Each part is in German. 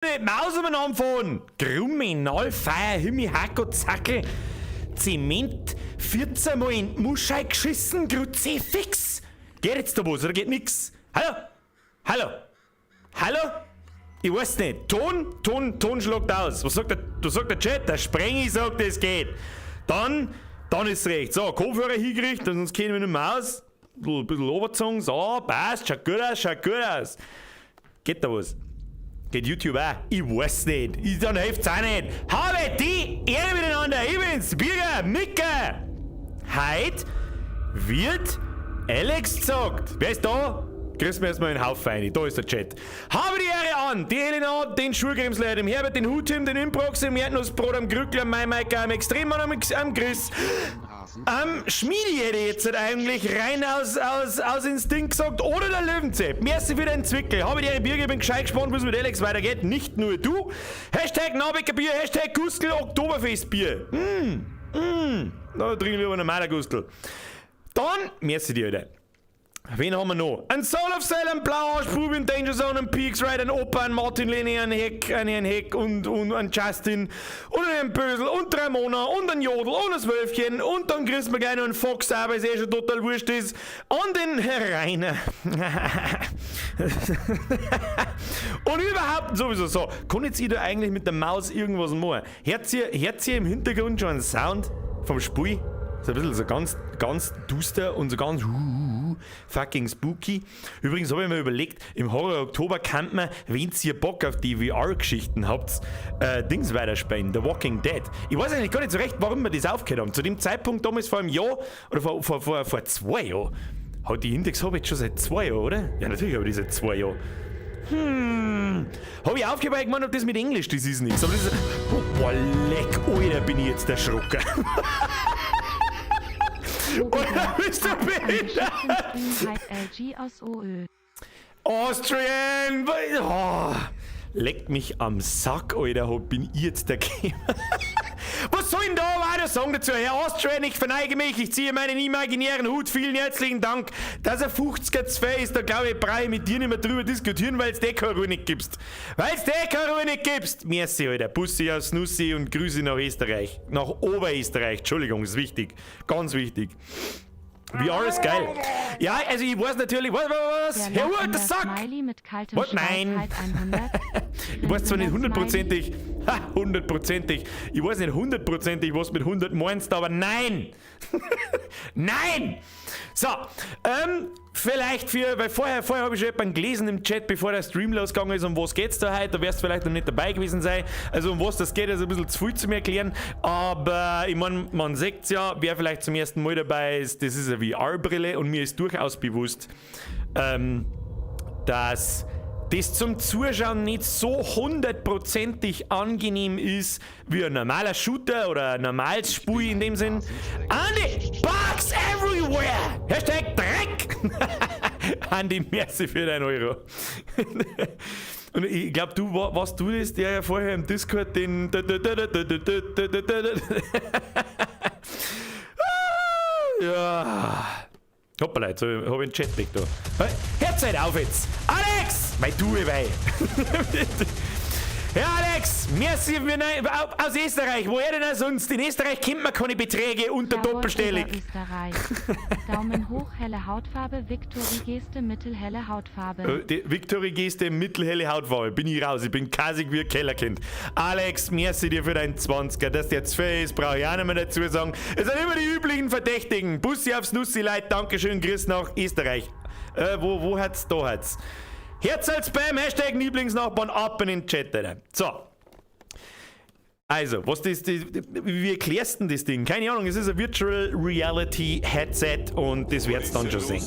Maus umeinander fahren. Kriminal, Feier, Himmel, Hacko, Zackel. Zement 14 Mal in die Muschei geschissen, Kruzifix. Geht jetzt da was oder geht nix? Hallo? Hallo? Hallo? Ich weiß nicht. Ton schlagt aus. Was sagt der Chat? Der Sprengi sagt, es geht. Dann ist recht. So, Kopfhörer hingerichtet, sonst kennen wir nicht mehr aus. Ein bisschen Oberzogen. So, passt. Schaut gut aus. Geht da was? Geht YouTube auch? Ich weiß nicht. Dann hilft's auch nicht. Habe die Ehre miteinander. Ich bin's, Birger, Micke. Heute wird Alex gesagt. Wer ist da? Grüß mir erstmal einen Haufen rein. Da ist der Chat. Habe die Ehre an. Die Elena, den Schulcremsleiter, dem Herbert, den Hutim, den Improx, dem Erdnussbrot, am Grückler, am Maike, am Extremmann, am Chris. Am Schmiedi hätte jetzt eigentlich rein aus Instinkt gesagt, oder der Löwenzepp. Merci für den Zwickel. Habe die Ehre Birger, bin gescheit gespannt, wie es mit Alex weitergeht. Nicht nur du. Hashtag Nabecker Bier, Hashtag Gustl, Oktoberfestbier. Da trinke ich lieber einen normaler Gustl. Dann, merci dir, Alter. Wen haben wir noch? Ein Soul of Cell, ein Blauarsch, Bubi, ein Danger Zone, ein Peaks Ride, ein Opa, ein Martin Leni, ein Heck und ein Justin und ein Bösel und 3 Mona und ein Jodel und ein Wölfchen und dann kriegst du gleich noch einen Fox, aber es schon total wurscht ist, und den Herr Rainer. Und überhaupt sowieso so. Kann jetzt ich da eigentlich mit der Maus irgendwas machen? Hört ihr im Hintergrund schon einen Sound vom Spiel? So ein bisschen so ganz duster und so ganz fucking spooky. Übrigens habe ich mir überlegt, im Horror Oktober kann man, wenn ihr Bock auf die VR-Geschichten habt, Dings weiterspielen, The Walking Dead. Ich weiß eigentlich gar nicht so recht, warum wir das aufgehört haben. Zu dem Zeitpunkt damals vor einem Jahr, oder vor 2 Jahren, hat die Index habe ich jetzt schon seit 2 Jahren, oder? Ja, natürlich habe ich die seit 2 Jahren. Habe ich aufgehört, gemeint, ob das mit Englisch, das ist nichts. Aber das ist... Oh, boah, leck, Alter, bin ich jetzt erschrocken. Oder bist du behindert? LG aus OÖ. Austrian! Oh, leckt mich am Sack, Alter, bin ich jetzt der Gamer. Was soll denn da weiter sagen dazu? Herr Austrian, ich verneige mich, ich ziehe meinen imaginären Hut. Vielen herzlichen Dank, dass er 50er 2 ist. Da glaube ich, brauche ich mit dir nicht mehr drüber diskutieren, weil es dir keine Ruhe nicht gibst. Merci, Alter. Bussi aus Nussi und Grüße nach Österreich. Nach Oberösterreich. Entschuldigung, ist wichtig. Ganz wichtig. VR ist geil. Ja, also ich weiß natürlich, was? Herr Hurt, das sagt! Was? Nein! Ich weiß zwar nicht hundertprozentig, ich weiß nicht hundertprozentig, was mit 100 meinst, aber nein! Nein! So, vielleicht weil vorher habe ich schon jemanden gelesen im Chat, bevor der Stream losgegangen ist, um was geht's da heute, da wirst du vielleicht noch nicht dabei gewesen sein, also um was das geht, ist ein bisschen zu viel zu mir erklären, aber ich meine, man sieht's ja, wer vielleicht zum ersten Mal dabei ist, das ist eine VR-Brille und mir ist durchaus bewusst, dass das zum Zuschauen nicht so hundertprozentig angenehm ist wie ein normaler Shooter oder ein normales Spiel in dem Sinn. Andi, Bugs everywhere! Hashtag Dreck! Andi, merci für deinen Euro. Und ich glaube, du warst du das, der ja vorher im Discord den... Ja... Hoppala, jetzt habe ich einen Chat weg da. Hört halt auf jetzt! Alex! Weil du, wei. Ja, Alex, merci aus Österreich. Woher denn sonst? In Österreich kennt man keine Beträge unter doppelstellig. Österreich. Daumen hoch, helle Hautfarbe, Victory-Geste, mittelhelle Hautfarbe. Victory-Geste, mittelhelle Hautfarbe. Bin ich raus, ich bin kasig wie ein Kellerkind. Alex, merci dir für deinen 20er. Dass der jetzt fair ist, brauche ich auch nicht mehr dazu sagen. Es sind immer die üblichen Verdächtigen. Bussi aufs Nussi, Leute, Dankeschön, Grüß nach Österreich. Wo hat's? Da hat's. Herz als Spam, Hashtag Lieblingsnachbarn, ab in den Chat, Alter. So. Also, wie erklärst du denn das Ding? Keine Ahnung, es ist ein Virtual Reality Headset und das wird's dann schon sehen.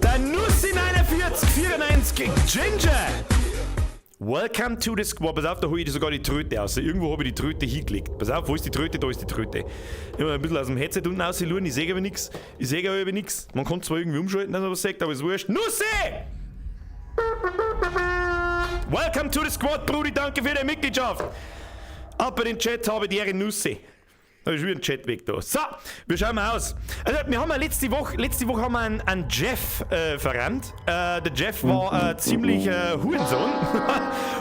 Der Nussi4994 Ginger! Welcome to the Squad. Pass auf, da hole ich sogar die Tröte aus. Irgendwo habe ich die Tröte hingelegt. Pass auf, wo ist die Tröte? Da ist die Tröte. Ich habe ein bisschen aus dem Headset unten rausschauen, ich sehe aber nichts. Man kann zwar irgendwie umschalten, dass man was sagt, aber ist wurscht. Nussi! Welcome to the Squad, Brudi, danke für deine Mitgliedschaft. Ab in den Chat habe ich die Ehre Nussi. Da ist wieder ein Chat weg da. So, wie schauen wir aus? Also, wir haben ja letzte Woche haben wir einen Jeff verrannt. Der Jeff war ziemlich Hurensohn.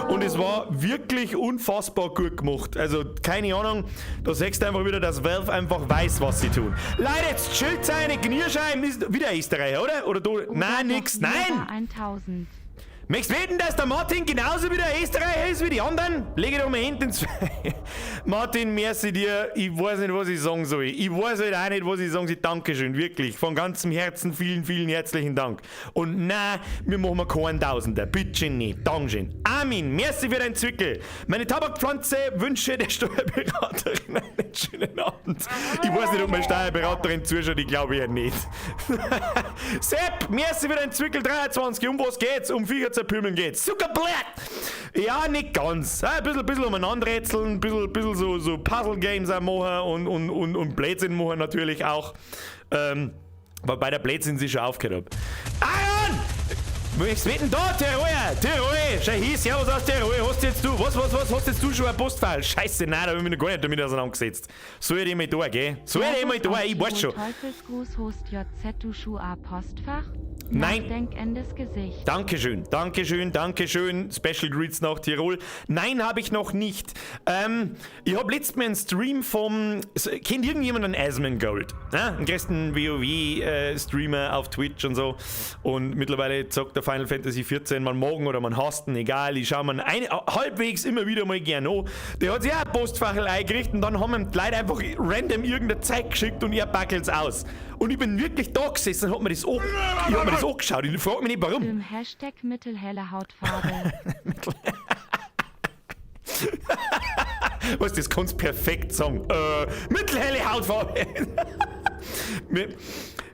Und es war wirklich unfassbar gut gemacht. Also, keine Ahnung, da siehst du einfach wieder, dass Valve einfach weiß, was sie tun. Leute, jetzt chillt seine Gnierscheiben. Ist wieder Österreicher, oder? Oder du? Nein, nix. Nein! 1000. Möchtest du wetten, dass der Martin genauso wie der Österreicher ist wie die anderen? Lege doch mal hinten ins Martin, merci dir. Ich weiß nicht, was ich sagen soll. Ich weiß halt auch nicht, was ich sagen soll. Dankeschön, wirklich. Von ganzem Herzen vielen, vielen herzlichen Dank. Und nein, wir machen keinen Tausender. Bitte nicht. Dankeschön. Armin, merci für dein Zwickel. Meine Tabakpflanze wünsche der Steuerberaterin einen schönen Abend. Ich weiß nicht, ob meine Steuerberaterin zuschaut. Ich glaube ja nicht. Sepp, merci für dein Zwickel 23. Um was geht's? Um Viecher zerpümmeln geht's. Zuckerblatt! Ja, nicht ganz. Ein bisschen umeinander rätseln, ein bisschen so Puzzle-Games auch machen und Blödsinn machen natürlich auch. Wobei der Blödsinn sich schon aufgehört hat. Aaron! Was ist denn da, Tirol? Schau hier, servus aus Tirol. Hast jetzt du, was hast jetzt du schon ein Postfall? Scheiße, nein, da hab ich mich noch gar nicht damit auseinandergesetzt. Soll ich mal da, gell? Soll ich mal da? Ich weiß schon. Teufelsgruß, Host JZ, du Schuh A Postfach? Nein. Nachdenkendes Gesicht. Dankeschön. Special Greets nach Tirol. Nein, habe ich noch nicht. Ich habe letztens mal einen Stream kennt irgendjemand einen Asmongold? Einen größten WoW-Streamer auf Twitch und so. Und mittlerweile zockt der Final Fantasy 14, man morgen oder man hasst ihn, egal. Ich schaue mir halbwegs immer wieder mal gerne an. Der hat sich auch ein Postfachel eingerichtet und dann haben ihm die Leute einfach random irgendeine Zeit geschickt und er packelt's aus. Und ich bin wirklich da gesessen und hab mir das angeschaut. Ich frage mich nicht, warum. Im Hashtag mittelhelle Hautfarbe. Was, das kannst du perfekt sagen. Mittelhelle Hautfarbe.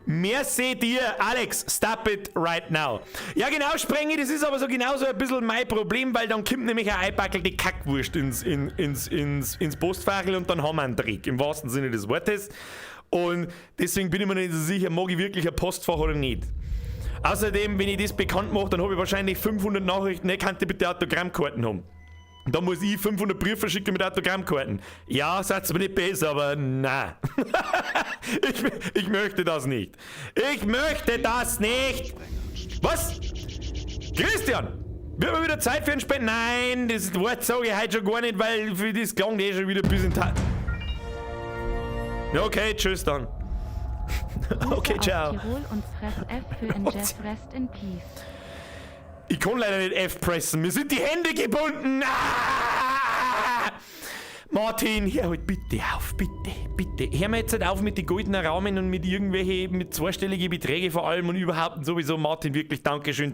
Merci dir, Alex. Stop it right now. Ja, genau, Sprengi, das ist aber so genauso ein bisschen mein Problem, weil dann kommt nämlich eine einpackelte Kackwurst ins Postfachel und dann haben wir einen Trick, im wahrsten Sinne des Wortes. Und deswegen bin ich mir nicht so sicher, mag ich wirklich ein Postfach oder nicht. Außerdem, wenn ich das bekannt mache, dann habe ich wahrscheinlich 500 Nachrichten, ne, kannst du bitte Autogrammkarten haben. Da muss ich 500 Briefe schicken mit Autogrammkarten. Ja, sagt's mir nicht besser, aber nein. ich möchte das nicht. Ich möchte das nicht. Was? Christian! Wird mal wieder Zeit für ein Spenden? Nein, das Wort sage ich heute schon gar nicht, weil für das klang eh schon wieder ein bisschen... Okay, tschüss dann. Okay, ciao. Tirol und Press F für in Jeff, rest in peace. Ich kann leider nicht F pressen, mir sind die Hände gebunden. Ah! Martin, hör halt bitte auf, bitte. Hör mir jetzt halt auf mit den goldenen Rahmen und mit mit zweistelligen Beträgen vor allem und überhaupt und sowieso. Martin, wirklich Dankeschön.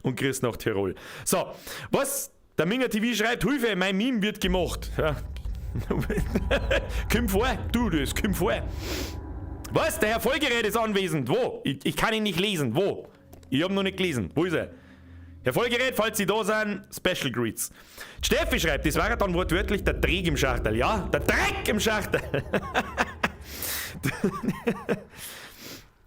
Und grüß nach Tirol. So, was? Der Minger TV schreibt, Hilfe, mein Meme wird gemacht. Ja. Komm vor, komm vor. Was? Der Herr Folgerät ist anwesend. Wo? Ich kann ihn nicht lesen. Wo? Ich habe noch nicht gelesen. Wo ist er? Herr Folgerät, falls Sie da sind, Special Greets. Steffi schreibt, das war dann wortwörtlich der Dreck im Schachtel. Ja, der Dreck im Schachtel.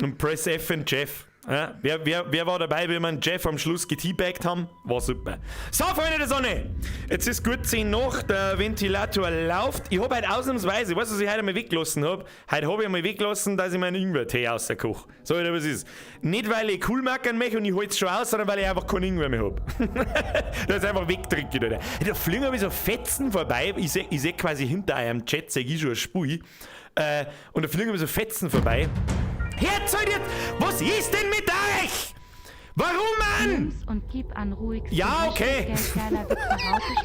Und Press F und Jeff. Ja, wer war dabei, wie wir einen Jeff am Schluss geteabaggt haben? War super. So, Freunde der Sonne! Jetzt ist gut 10 nach, der Ventilator läuft. Ich habe heute ausnahmsweise, weißt du, was ich heute einmal weggelassen habe? Heute habe ich einmal weggelassen, dass ich meinen Ingwer-Tee rauskoche. So, oder was ist? Nicht, weil ich cool machen möchte und ich halte es schon aus, sondern weil ich einfach keinen Ingwer mehr habe. Das ist einfach wegdrückt, oder? Da fliegen aber so Fetzen vorbei. Ich seh quasi hinter eurem Chat, sehe ich schon ein Spui. Und da fliegen aber so Fetzen vorbei. Herz heute, was ist denn mit euch? Warum, Mann? Nimm's und gib an ruhig. Ja, okay.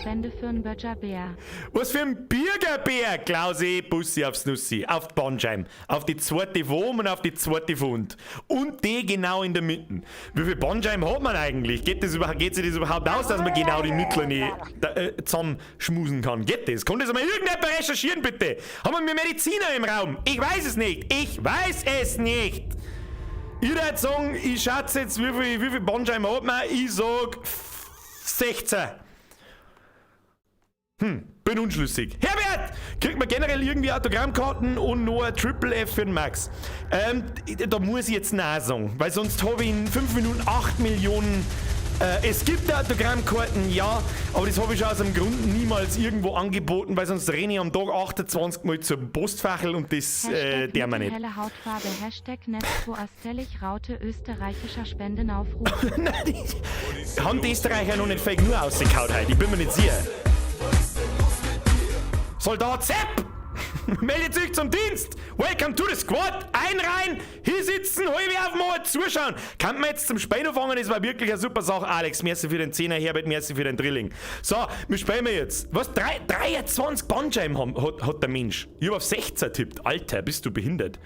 Spende für einen Böttcherbär. Was für ein Bürgerbär, Klausi, Bussi aufs Nussi, auf die Bandscheiben, auf die zweite Wurm und auf die zweite Fund. Und die genau in der Mitte. Wie viele Bandscheiben hat man eigentlich? Geht sich das überhaupt aus, dass man genau die mittleren zusammenschmusen kann? Geht das? Kann das mal irgendjemand recherchieren, bitte? Haben wir Mediziner im Raum? Ich weiß es nicht. Ich würde sagen, ich schätze jetzt, wie viel Bandscheiben hat man? Ich sag 16. Bin unschlüssig. Herbert! Kriegt man generell irgendwie Autogrammkarten und noch ein Triple F für den Max? Da muss ich jetzt nein sagen, weil sonst habe ich in 5 Minuten 8 Millionen Es gibt Autogrammkarten, ja, aber das habe ich aus einem Grund niemals irgendwo angeboten, weil sonst renne ich am Tag 28 Mal zum Postfachel und das der man nicht. Helle Hautfarbe, Hashtag Netzpo Astellig Raute österreichischer Spendenaufruf. Nein, haben die Österreicher noch nicht Fake nur ausgekaut heute, ich bin mir nicht sicher. Soldat Sepp! Meldet euch zum Dienst! Welcome to the squad! Einreihen, hier sitzen, halbe auf mal zuschauen! Kann man jetzt zum Spiel anfangen? Das war wirklich eine super Sache, Alex. Merci für den 10er, Herbert, merci für den Drilling. So, wir spielen jetzt. Was? 23 Bandscheiben hat der Mensch. Ich hab auf 16 tippt. Alter, bist du behindert?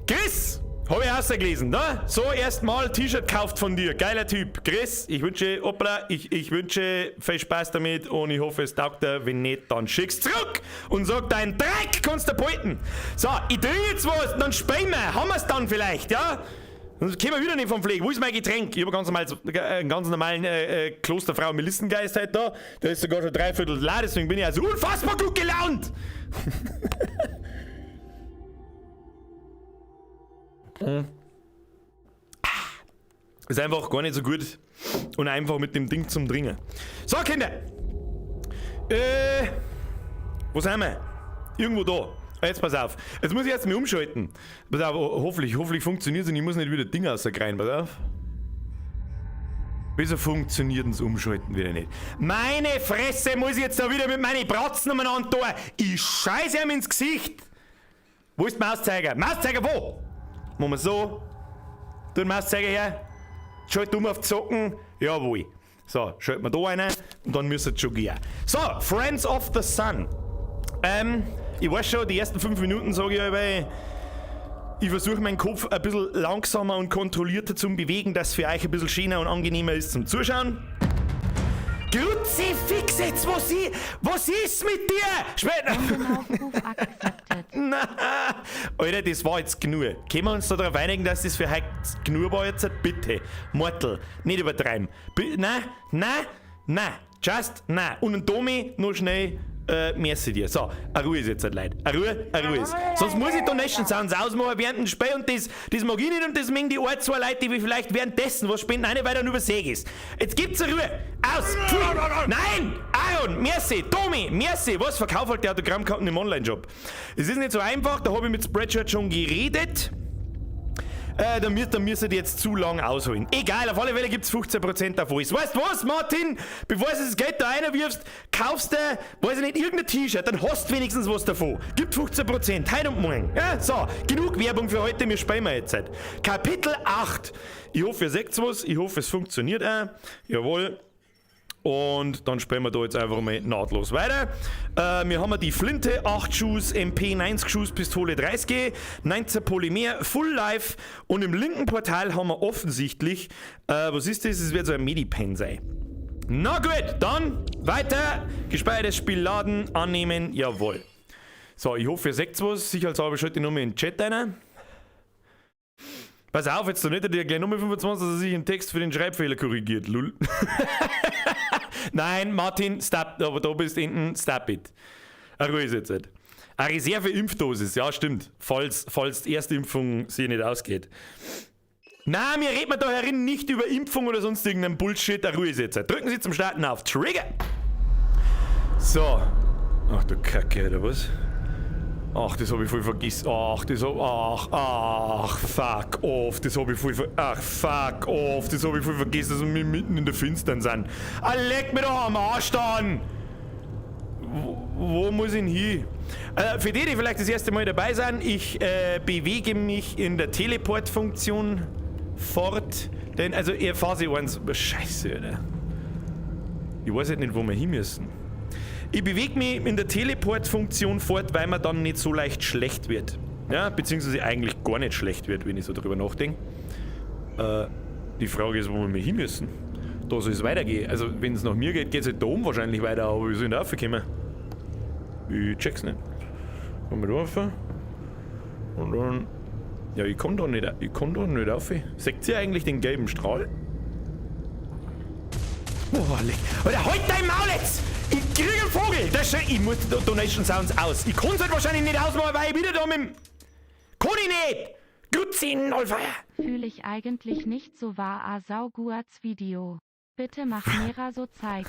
Chris! Habe ich ausgelesen, ne? So, erstmal T-Shirt kauft von dir. Geiler Typ. Chris, ich wünsche viel Spaß damit und ich hoffe, es taugt dir. Wenn nicht, dann schick's zurück und sag, dein Dreck kannst du behalten. So, ich trinke jetzt was, dann spielen wir. Haben wir's dann vielleicht, ja? Dann können wir wieder nicht vom Pflege. Wo ist mein Getränk? Ich habe einen ganz normalen Klosterfrau Melissengeist heute da. Der ist sogar schon 3/4 leer, deswegen bin ich also unfassbar gut gelaunt. Ist einfach gar nicht so gut und einfach mit dem Ding zum Dringen. So, Kinder! Wo sind wir? Irgendwo da. Jetzt pass auf. Jetzt muss ich jetzt mal umschalten. Pass auf, hoffentlich funktioniert es und ich muss nicht wieder Ding rausgreifen. Pass auf. Wieso funktioniert das Umschalten wieder nicht? Meine Fresse muss ich jetzt da wieder mit meinen Bratzen umeinander tun. Ich scheiße ihm ins Gesicht. Wo ist der Mauszeiger? Mauszeiger wo? Machen wir so. Tu den Mauszeiger her. Schalt auf die Socken. Jawohl. So, schalten wir da rein und dann müsste es schon gehen. So, Friends of the Sun. Ich weiß schon, die ersten 5 Minuten sage ich aber, ich versuche meinen Kopf ein bisschen langsamer und kontrollierter zu bewegen, dass es für euch ein bisschen schöner und angenehmer ist zum Zuschauen. Kruzifix jetzt, was ist mit dir? Spendenaufruf accepted. Nein, Alter, das war jetzt genug. Können wir uns da darauf einigen, dass das für heute genug war jetzt? Bitte, Mortal, nicht übertreiben. Nein, just nein. Und ein Tommy, noch schnell, merci dir. So, eine Ruhe ist jetzt halt, Leute. Eine Ruhe ist. Sonst muss ich Donation Sounds ausmachen während dem Spiel und das mag ich nicht und das mengen die 2 Leute, die vielleicht währenddessen was spenden, eine weil dann übersee ist. Jetzt gibt's eine Ruhe. Aus! Pfui. Nein! Aaron, merci! Tommy, merci! Was verkauft halt der Autogrammkarten im Online-Shop? Es ist nicht so einfach, da habe ich mit Spreadshirt schon geredet. Da müsst ihr jetzt zu lang ausholen. Egal, auf alle Fälle gibt es 15% auf alles. Weißt du was, Martin? Bevor du das Geld da reinwirfst, kaufst du, weiß ich nicht, irgendein T-Shirt, dann hast du wenigstens was davon. Gibt 15%, heute und morgen. Ja, so, genug Werbung für heute, wir spielen jetzt. Kapitel 8. Ich hoffe, ihr seht was, ich hoffe, es funktioniert auch. Jawohl. Und dann spielen wir da jetzt einfach mal nahtlos weiter. Wir haben die Flinte, 8 Schuss, MP 90 Schuss, Pistole 30G, 19 Polymer, Full Life und im linken Portal haben wir offensichtlich, was ist das? Es wird so ein Medipen sein. Na gut, dann weiter, gespeichertes Spiel laden, annehmen, jawohl. So, ich hoffe, ihr seht was, sicherheitshalber schalte ich nochmal in den Chat rein. Pass auf, jetzt doch nicht, der gleich Nummer 25, dass er sich im Text für den Schreibfehler korrigiert, lul. Nein, Martin, stop, aber da bist hinten, stop it. Eine Ruhe ist jetzt nicht. Eine Reserve-Impfdosis, ja stimmt, falls die Erstimpfung sich nicht ausgeht. Nein, wir reden da herin nicht über Impfung oder sonst irgendeinen Bullshit, eine Ruhe ist jetzt. Drücken Sie zum Starten auf Trigger. So. Ach du Kacke, oder was? Ach, das habe ich voll vergessen. Fuck off, das habe ich voll vergessen, dass wir mitten in der Finstern sind. Leck mir doch am Arsch dann! Wo muss ich denn hin? Für die vielleicht das erste Mal dabei sind, ich bewege mich in der Teleport-Funktion fort. Denn, also, ihr fahrt sich eins. Scheiße, oder? Ich weiß halt nicht, wo wir hin müssen. Ich bewege mich in der Teleport-Funktion fort, weil man dann nicht so leicht schlecht wird. Ja, beziehungsweise eigentlich gar nicht schlecht wird, wenn ich so drüber nachdenke. Die Frage ist, wo wir hin müssen. Da soll es weitergehen. Also, wenn es nach mir geht, geht es halt da oben wahrscheinlich weiter, aber wir sollen da raufkommen. Ich check's nicht. Kommen wir da rauf? Und dann. Ja, ich komm da nicht rauf. Seht ihr eigentlich den gelben Strahl? Oh, Alter, halt dein Maul jetzt! Ich krieg einen Vogel! Ich muss Donation Sounds aus. Ich kann's halt wahrscheinlich nicht ausmachen, weil ich wieder da mit dem... Kann ich nicht! Grüezi, Nolfeier. Fühl ich eigentlich nicht so wahr, a Sauguats Video. Bitte mach mehrer so zeig.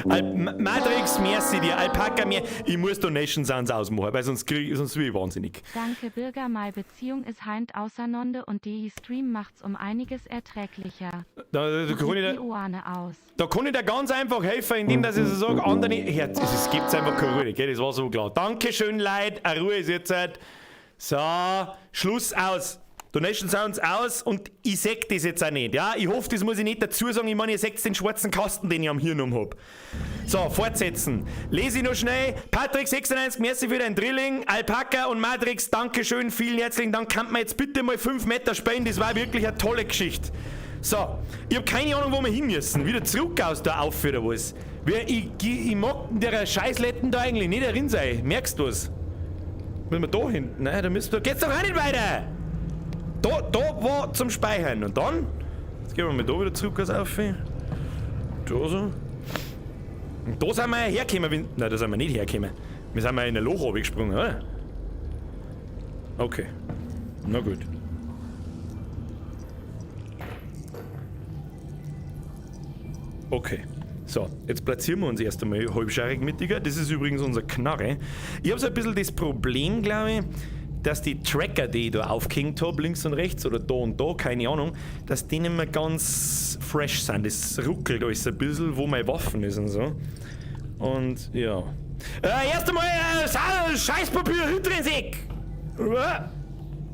Matrix, merci dir. Alpaka, mehr. Ich muss Donation Sounds ausmachen, weil sonst will ich wahnsinnig. Danke Bürger, meine Beziehung ist heint außernonde und die Stream macht's um einiges erträglicher. Da kann ich Die Oane aus. Da kann ich dir ganz einfach helfen, indem dass ich so sage, andere Herz, es gibt einfach keine Ruhe, gell? Das war so klar. Dankeschön, Leute, eine Ruhe ist jetzt halt. So, Schluss aus. Donation Sounds aus und ich seh das jetzt auch nicht, ja? Ich hoffe, das muss ich nicht dazu sagen, ich meine, ihr seht den schwarzen Kasten, den ich am Hirn hab. So, fortsetzen. Lese ich noch schnell. Patrick96, merci für dein Drilling. Alpaka und Matrix, Dankeschön, vielen herzlichen Dank. Kann man jetzt bitte mal 5 Meter spenden, das war wirklich eine tolle Geschichte. So, ich hab keine Ahnung, wo wir hin müssen. Wieder zurück aus der Auf oder was? Ich mag der Scheißletten da eigentlich nicht drin sein. Merkst du was? Müssen wir da hinten? Nein, da müssen wir. Geht's doch auch nicht weiter! Da war zum Speichern. Und dann? Jetzt gehen wir mal da wieder zurück aus Auf. Da so. Und da sind wir hergekommen. Nein, da sind wir nicht hergekommen. Wir sind mal in ein Loch runtergesprungen, oder? Okay. Na gut. Okay. So, jetzt platzieren wir uns erst einmal halbscharig mit, Digga. Das ist übrigens unser Knarre. Ich habe so ein bisschen das Problem, glaube ich, dass die Tracker, die ich da aufgehängt habe, links und rechts oder da und da, keine Ahnung, dass die nicht mehr ganz fresh sind. Das ruckelt alles ein bisschen, wo meine Waffen ist und so. Und ja. Erst einmal Scheißpapier Hydrensek!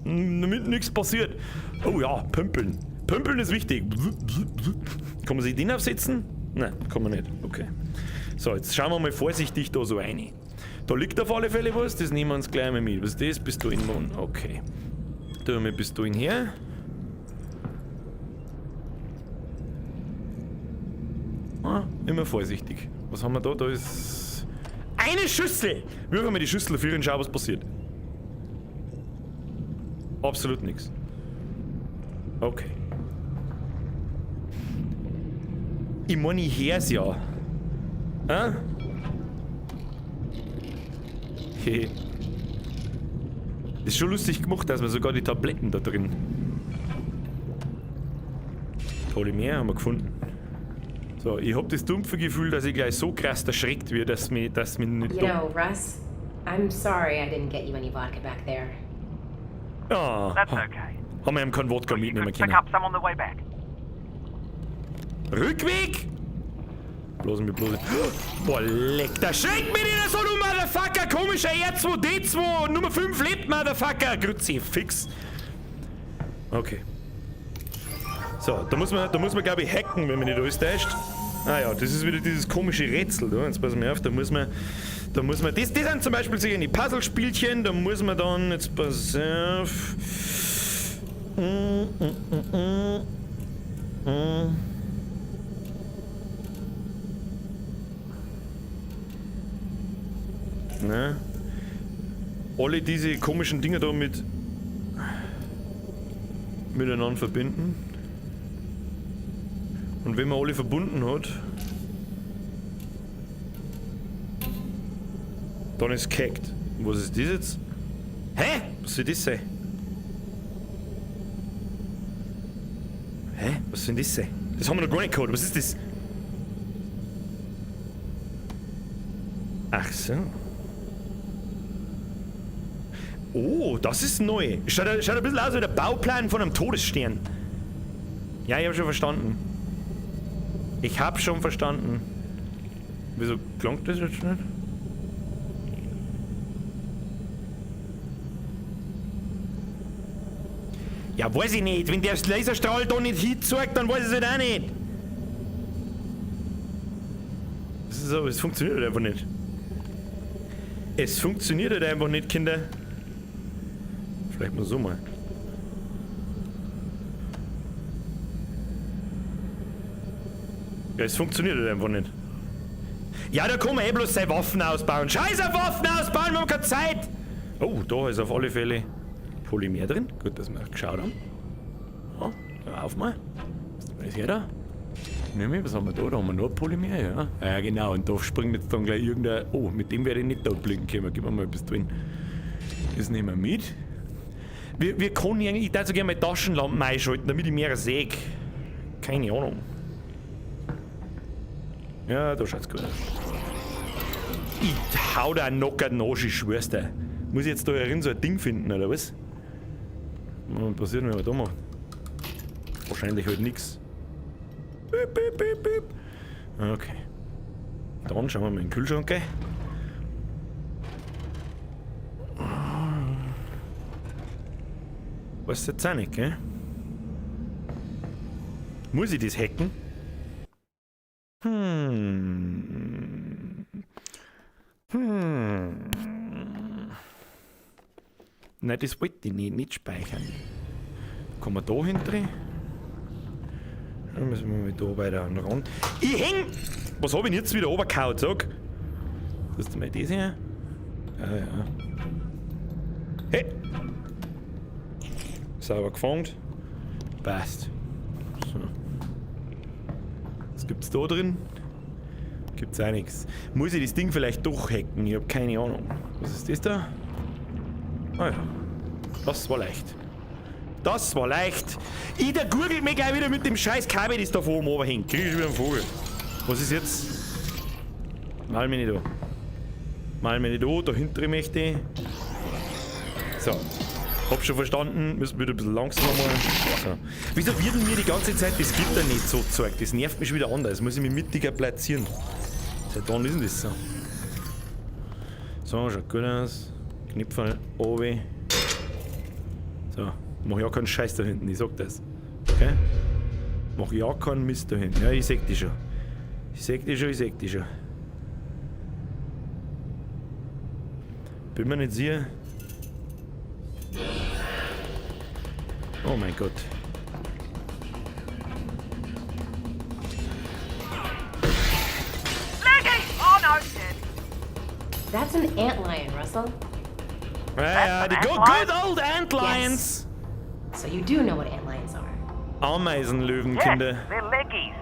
Damit nichts passiert. Oh ja, Pömpeln. Pömpeln ist wichtig. Kann man sich den aufsetzen? Nein, kann man nicht. Okay. So, jetzt schauen wir mal vorsichtig da so rein. Da liegt auf alle Fälle was, das nehmen wir uns gleich mal mit. Was ist das? Pistolen. Okay. Da haben wir Pistolen her. Immer vorsichtig. Was haben wir da? Da ist eine Schüssel! Wirf mal die Schüssel dafür und schau, was passiert. Absolut nichts. Okay. Ich meine, ich hör's ja. Ah? Hehe. Das ist schon lustig gemacht, dass wir sogar die Tabletten da drin. Polymer haben wir gefunden. So, ich hab das dumpfe Gefühl, dass ich gleich so krass erschreckt werde, dass mir nicht. You know, Russ, I'm sorry I didn't get you any vodka back there. Ah, That's okay. haben wir ihm kein Wodka You mitnehmen could pick können. up some on the way back. Rückweg? Bloß. Boah, leck, da schreckt mich nicht so, du Motherfucker! Komischer R2D2, Nummer 5 lebt, Motherfucker! Grüezi, fix. Okay. So, da muss man glaube ich hacken, wenn man nicht alles täuscht. Ah ja, das ist wieder dieses komische Rätsel, da. Jetzt pass mal auf, da muss man, das sind zum Beispiel sicher die Puzzlespielchen, da muss man dann, jetzt pass auf. Ne? Alle diese komischen Dinger da miteinander verbinden. Und wenn man alle verbunden hat, dann ist es gehackt. Was ist das jetzt? Hä? Was soll das sein? Hä? Was soll das sein? Das haben wir noch gar nicht gehabt. Was ist das? Ach so. Oh, das ist neu. Schaut ein bisschen aus wie der Bauplan von einem Todesstern. Ja, ich habe schon verstanden. Wieso klingt das jetzt nicht? Ja, weiß ich nicht. Wenn der Laserstrahl da nicht hinzeigt, dann weiß ich es halt auch nicht. Das ist aber, es funktioniert halt einfach nicht. Es funktioniert halt einfach nicht, Kinder. Vielleicht mal so mal. Ja, es funktioniert halt einfach nicht. Ja, da kann man eh bloß seine Waffen ausbauen. Scheiß auf Waffen ausbauen, wir haben keine Zeit! Oh, da ist auf alle Fälle Polymer drin. Gut, dass wir geschaut haben. Ja, hör auf mal. Was ist hier da? Nämlich, was haben wir da? Da haben wir nur Polymer, ja. Ja, genau, und da springt jetzt dann gleich irgendein. Oh, mit dem werde ich nicht da blicken können. Gib mir mal etwas drin. Das nehmen wir mit. Wir können irgendwie, ich darf so gerne meine Taschenlampen einschalten, damit ich mehr sehe. Keine Ahnung. Ja, da schaut's gut aus. Ich hau da einen Knocker nach, ich schwör's dir. Muss ich jetzt da herin so ein Ding finden, oder was? Was passiert, wenn man da macht? Wahrscheinlich halt nix. Bip, bip, bip, bip. Okay. Dann schauen wir mal in den Kühlschrank, gell? Was ist jetzt auch nicht, gell? Muss ich das hacken? Nein, das wollte ich nicht speichern. Kann man da hinten? Dann müssen wir mal da weiter an den Rand. Ich häng! Was hab ich denn jetzt wieder runtergehauen, sag? Hast du mal das hier? Ah ja. Hey! Sauber gefangen. Passt. So. Was gibt's da drin? Gibt's auch nichts. Muss ich das Ding vielleicht doch hacken? Ich hab keine Ahnung. Was ist das da? Ah ja. Das war leicht. Das war leicht. Ich der gurgelt mich gleich wieder mit dem scheiß Kabel, das da vor oben hängt. Krieg ich wieder einen Vogel. Was ist jetzt? Mal mich nicht da. Mal mich nicht da. Da hinten möchte ich. So. Hab schon verstanden. Müssen wir wieder ein bisschen langsamer machen. So. Wieso wird denn mir die ganze Zeit das Gitter nicht so gezeigt? Das nervt mich schon wieder anders. Muss ich mich mittiger platzieren. Seit wann ist denn das so? So, schaut gut aus. Knipferl oben. So, mach ja keinen Scheiß da hinten, ich sag das. Okay? Mach ja keinen Mist da hinten. Ja, ich seh dich schon. Ich seh dich schon. Bin mir nicht sicher. Oh mein Gott. That's an antlion, Russell. Ja, die good old antlions. So you do know what antlions are. Ameisenlöwen, Kinder. They're leggies.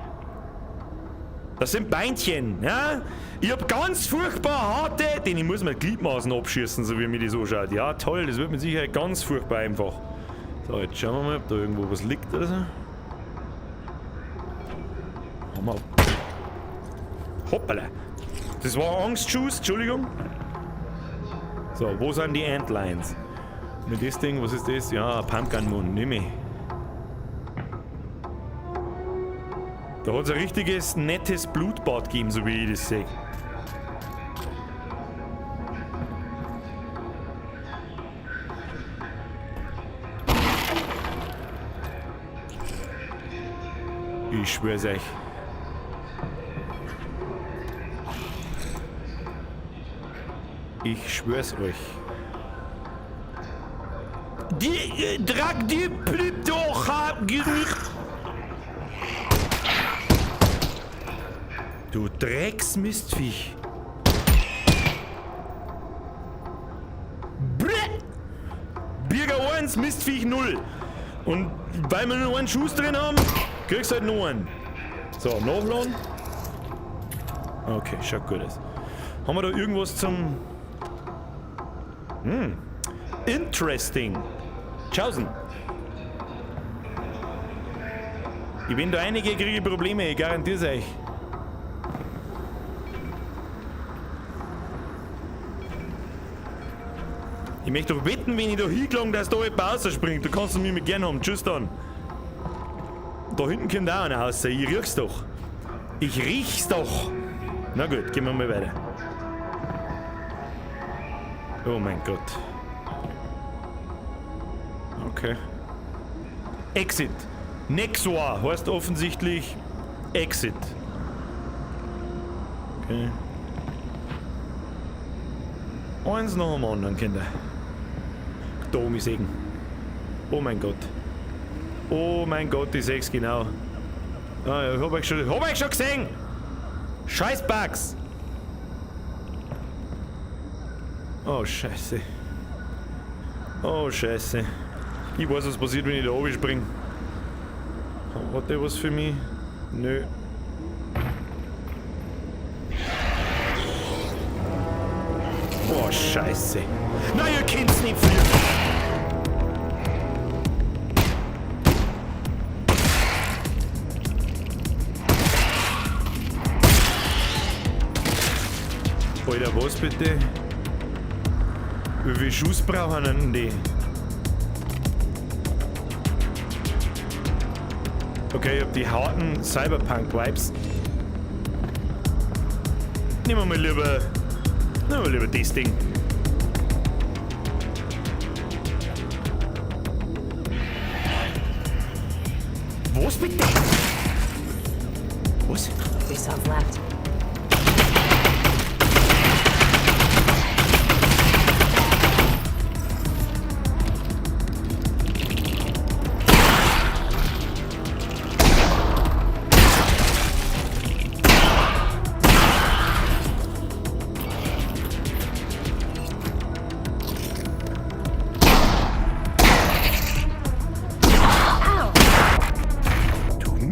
Das sind Beinchen, ja? Ich hab ganz furchtbar harte, den ich muss mal Gliedmaßen abschießen, so wie mir das anschaut. Ja, toll, das wird mit Sicherheit ganz furchtbar einfach. So, jetzt schauen wir mal, ob da irgendwo was liegt oder so. Haben wir. Hoppala. Das war Angstschuss, Entschuldigung. So, wo sind die Antlions? Mit das Ding, was ist das? Ja, Pumpgun-Mund, nimm ich. Da hat es ein richtiges, nettes Blutbad gegeben, so wie ich das sehe. Ich schwör's euch. Ich schwör's euch. Die Drag die Du Drecksmistviech. Bürger 1, Mistviech 0. Und weil wir nur einen Schuss drin haben, kriegst du halt noch einen. So, nachladen. Okay, schaut gut aus. Haben wir da irgendwas zum... Interesting. Tschaußen. Ich bin da einige, kriege Probleme, ich garantiere es euch. Ich möchte doch wetten, wenn ich da hingelangt, dass da jemand rausspringt. Du kannst mich gerne haben. Tschüss dann. Da hinten kommt auch einer raus. Ich riech's doch. Ich riech's doch. Na gut, gehen wir mal weiter. Oh mein Gott. Okay. Exit. Nexoir heißt offensichtlich Exit. Okay. Eins nach dem anderen, Kinder. Da oben ist Segen. Oh mein Gott. Oh mein Gott, ich seh's genau. Ah ja, hab ich schon gesehen! Scheiß Bugs! Oh Scheiße. Oh Scheiße. Ich weiß, was passiert, wenn ich da oben spring. Hat der was für mich? Nö. Oh Scheiße. Na, ihr kennt's nicht fliegen. Alter, was bitte? Wie viele Schuss brauchen denn die? Okay, ich hab die harten Cyberpunk-Vibes. Nehmen wir mal lieber das Ding. Was bitte? Was? 3 cells left.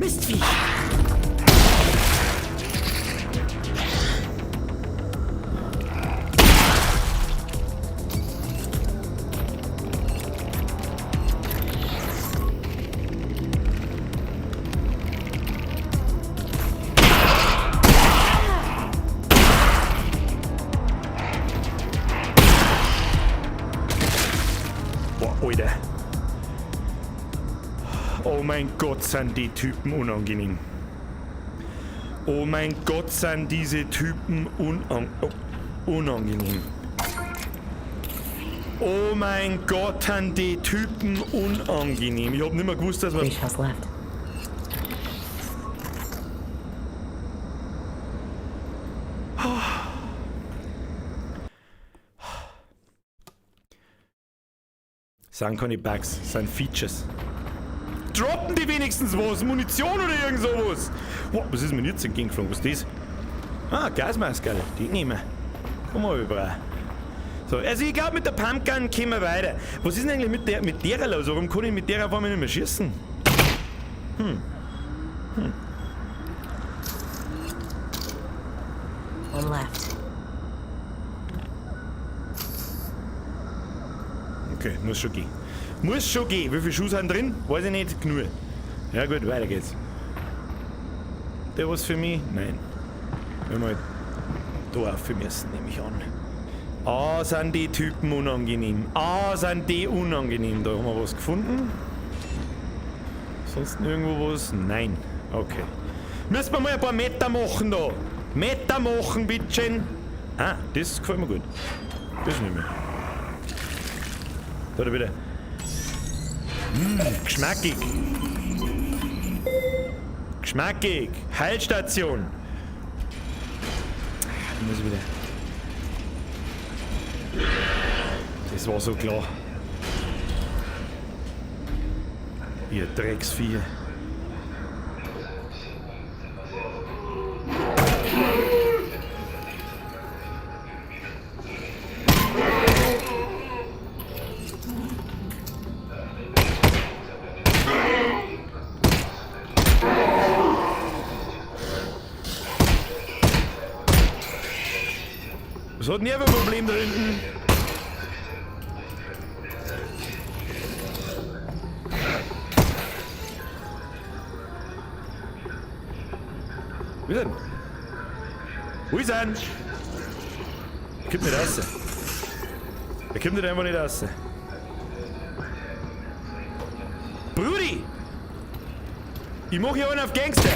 Mistviech! Boah, Alter. Oh mein Gott, sind die Typen unangenehm. Oh mein Gott, sind diese Typen unangenehm. Oh mein Gott, sind die Typen unangenehm. Ich hab nicht mehr gewusst, dass man... 3 shells left. Sind keine Bugs, sind Features. Droppen die wenigstens was? Munition oder irgend sowas? Wow, was ist mir jetzt entgegengeflogen? Was ist das? Ah, Gasmaske, die nehmen wir. Komm mal über. So, also ich glaube mit der Pumpgun kommen wir weiter. Was ist denn eigentlich mit der los? Warum kann ich mit der auf einmal nicht mehr schießen? One left. Okay, muss schon gehen. Muss schon gehen. Wie viele Schuss sind drin? Weiß ich nicht. Genug. Ja gut, weiter geht's. Der was für mich? Nein. Wir mal da auf müssen, nehme ich an. Ah, sind die Typen unangenehm. Ah, sind die unangenehm. Da haben wir was gefunden. Sonst irgendwo was? Nein. Okay. Müssen wir mal ein paar Meter machen da. Meter machen, bitteschön. Ah, das gefällt mir gut. Das nehmen wir. Da wieder. Geschmackig. Geschmackig. Heilstation. Ich muss wieder. Das war so klar. Ihr Drecksvieh. Was hat denn ihr für ein Problem da hinten? Wo ist denn? Wo ist denn? Er kommt nicht raus. Er kommt nicht einfach nicht raus. Brudi! Ich mach hier einen auf Gangster!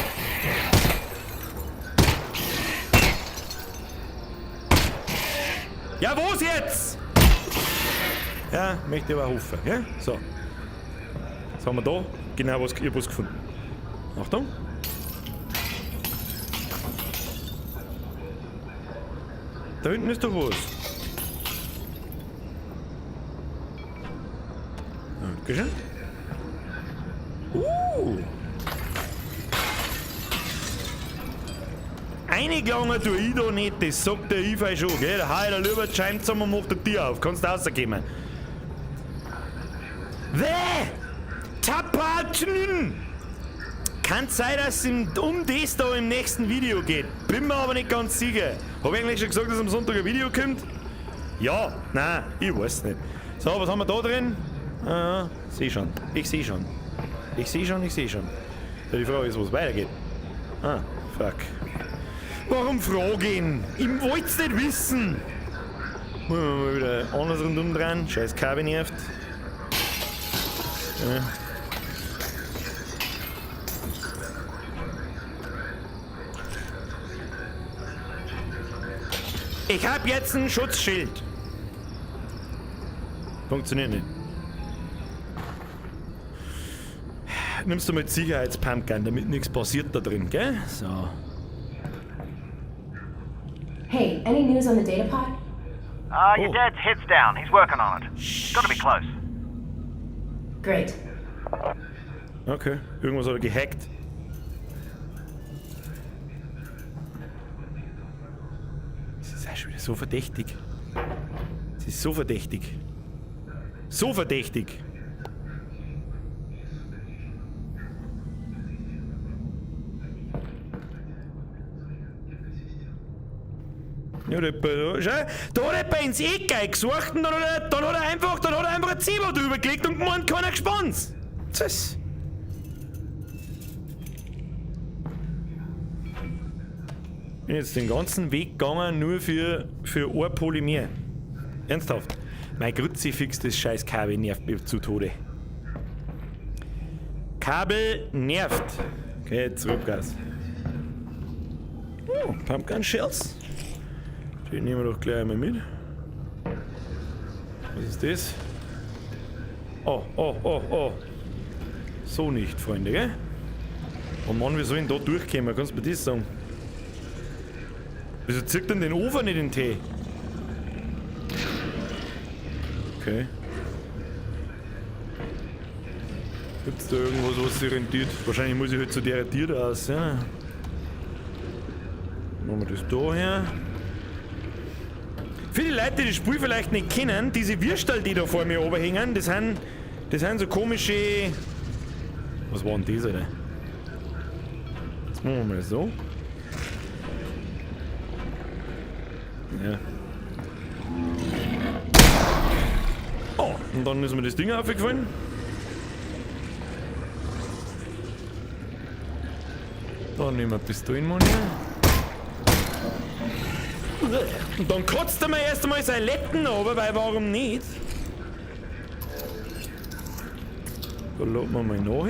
Ja, wo's jetzt? Ja, möchte ich aber rufen, ja? So. Was haben wir da? Genau, ich hab was gefunden. Achtung. Da hinten ist doch was. Dankeschön. Eingegangen tue ich da nicht, das sagt der Iva schon, gell? Der Hai, der lieber Schein zusammen und macht die Tür auf. Kannst du rauskommen. Tapatschen! Kann sein, dass es um das da im nächsten Video geht. Bin mir aber nicht ganz sicher. Hab ich eigentlich schon gesagt, dass am Sonntag ein Video kommt? Ja, nein, ich weiß nicht. So, was haben wir da drin? Ah, seh schon. Ich sehe schon. Ich sehe schon. So, die Frage ist, wo es weitergeht. Ah, fuck. Warum fragen? Ich wollt's nicht wissen. Muss man mal wieder anders rundum dran. Scheiß Kabel nervt. Ja. Ich hab jetzt ein Schutzschild. Funktioniert nicht. Nimmst du mit Sicherheitspumpgun, damit nichts passiert da drin, gell? So. Hey, any news on the data pod? Your dad's head's down. He's working on it. Gotta be close. Great. Okay, irgendwas hat er gehackt. Das ist auch schon wieder so verdächtig. Das ist so verdächtig. So verdächtig. Ja, schau, da hat er ins Eck gesucht und dann hat er einfach ein Zieber drüber gelegt und gemeint, keiner gespannt. Das. Bin jetzt den ganzen Weg gegangen, nur für ein Polymer. Ernsthaft. Mein Kruzifix, das scheiß Kabel nervt mich zu Tode. Kabel nervt. Okay, zurück, Gas. Oh, Pumpgun Shells. Die nehmen wir doch gleich einmal mit. Was ist das? Oh. So nicht, Freunde, gell? Oh Mann, wie soll ich denn da durchkommen? Kannst du mir das sagen? Wieso zirkt denn den Ofen nicht in den Tee? Okay. Gibt's da irgendwas, was sich rentiert? Wahrscheinlich muss ich halt zu der Tier aus, ja. Machen wir das da her. Für die Leute, die das Spiel vielleicht nicht kennen, diese Würstel, die da vor mir oben hängen, das sind so komische... Was war denn das, Alter? Jetzt machen wir mal so. Ja. Oh, und dann ist mir das Ding aufgefallen. Dann nehmen wir Pistolenmunier. Und dann kotzt er mir erst einmal seine Letten runter, weil warum nicht? Da laden wir mal nach.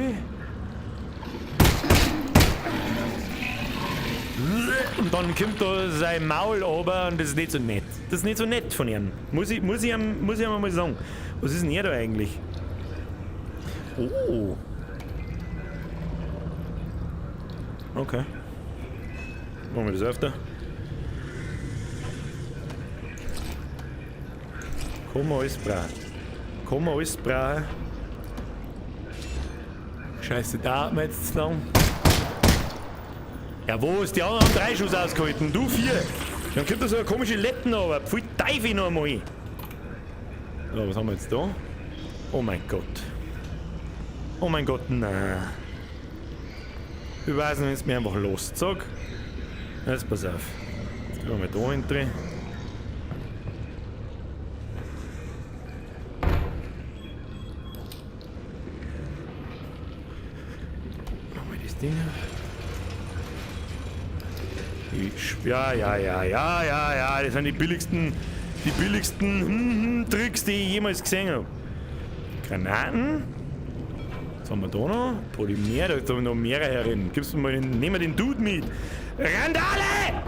Und dann kommt da sein Maul runter und das ist nicht so nett. Das ist nicht so nett von ihm. Muss ich ihm mal sagen. Was ist denn er da eigentlich? Oh. Okay. Machen wir das öfter. Kann man alles brauchen. Scheiße, da hat man jetzt zu lang. Ja, wo ist die anderen 3 Schuss ausgehalten? Du 4. Dann kommt da so eine komische Letten runter. Pfui Teufel noch einmal. So, was haben wir jetzt da? Oh mein Gott. Oh mein Gott, nein. Ich weiß nicht, wenn es mir einfach los. Sag. Jetzt pass auf. Jetzt gehen wir mal da hinten. Machen wir das Ding auf. Ja, das sind die billigsten Tricks, die ich jemals gesehen habe. Granaten. Was haben wir da noch? Polymer, da haben wir noch mehrere herin. Gib's mir mal nehmen wir den Dude mit. Randale!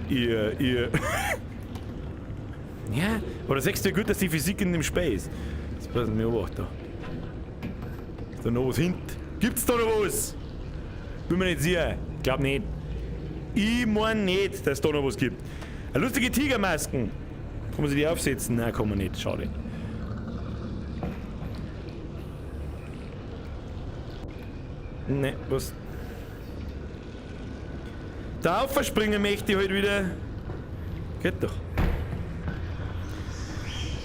Ihr. Ja, aber siehst du ja gut, dass die Physik in dem Space. Das passen wir auch da. Ist da noch was hinten? Gibt's da noch was? Bin mir nicht sicher. Glaub nicht. Ich mein nicht, dass es da noch was gibt. Eine lustige Tigermasken. Kann man sich die aufsetzen? Nein, kann man nicht. Schade. Ne, was? Da aufspringen möchte ich halt wieder. Geht doch.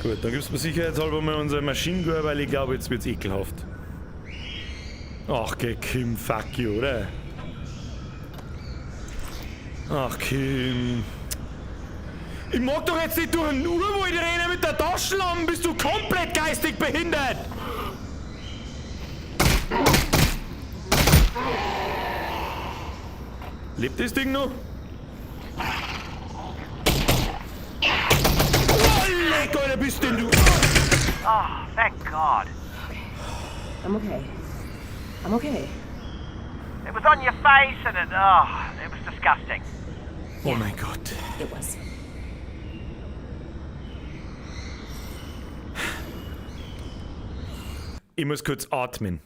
Gut, dann gibt's mir sicherheitshalber mal unsere Maschinengewehr, weil ich glaube, jetzt wird's ekelhaft. Ach, geh, Kim, fuck you, oder? Ach, Kim. Ich mag doch jetzt nicht durch einen Urwald rennen mit der Taschenlampe, bist du komplett geistig behindert! Lebt das Ding noch? Oh, leck, Alter, bist denn du? Oh, thank God. I'm okay. I'm okay. It was on your face and it was disgusting. Oh mein Gott. It was. Ich muss kurz atmen.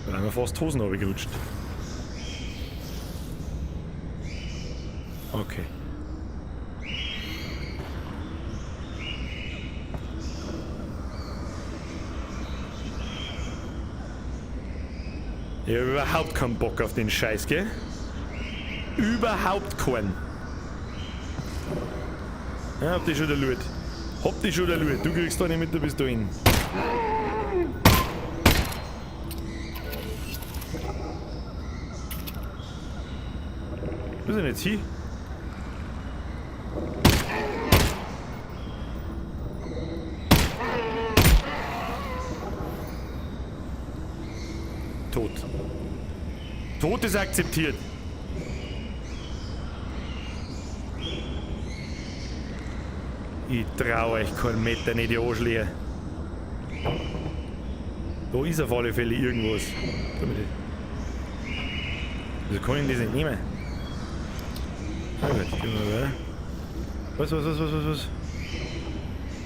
Da haben wir fast die Hosen runtergerutscht. Okay. Ich hab überhaupt keinen Bock auf den Scheiß, gell? Überhaupt keinen. Ja, hab dich schon erlaubt. Du kriegst da nicht mit, du bist da hin. Wo ist denn jetzt hin? Tot. Tod ist akzeptiert. Ich trau euch keinen Meter nicht die Arschlöcher. Da ist auf alle Fälle irgendwas. Wieso kann ich das nicht nehmen? Na gut, gehen wir mal. Was?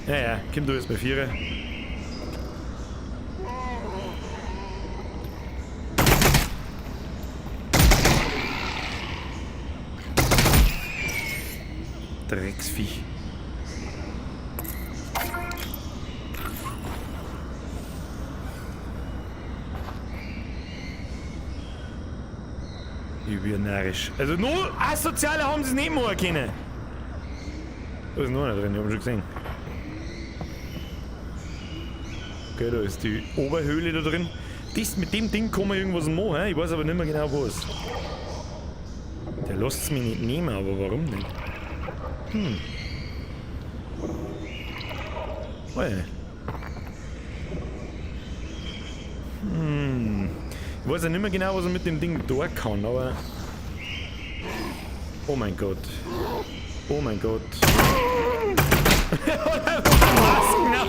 Ja, komm du jetzt bei 4. Drecksviech. Übernarrisch. Also nur Asoziale haben sie es nicht machen können. Da ist noch einer drin, ich hab schon gesehen. Okay, da ist die Oberhöhle da drin. Mit dem Ding kann man irgendwas machen, ich weiß aber nicht mehr genau was. Der lässt es mich nicht nehmen, aber warum nicht? Oh ja. Ich weiß ja nicht mehr genau, was er mit dem Ding da kann, aber... Oh mein Gott. Masken ab!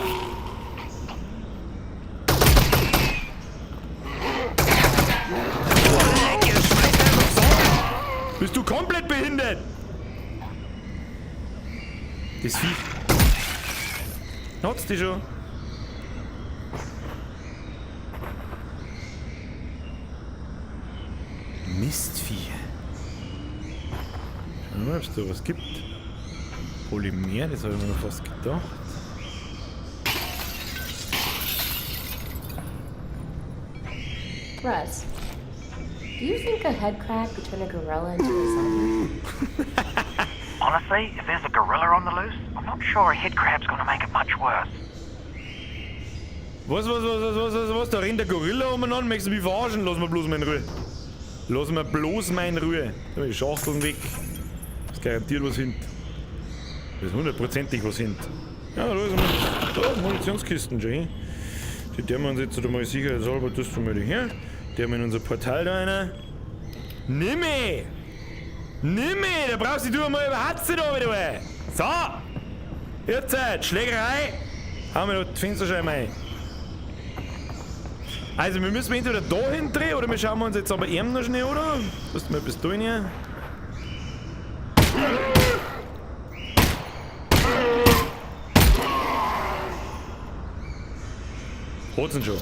Bist du komplett behindert? Das Vieh. Hat's die schon? Mistvieh. Schauen wir mal, ob es da was gibt. Polymer, das habe ich mir noch fast gedacht. Russ, do you think a head crack would turn a gorilla into a zombie? Honestly, if there's a gorilla on the loose, I'm not sure a head crab's gonna make it much worse. Was? Da rennt der Gorilla umeinander, möchtest du mich verarschen? Lass mir bloß mal in Ruhe. Da die Schachteln weg. Das ist garantiert was hint. Das ist hundertprozentig was hint. Ja, da ist da Munitionskisten schon hin. Die der wir uns jetzt mal sicherheitshalber das zum Beispiel her. Die haben wir in unser Portal da rein. Nimm mich! Da brauchst du mal überhaupt nicht da wieder rein. So! Jetzt, Schlägerei! Hauen wir da die Fensterscheibe rein. Also, wir müssen entweder da hindrehen oder wir schauen uns jetzt aber eben noch schnell, oder? Lass mal bis da hin. Hat's ihn schon.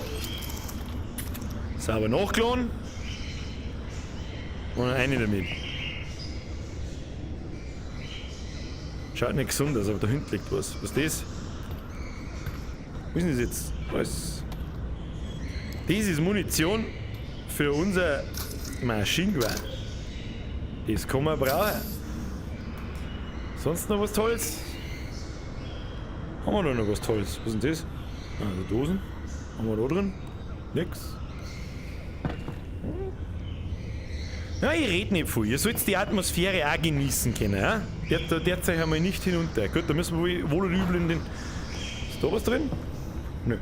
Sauber nachgeladen. Und eine damit. Schaut nicht gesund aus, aber da hinten liegt was. Was ist das? Was ist das jetzt? Was? Das ist Munition für unser Maschinengewehr. Das kann man brauchen. Sonst noch was Tolles? Haben wir da noch was Tolles? Was ist denn das? Ah, die Dosen. Haben wir da drin? Nix. Ja, ich rede nicht viel. Ihr sollt die Atmosphäre auch genießen können. Ja? Der zeigt einmal nicht hinunter. Gut, da müssen wir wohl und übel in den... Ist da was drin? Nö.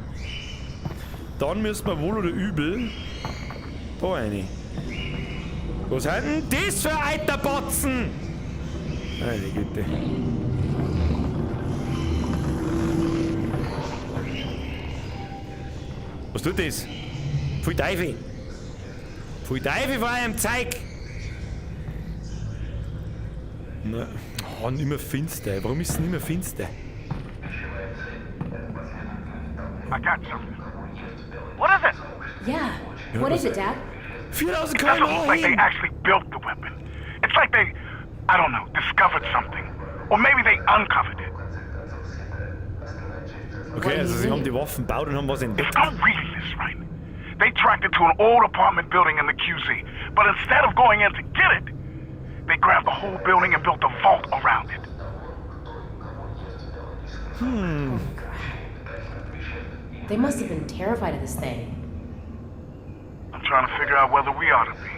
Dann müssen wir wohl oder übel da rein. Was hat denn das für ein alter Batzen? Meine Güte. Was tut das? Pfui Teufel! Pfui Teufel vor einem Zeug! Na, oh, nicht mehr finster. Warum ist es nicht mehr finster? I got something. What is it? Yeah. What is it, Dad? 4000 It doesn't look km/h like they hin! actually built the weapon. It's like they, I don't know, discovered something. Or maybe they uncovered it. Okay, also sie haben die Waffen gebaut und haben was entdeckt. If I'm reading this right, they tracked it to an old apartment building in the QZ. But instead of going in to get it, they grabbed the whole building and built a vault around it. They must have been terrified of this thing. I'm trying to figure out whether we ought to be.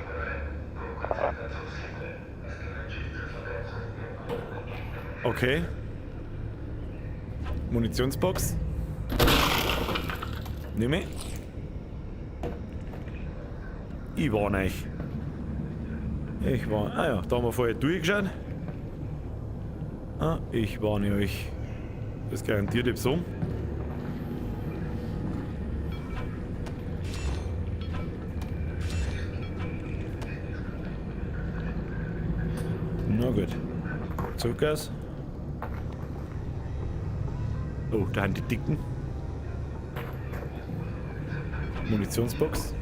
Okay. Munitionsbox. Nimm ich. Ich warne euch. Ich warne. Ah ja, da haben wir vorher durchgeschaut. Ah, ich warne euch. Das garantiert eben so. Na gut. Zuckers. Oh, da haben die Dicken. Munitionsbox.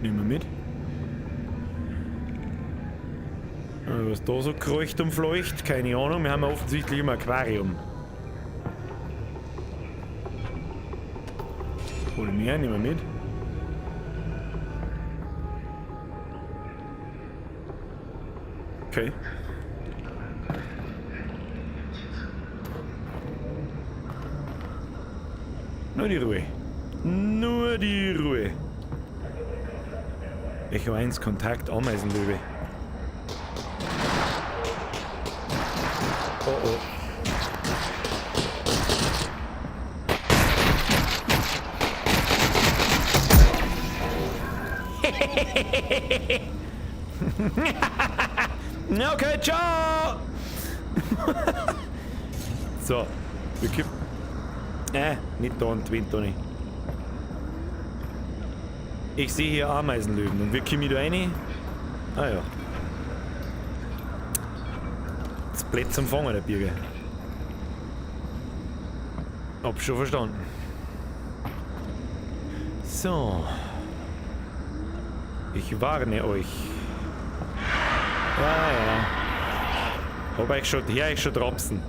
Nehmen wir mit. Was da so kreucht und fleucht, keine Ahnung. Wir haben ja offensichtlich im Aquarium. Oder mehr, nehmen wir mit. Okay. Nur die Ruhe. Nur die Ruhe. Echo 1, Kontakt, Ameisenlöwe. Oh oh. Okay, ciao! So, wir kippen. Nicht da und Wind da nicht. Ich sehe hier Ameisenlöwen und wir kommen da rein. Ah ja. Das Blät zum Fangen, der Birger. Hab schon verstanden. So. Ich warne euch. Ja, ja. Hab euch schon, her ich schon dropsen.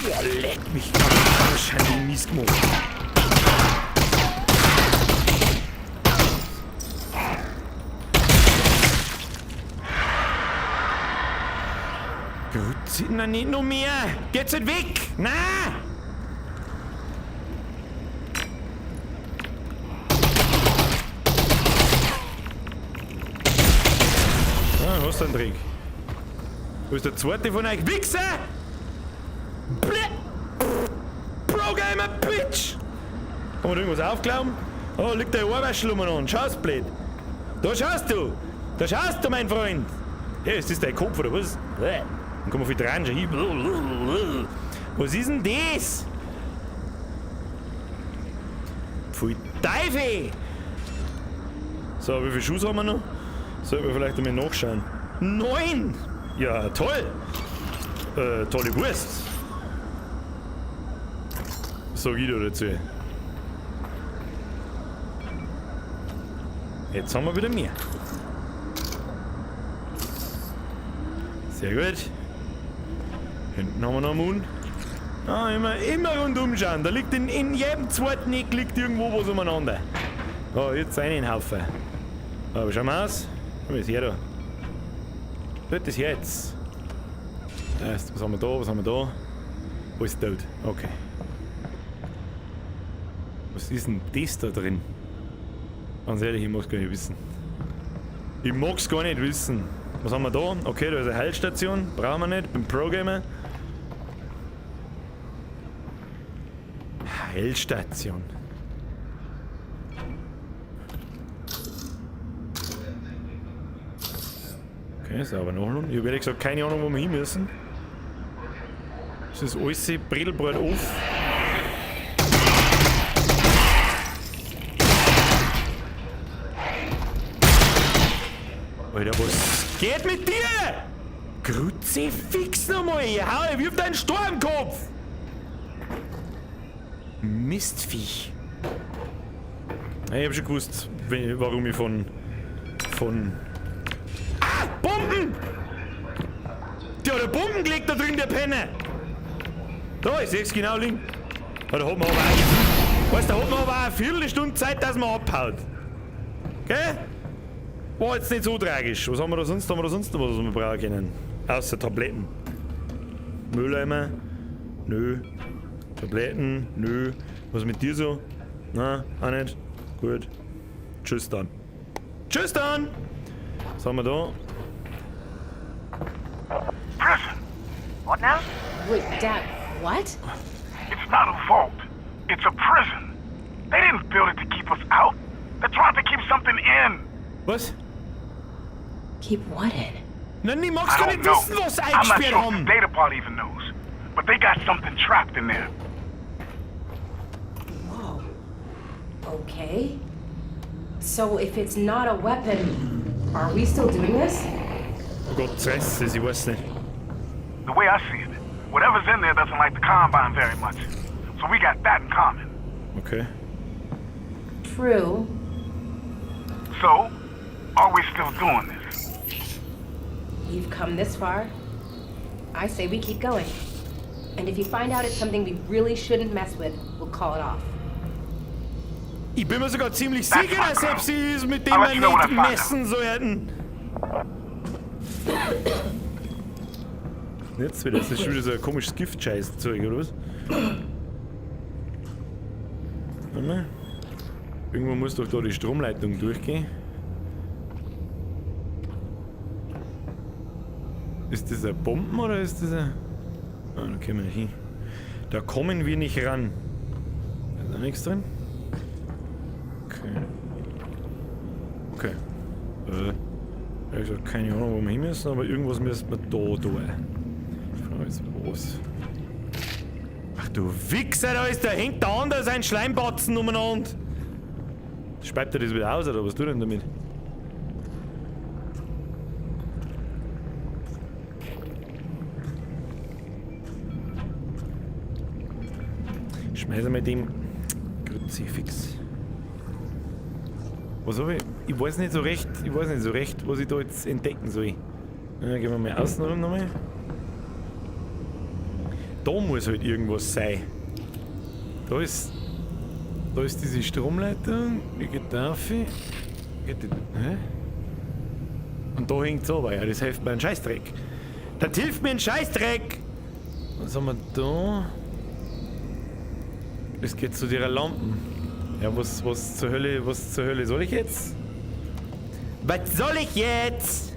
Ja, leck mich, wahrscheinlich mies gemacht. Gut, na nicht noch mehr. Geht's nicht weg? Nein! Ah, hast du einen Trick? Wo ist der zweite von euch? Wichser! Pro-Gamer, Bitch! Kann man da irgendwas aufglauben? Oh, liegt der Ohrwaschel umeinander. Schaust, blöd. Da schaust du! Da schaust du, mein Freund! Ja, ist das dein Kopf oder was? Dann kann man viel dran schon hin. Was ist denn das? Pfui Teufel! So, wie viele Schuss haben wir noch? Sollten wir vielleicht einmal nachschauen. 9! Ja, toll! Tolle Wurst! Sag ich da dazu. Jetzt haben wir wieder mehr. Sehr gut. Hinten haben wir noch einen Mund. Ah, immer rundum schauen. Da liegt in jedem zweiten Eck liegt irgendwo was umeinander. Oh, jetzt einen Haufen. Aber schau mal aus. Schau mal, das her da. Dort ist jetzt. Was haben wir da? Was haben wir da? Wo ist tot? Okay. Was ist denn das da drin? Ganz ehrlich, ich mag's gar nicht wissen. Ich mag's gar nicht wissen. Was haben wir da? Okay, da ist eine Heilstation. Brauchen wir nicht. Beim Pro-Gamer. Heilstation. Okay, sauber nachladen. Ich habe ehrlich gesagt keine Ahnung, wo wir hin müssen. Das ist alles Brettelbrot auf. Alter, was geht mit dir? Kruzifix nochmal, hau, wirf deinen Sturmkopf! Mistviech. Ich hab schon gewusst, warum ich von... Ah! Bomben! Die hat Bomben gelegt da drin, der Penner! Da, ich seh's genau links. Da hat man aber auch... Weißt du, da hat man aber auch eine Viertelstunde Zeit, dass man abhaut. Gell? War jetzt nicht so tragisch. Was haben wir da sonst? Haben wir da sonst noch was wir brauchen können? Außer Tabletten. Mülleimer? Nö. Tabletten? Nö. Was mit dir so? Na, auch nicht? Gut. Tschüss dann. Tschüss dann! Was haben wir da? Prison. What now? Wait, Dad, what? It's not a vault. It's a prison. They didn't build it to keep us out. They're trying to keep something in. Was? Keep what in? Nein, ich mag's I gar don't nicht know. wissen, was sie I'm not eingesperrt sure if haben. the data part even knows. But they got something trapped in there. Whoa. Okay. So if it's not a weapon, are we still doing this? Oh Gott, Stress ist, ich weiß nicht. The way I see it, whatever's in there doesn't like the Combine very much. So we got that in common. Okay. True. So, are we still doing this? You've come this far. I say we keep going. And if you find out it's something we really shouldn't mess with, we'll call it off. Ich bin mir sogar ziemlich That's sicher, my dass girl. sie ist, mit dem I'll wir let you know when I nicht find out. messen sollten. Jetzt wieder, das ist schon wieder so ein komisches Giftscheiß-Zeug, oder was? Warte mal. Irgendwo muss doch da die Stromleitung durchgehen. Ist das eine Bomben oder ist das ein... Ah, da kommen wir nicht hin. Da kommen wir nicht ran. Ist da nichts drin? Okay. Okay. Ich habe keine Ahnung, wo wir hin müssen, aber irgendwas müssen wir da tun. Die Frage ist, was? Ach du Wichser, da hängt da anders ein Schleimbatzen umeinander. Speibt er das wieder aus, oder was tut er denn damit? Schmeißen wir dem Kruzifix. Was hab ich? Ich weiß nicht so recht, was ich da jetzt entdecken soll. Ja, gehen wir mal außen rum nochmal. Da muss halt irgendwas sein. Da ist diese Stromleitung, die geht da rauf. Hä? Und da hängt es runter, ja, das hilft mir ein Scheißdreck. Das hilft mir ein Scheißdreck! Was haben wir da? Das geht zu der Lampen. Ja, was zur Hölle soll ich jetzt? Was soll ich jetzt?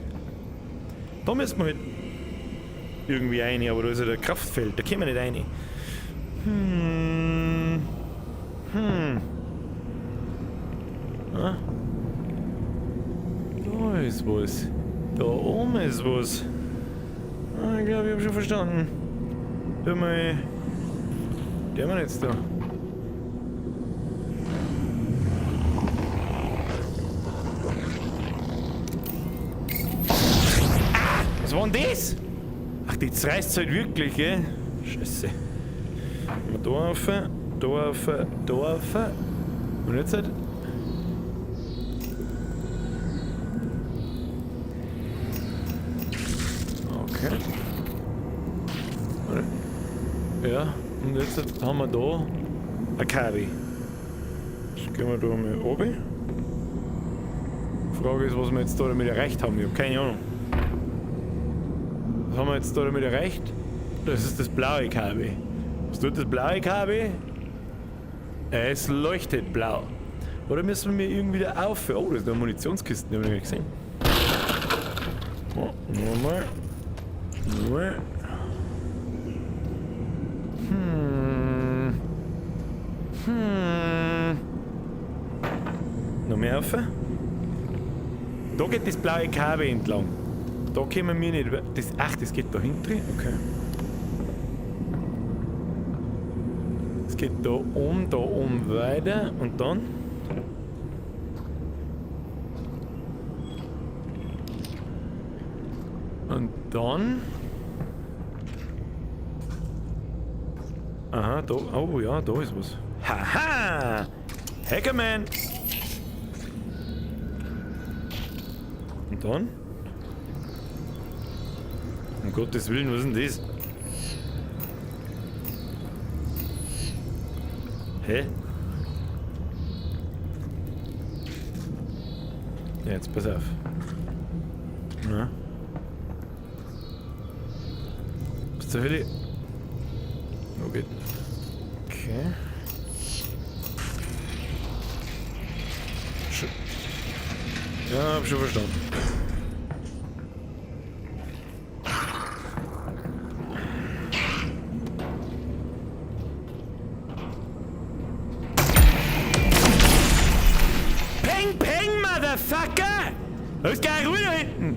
Da müssen wir halt irgendwie rein, aber da ist ja der Kraftfeld, da können wir nicht rein. Ah. Da ist was. Da oben ist was. Ah, ich glaube, ich habe schon verstanden. Der mal. Der mal jetzt da. Was war denn das? Ach, die zerreißt halt wirklich, gell? Scheiße. Da rauf, da rauf, da rauf. Und jetzt halt. Okay. Ja, und jetzt haben wir da ein Kabel. Jetzt gehen wir da mal runter. Die Frage ist, was wir jetzt da damit erreicht haben. Ich habe keine Ahnung. Was haben wir jetzt da damit erreicht? Das ist das blaue Kabel. Was tut das blaue Kabel? Es leuchtet blau. Oder müssen wir irgendwie da auf? Oh, das ist eine Munitionskiste, die habe ich nicht gesehen. Oh, nochmal. Nochmal. Noch mehr auf? Da geht das blaue Kabel entlang. Da kommen wir nicht. Das geht da hinten. Okay. Es geht da oben weiter und dann. Und dann. Aha, da. Oh ja, da ist was. Haha! Hackerman! Und dann? Um Gottes Willen, was ist denn das? Hä? Ja, jetzt pass auf. Na? Was zur Hölle? Wo geht? Okay. Ja, hab schon verstanden. Peng, peng, Motherfucker! Da ist gleich Ruhe da hinten!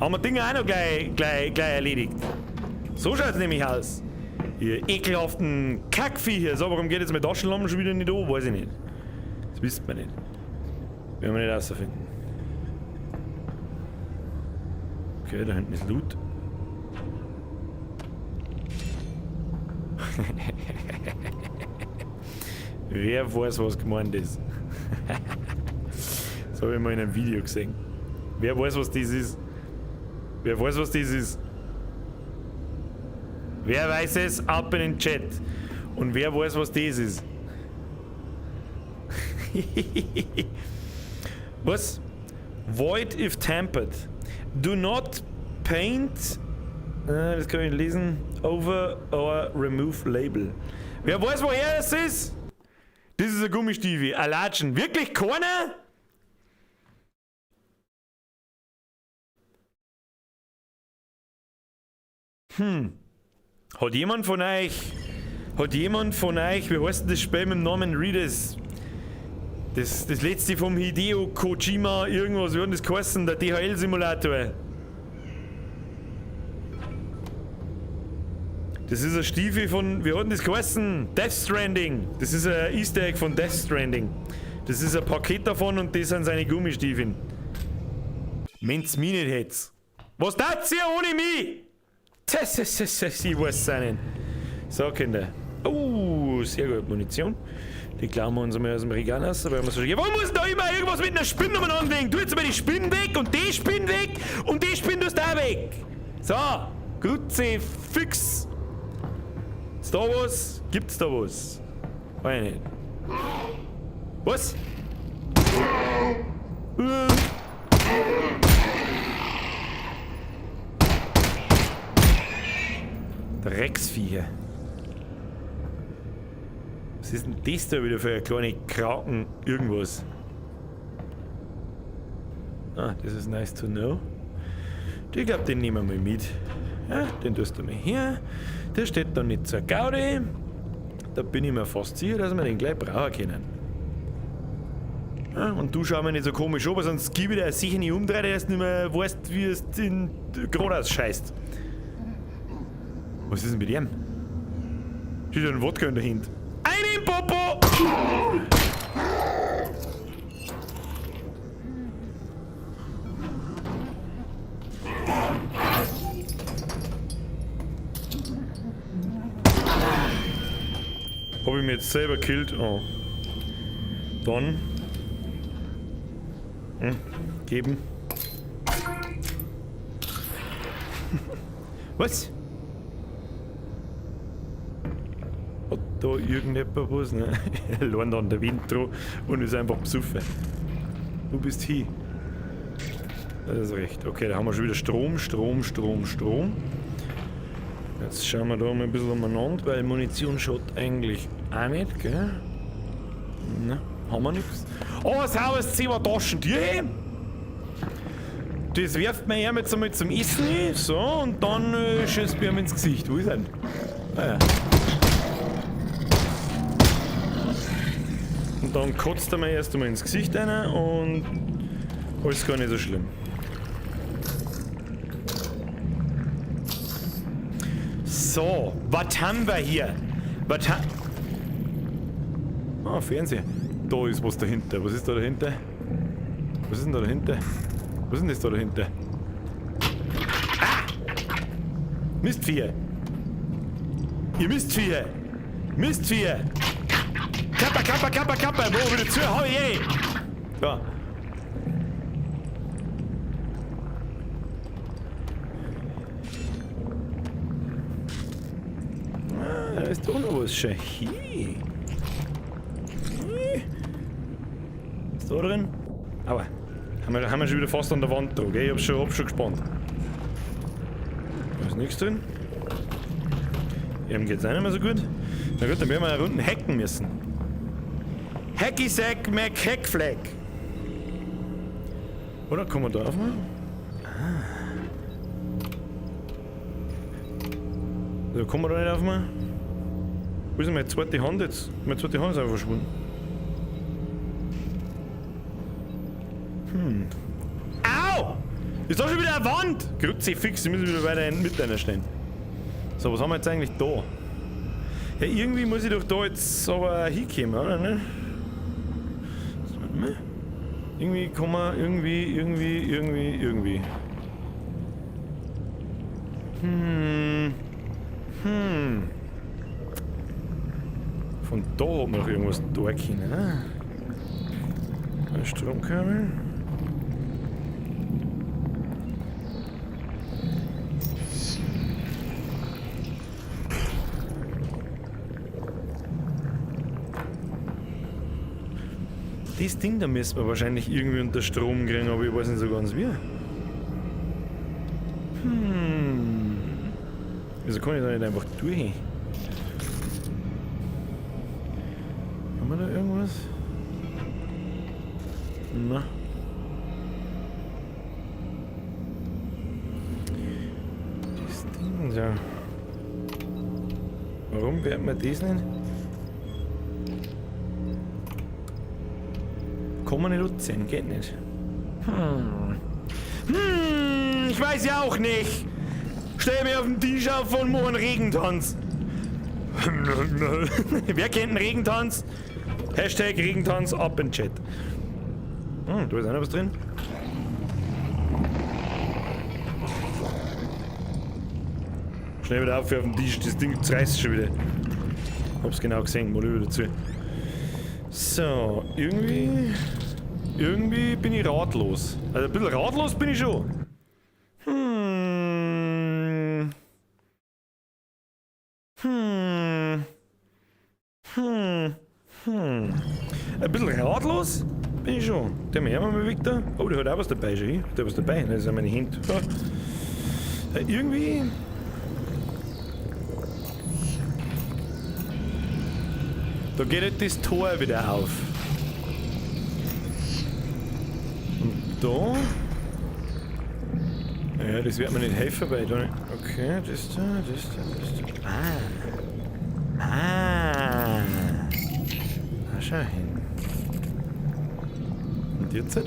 Haben wir Dinge auch noch gleich erledigt. So schaut's nämlich aus. Ihr ekelhaften Kackviecher. So, warum geht jetzt mit Taschenlampen schon wieder nicht an? Weiß ich nicht. Das wisst man nicht. Werden wir nicht rausfinden. Okay, da hinten ist Loot. Wer weiß, was gemeint ist? Das habe ich mal in einem Video gesehen. Wer weiß, was das ist? Wer weiß, was das ist? Wer weiß es? Ab in den Chat. Und wer weiß, was das ist? Was? Void if tampered. Do not paint. Das kann ich lesen. Over or remove label. Wer weiß, woher das ist? Das ist ein Gummistiefel. Ein Latschen. Wirklich keiner? Hat jemand von euch, wie heißt denn das Spiel mit dem Namen Readers? Das letzte vom Hideo Kojima, irgendwas, wie hat das geheißen? Der DHL-Simulator. Das ist ein Stiefel von, wie hat denn das geheißen? Death Stranding. Das ist ein Easter Egg von Death Stranding. Das ist ein Paket davon und das sind seine Gummistiefeln. Wenn's mich nicht hätt's. Was tat ihr ohne mich? Das ich weiß es auch nicht. So, Kinder. Oh, sehr gut. Munition. Die klauen wir uns einmal aus dem Regal aus. Aber wir so, warum muss da immer irgendwas mit einer Spinne anlegen? Du jetzt mal die Spinnen weg und die Spinnen weg und die Spinnen tust da weg. So, Grütze fix. Ist da was? Gibt's da was? Weiß ich nicht. Was? Drecksviecher. Was ist denn das da wieder für eine kleine Kraken? Irgendwas. Ah, das ist nice to know. Ich glaube, den nehmen wir mal mit. Ja, den tust du mal her. Der steht da nicht zur Gaudi. Da bin ich mir fast sicher, dass wir den gleich brauchen können. Ja, und du schau mir nicht so komisch an, weil sonst gebe ich dir sicher nicht umdrehen, dass du nicht mehr weißt, wie es geradeaus scheißt. Was ist denn mit ihm? Steht da ein Wodka in der Hand. Einen Popo! Hab ich mir jetzt selber gekillt? Oh. Dann. Geben. Was? Hat da irgendjemand was? Ne? Er lernt an der Wind dran und ist einfach besoffen. Du bist hier. Das ist recht. Okay, da haben wir schon wieder Strom. Jetzt schauen wir da mal ein bisschen umeinander, weil Munition schaut eigentlich auch nicht, gell? Ne, haben wir nichts. Oh, sauberes 10 Taschen Tier. Das werft man ja jetzt einmal zum Essen hin. So, und dann schießt mir ins Gesicht. Wo ist er denn? Ah, ja. Und dann kotzt er mir erst einmal ins Gesicht rein und alles gar nicht so schlimm. So, was haben wir hier? Was haben... Ah, Fernseher. Da ist was dahinter. Was ist da dahinter? Was ist denn da dahinter? Was ist denn das da dahinter? Ah! Mistviecher! Ihr Mistviecher! Mistviecher! Kappa, kappa, kappa, kappa! Wo, wieder zu? Hau je! Ja. Da ist doch noch was schon hier. Ist da drin? Aber haben wir schon wieder fast an der Wand da, gell? Ich hab's schon gespannt. Da ist nichts drin. Ihm geht's auch nicht mehr so gut. Na gut, dann werden wir eine Runde hacken müssen. Hacky Sack Mac Hackflag. Oder kann man da aufmachen? Da kann man da nicht aufmachen. Wo ist denn meine zweite Hand jetzt? Meine zweite Hand ist einfach verschwunden. Au! Ist da schon wieder eine Wand? Grütze fix, die müssen wieder weiter in mit einer stehen. So, was haben wir jetzt eigentlich da? Ja, irgendwie muss ich doch da jetzt aber hinkommen, oder? Ne? Warte mal. Irgendwie kann man, irgendwie. Von da hat man noch irgendwas da können, ne? Ein Stromkabel. Das Ding da müssen wir wahrscheinlich irgendwie unter Strom kriegen, aber ich weiß nicht so ganz wie. Wieso kann ich da nicht einfach durch? Haben wir da irgendwas? Na. Das Ding da. Warum werden wir das nicht? Kann man nicht nutzen, geht nicht. Ich weiß ja auch nicht. Stell mir auf den Tisch auf und mach einen Regentanz. Wer kennt einen Regentanz? Hashtag Regentanz ab in Chat. Da ist auch noch was drin. Schnell wieder auf den Tisch, das Ding zerreißt schon wieder. Hab's genau gesehen, mal wieder dazu. So, irgendwie bin ich ratlos. Also ein bisschen ratlos bin ich schon. Ein bisschen ratlos bin ich schon. Der mehr mal Victor. Oh, der hat auch was dabei, schon. Der hat was dabei. Das sind meine Hände. Ja. Irgendwie. Da geht halt das Tor wieder auf. Und da. Ja, das wird mir nicht helfen, weil da nicht. Okay, das da. Ah, schau hin. Und jetzt?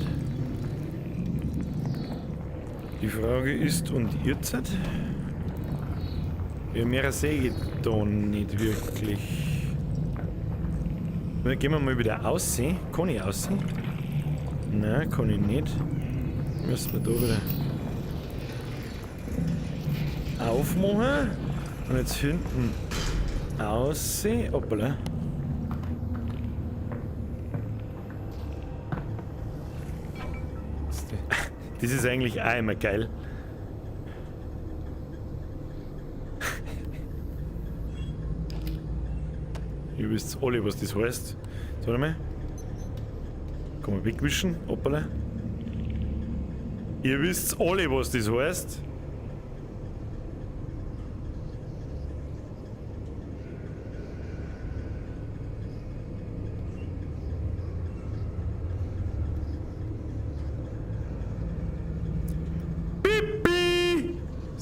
Die Frage ist, und jetzt? Ja, mehr sehe ich da nicht wirklich. Gehen wir mal wieder aussehen. Kann ich aussehen? Nein, kann ich nicht. Müssen wir da wieder aufmachen. Und jetzt hinten aussehen. Hoppala. Das ist eigentlich auch immer geil. Ihr wisst alle, was das heißt. So, warte mal. Kann man wegwischen. Hoppala. Ihr wisst alle, was das heißt.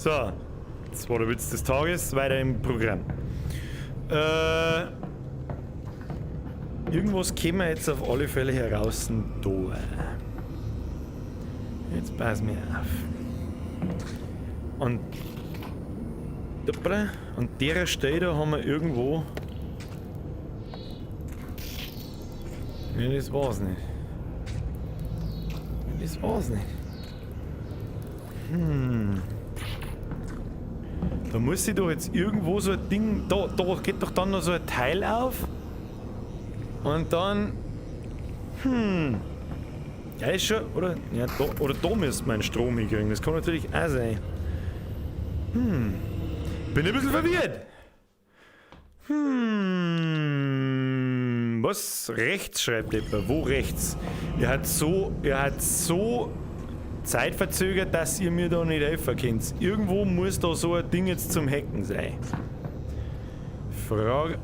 So, das war der Witz des Tages, weiter im Programm. Irgendwas können wir jetzt auf alle Fälle heraus da. Jetzt passen wir auf. Und an der Stelle da haben wir irgendwo. Ja, das war's nicht. Das war's nicht. Da muss ich doch jetzt irgendwo so ein Ding. Da geht doch dann noch so ein Teil auf. Und dann. Ja, ist schon. Oder? Ja, da müsste man Strom hinkriegen. Das kann natürlich auch sein. Bin ein bisschen verwirrt. Was? Rechts schreibt jemand. Wo rechts? Er hat so zeitverzögert, dass ihr mir da nicht helfen könnt. Irgendwo muss da so ein Ding jetzt zum Hacken sein. Frage.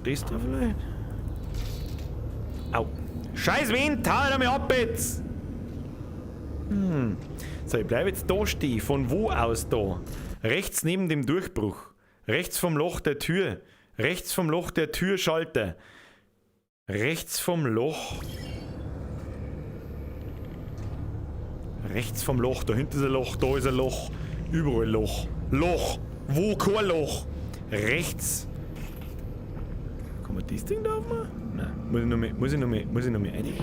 Das da vielleicht? Au. Scheiß Wind, hau mir ab jetzt! So, ich bleibe jetzt da stehen. Von wo aus da? Rechts neben dem Durchbruch. Rechts vom Loch der Tür. Rechts vom Loch der Türschalter. Rechts vom Loch. Rechts vom Loch. Da hinten ist ein Loch. Da ist ein Loch. Überall Loch. Loch. Wo kein Loch? Rechts. Kann man das Ding da aufmachen? Nein. Muss ich noch mehr rein?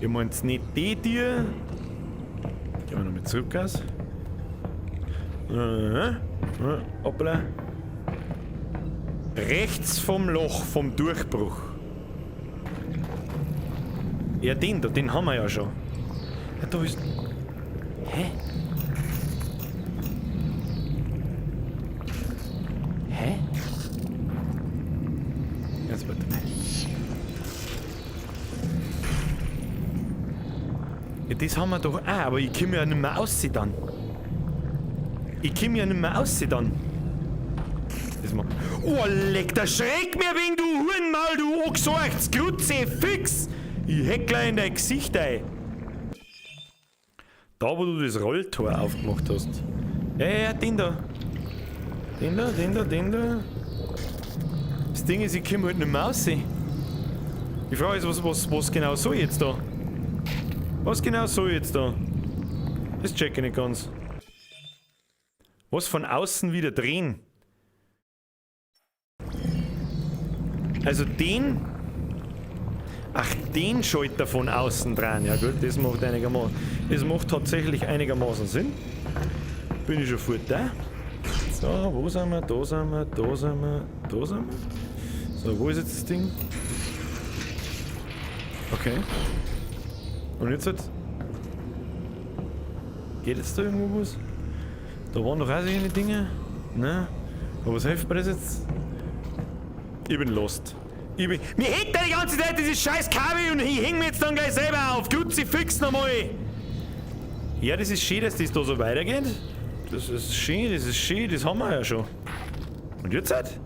Ihr meint nicht die Tür? Gehen wir nochmal zurück aus. Hoppla. Rechts vom Loch, vom Durchbruch. Ja, den haben wir ja schon. Ja, da ist. Hä? Hä? Jetzt warte mal. Ja, das haben wir doch auch, aber ich komme ja nicht mehr raus dann. Das mal. Oh, leck, der schreck mir wegen, du Hurenmaul, du angesorgts Grutze, fix! Ich heck gleich in dein Gesicht ein. Da, wo du das Rolltor aufgemacht hast. Ja, den da. Den da. Das Ding ist, ich komme halt nicht mehr raus. Die Frage ist, was genau soll ich jetzt da? Was genau soll ich jetzt da? Das check ich nicht ganz. Was von außen wieder drehen? Also den... Ach, den Schalter von außen dran. Ja gut, das macht einigermaßen... Das macht tatsächlich einigermaßen Sinn. Bin ich schon fort da. So, wo sind wir? Da sind wir. So, wo ist jetzt das Ding? Okay. Und jetzt halt... Geht jetzt da irgendwo was? Da waren doch auch solche Dinge. Ne? Aber was hilft mir das jetzt? Ich bin lost. Mir hängt da die ganze Zeit dieses scheiß Kabel und ich häng mir jetzt dann gleich selber auf. Grutzi, fix nochmal. Ja, das ist schön, dass das da so weitergeht. Das ist schön, das haben wir ja schon. Und jetzt halt?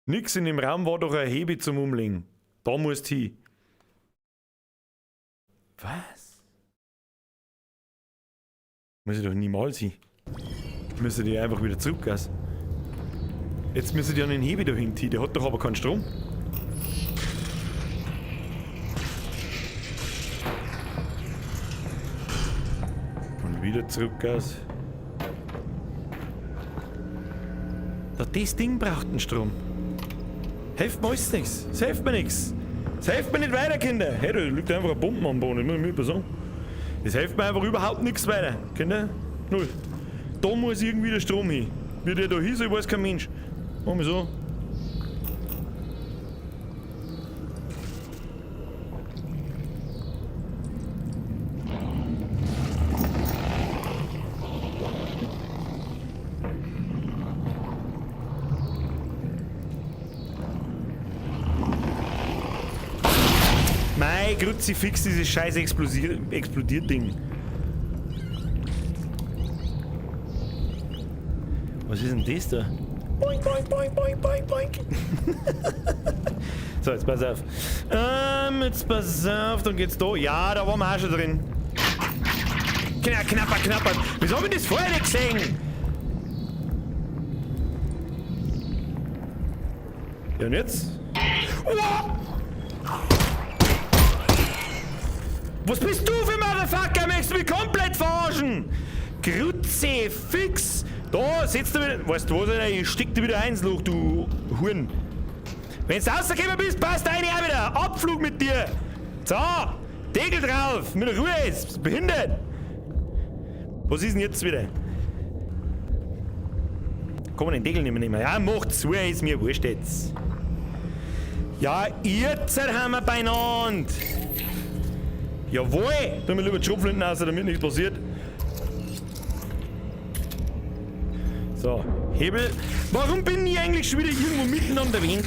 Nix in dem Raum war doch ein Hebe zum Umlegen. Da musst du hin. Was? Muss ich doch niemals hin. Müsste die einfach wieder zurückgehen. Jetzt müsste die an den Hebe da hinten. Der hat doch aber keinen Strom. Und wieder zurückgehen. Da, das Ding braucht einen Strom. Hilft mir alles nichts. Es hilft mir nichts. Es hilft mir nicht weiter, Kinder. Hey, da liegt einfach eine Bombe am Boden, das muss ich mir sagen. Es hilft mir einfach überhaupt nichts weiter. Kinder, null. Da muss irgendwie der Strom hin. Wie der da hin soll, weiß kein Mensch. Machen wir so. Mei, Kruzifix, dieses scheiß Explodiert-Ding. Was ist denn das da? Boink, boink, boink, boink, boink, boink. So, jetzt pass auf. Jetzt pass auf, dann geht's da. Ja, da waren wir auch schon drin. Knapper. Wieso hab ich das vorher nicht gesehen? Ja, und jetzt? Oh! Was bist du für Motherfucker? Möchtest du mich komplett verarschen? Grütze, fix! Da, setzt du wieder. Weißt du was, Alter? Ich steck dir wieder eins, Loch, du Huren. Wenn du rausgekommen bist, passt eine auch wieder. Abflug mit dir. So, Deckel drauf. Mit der Ruhe ist. Bist du behindert? Was ist denn jetzt wieder? Kann man den Deckel nicht mehr nehmen? Ja, mach zu, ist mir wurscht jetzt. Ja, jetzt haben wir beieinander. Jawohl! Tun wir lieber die Schrotflinten raus, damit nichts passiert. So, Hebel. Warum bin ich eigentlich schon wieder irgendwo mitten an der Wind?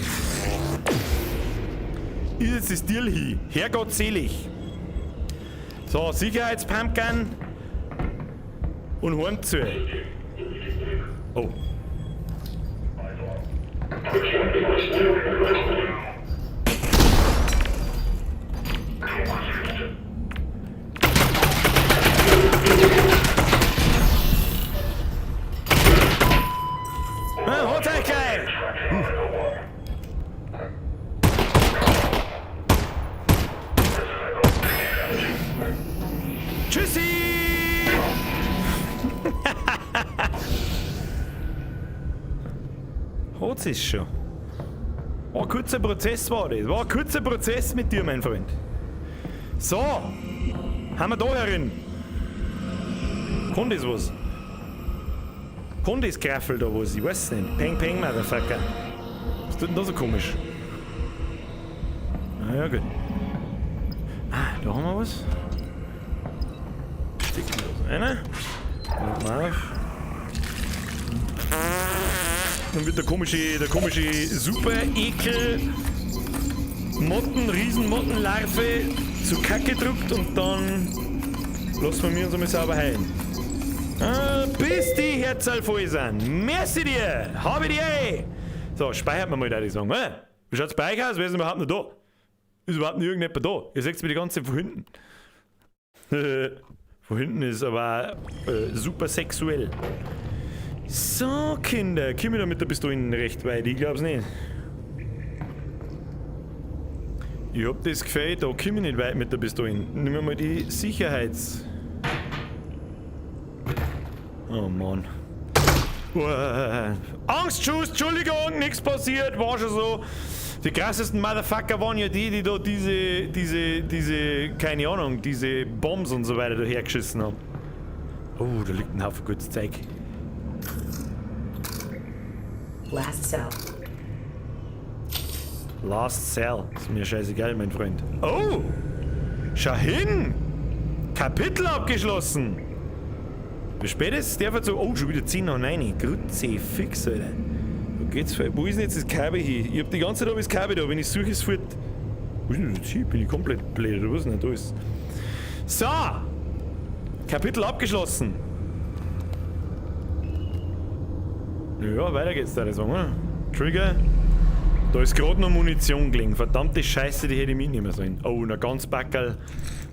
Ist jetzt das Deal hier. Herrgottselig. So, Sicherheitspumpgun. Und Horn zu. Oh. Holt euch gleich! Tschüssi! Hat's es schon. War ein kurzer Prozess war das. War ein kurzer Prozess mit dir, mein Freund. So. Haben wir da herin. Kann das was? Kann das Graffel da was? Ich weiß nicht. Peng, peng, Motherfucker. Was tut denn da so komisch? Ah ja, gut. Ah, da haben wir was. Stecken wir das rein. Mach mal auf. Dann wird der komische super ekel Riesenmottenlarve zu Kacke gedruckt und dann lassen wir uns einmal sauber heilen. Bis die Herzl voll sind. Merci dir! Habe die eh! So, speichert man mal, würde ich sagen. Wie schaut's bei euch aus? Wer ist denn überhaupt noch da? Ist überhaupt nicht irgendjemand da? Ihr seht mir die ganze Zeit von hinten. Von hinten ist aber super sexuell. So, Kinder, komm ich da mit der Pistole recht weit? Ich glaub's nicht. Ich hab das Gefühl, da komm ich nicht weit mit der Pistole. Nehmen wir mal die Sicherheits... Oh Mann. Angstschuss, Entschuldigung, nichts passiert, war schon so. Die krassesten Motherfucker waren ja die da diese, keine Ahnung, diese Bombs und so weiter dahergeschissen haben. Oh, da liegt ein Haufen gutes Zeug. Last cell. Last Cell. Ist mir scheißegal, mein Freund. Oh! Schau hin! Kapitel abgeschlossen! Wie spät ist es? Der wird so. Oh, schon wieder 10 nach 9. Grütze, fix, Alter. Wo geht's? Wo ist denn jetzt das Kabel hin? Ich hab die ganze Zeit das Kabel da. Wenn ich suche, ist es fort. Wo ist denn das hier? Bin ich komplett blöd oder was? Nicht, da ist. So! Kapitel abgeschlossen. Ja, weiter geht's da, sagen, oder? Trigger. Da ist gerade noch Munition gelegen. Verdammte Scheiße, die hätte ich mitnehmen sollen. Oh, ein ganz Backerl.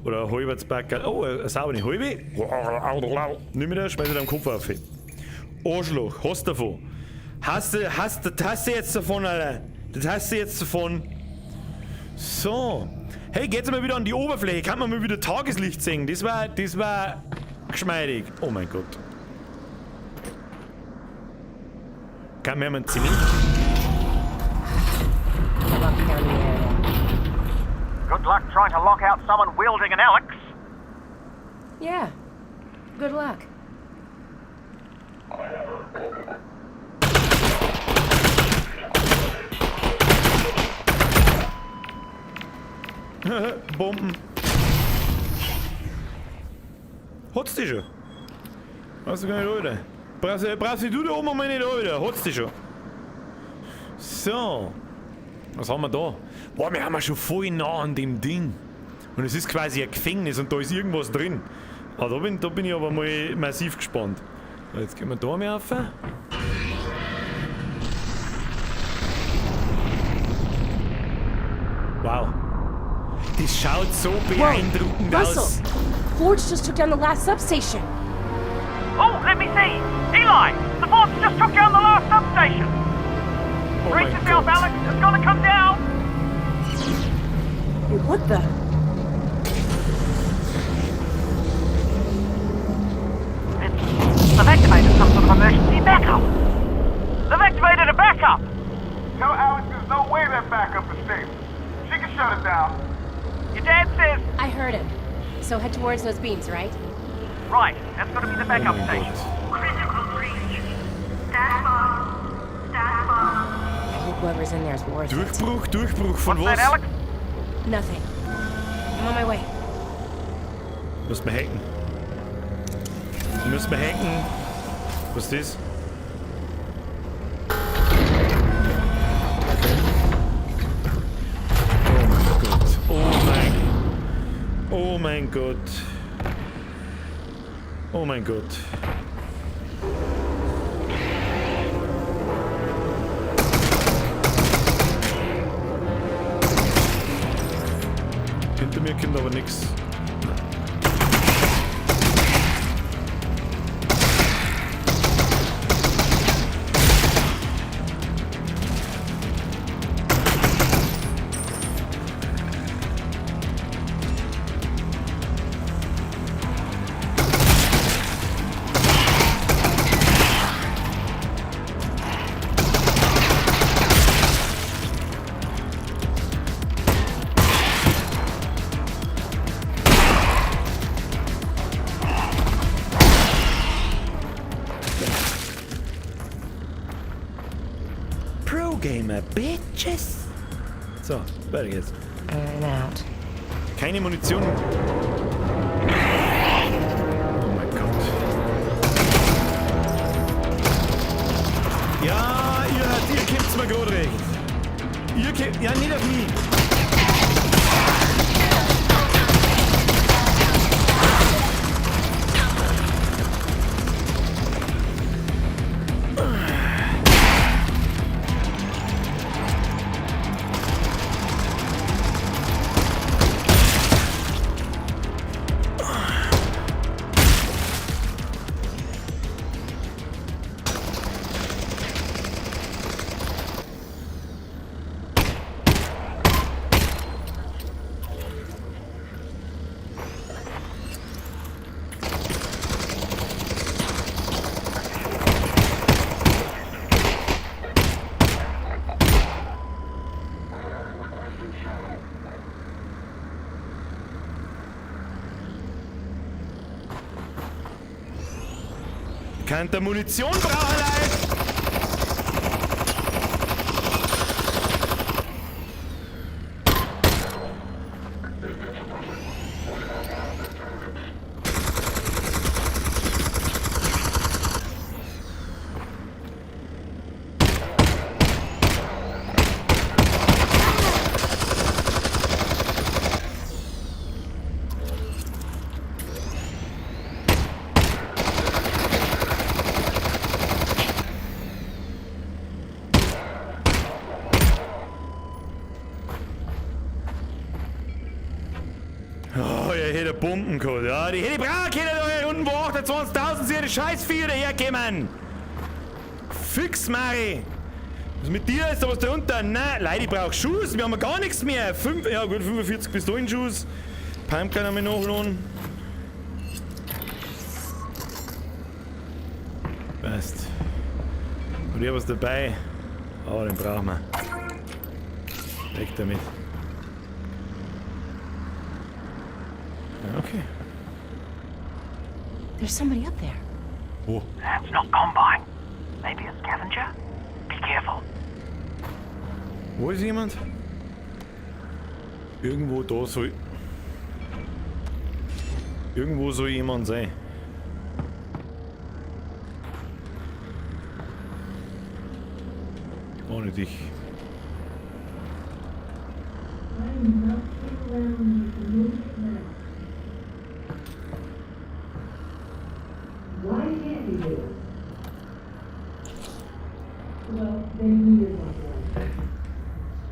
Oder ein halbes Backerl. Oh, eine saubere halbe. Nimm mir das, schmeiß dir am Kopf auf. Arschloch, hast du davon. Das hast du jetzt davon, Alter. Das hast du jetzt davon. So. Hey, geht's mal wieder an die Oberfläche. Kann man mal wieder Tageslicht sehen. Das war geschmeidig. Oh mein Gott. Kann mir einen Zement? Good luck trying to lock out someone wielding an Alex. Yeah. Good luck. Bomben. Hat's die schon? Hast du gar nicht Leute? Brauchst du da oben mal nicht Leute? Hat's die schon? So. Was haben wir da? Boah, wir haben ja schon voll nah an dem Ding. Und es ist quasi ein Gefängnis und da ist irgendwas drin. Ah, da bin ich aber mal massiv gespannt. Jetzt gehen wir da mal rauf. Wow. Das schaut so beeindruckend Russell! aus. Forge just took down the last substation. Oh, let me see. Eli, the Forge just took down the last substation. Oh Brace mein yourself, Gott. Alex. It's gonna come down. Hey, what the? They've activated some sort of emergency backup. They've activated a backup. Tell Alex there's no way that backup is safe. She can shut it down. Your dad says... I heard him. So head towards those beams, right? Right, that's gotta be the backup Oh mein station. Gott. Critical breach. Stat bomb. Stat bomb. I hope whoever's in there is worth it. Durchbruch, von What's that, was? Alex? Nothing. I'm on my way. Müssen wir hacken. Müssen wir hacken. Was ist das? Oh mein Gott. Oh mein Gott. Hinter mir kommt aber nichts. Pro-Gamer, Bitches! So, weiter geht's. And out. Keine Munition. Oh mein Gott. Ja, ihr kämpft's mir gerade recht. Ihr kämpft, ja, nicht auf mich. Könnt ihr Munition brauchen, Leute? Oh, ihr hättet Bomben gehabt, ja. Die hätte ich brauchen können, da hier unten, wo 28.000 sie ihre Scheißviecher daherkommen. Fix, Mari. Was mit dir ist da was da unten? Nein, Leute, ich brauch Schuhe, wir haben gar nichts mehr. Ja gut, 45 Pistolenschuhe. Pumpgun haben wir nachladen. Passt. Und ich hab was dabei. Aber den brauchen wir. Weg damit. Okay. There's somebody up there. Wo? That's not Combine. Maybe a scavenger? Be careful. Wo ist jemand? Irgendwo da soll... Irgendwo soll jemand sein. Ohne dich.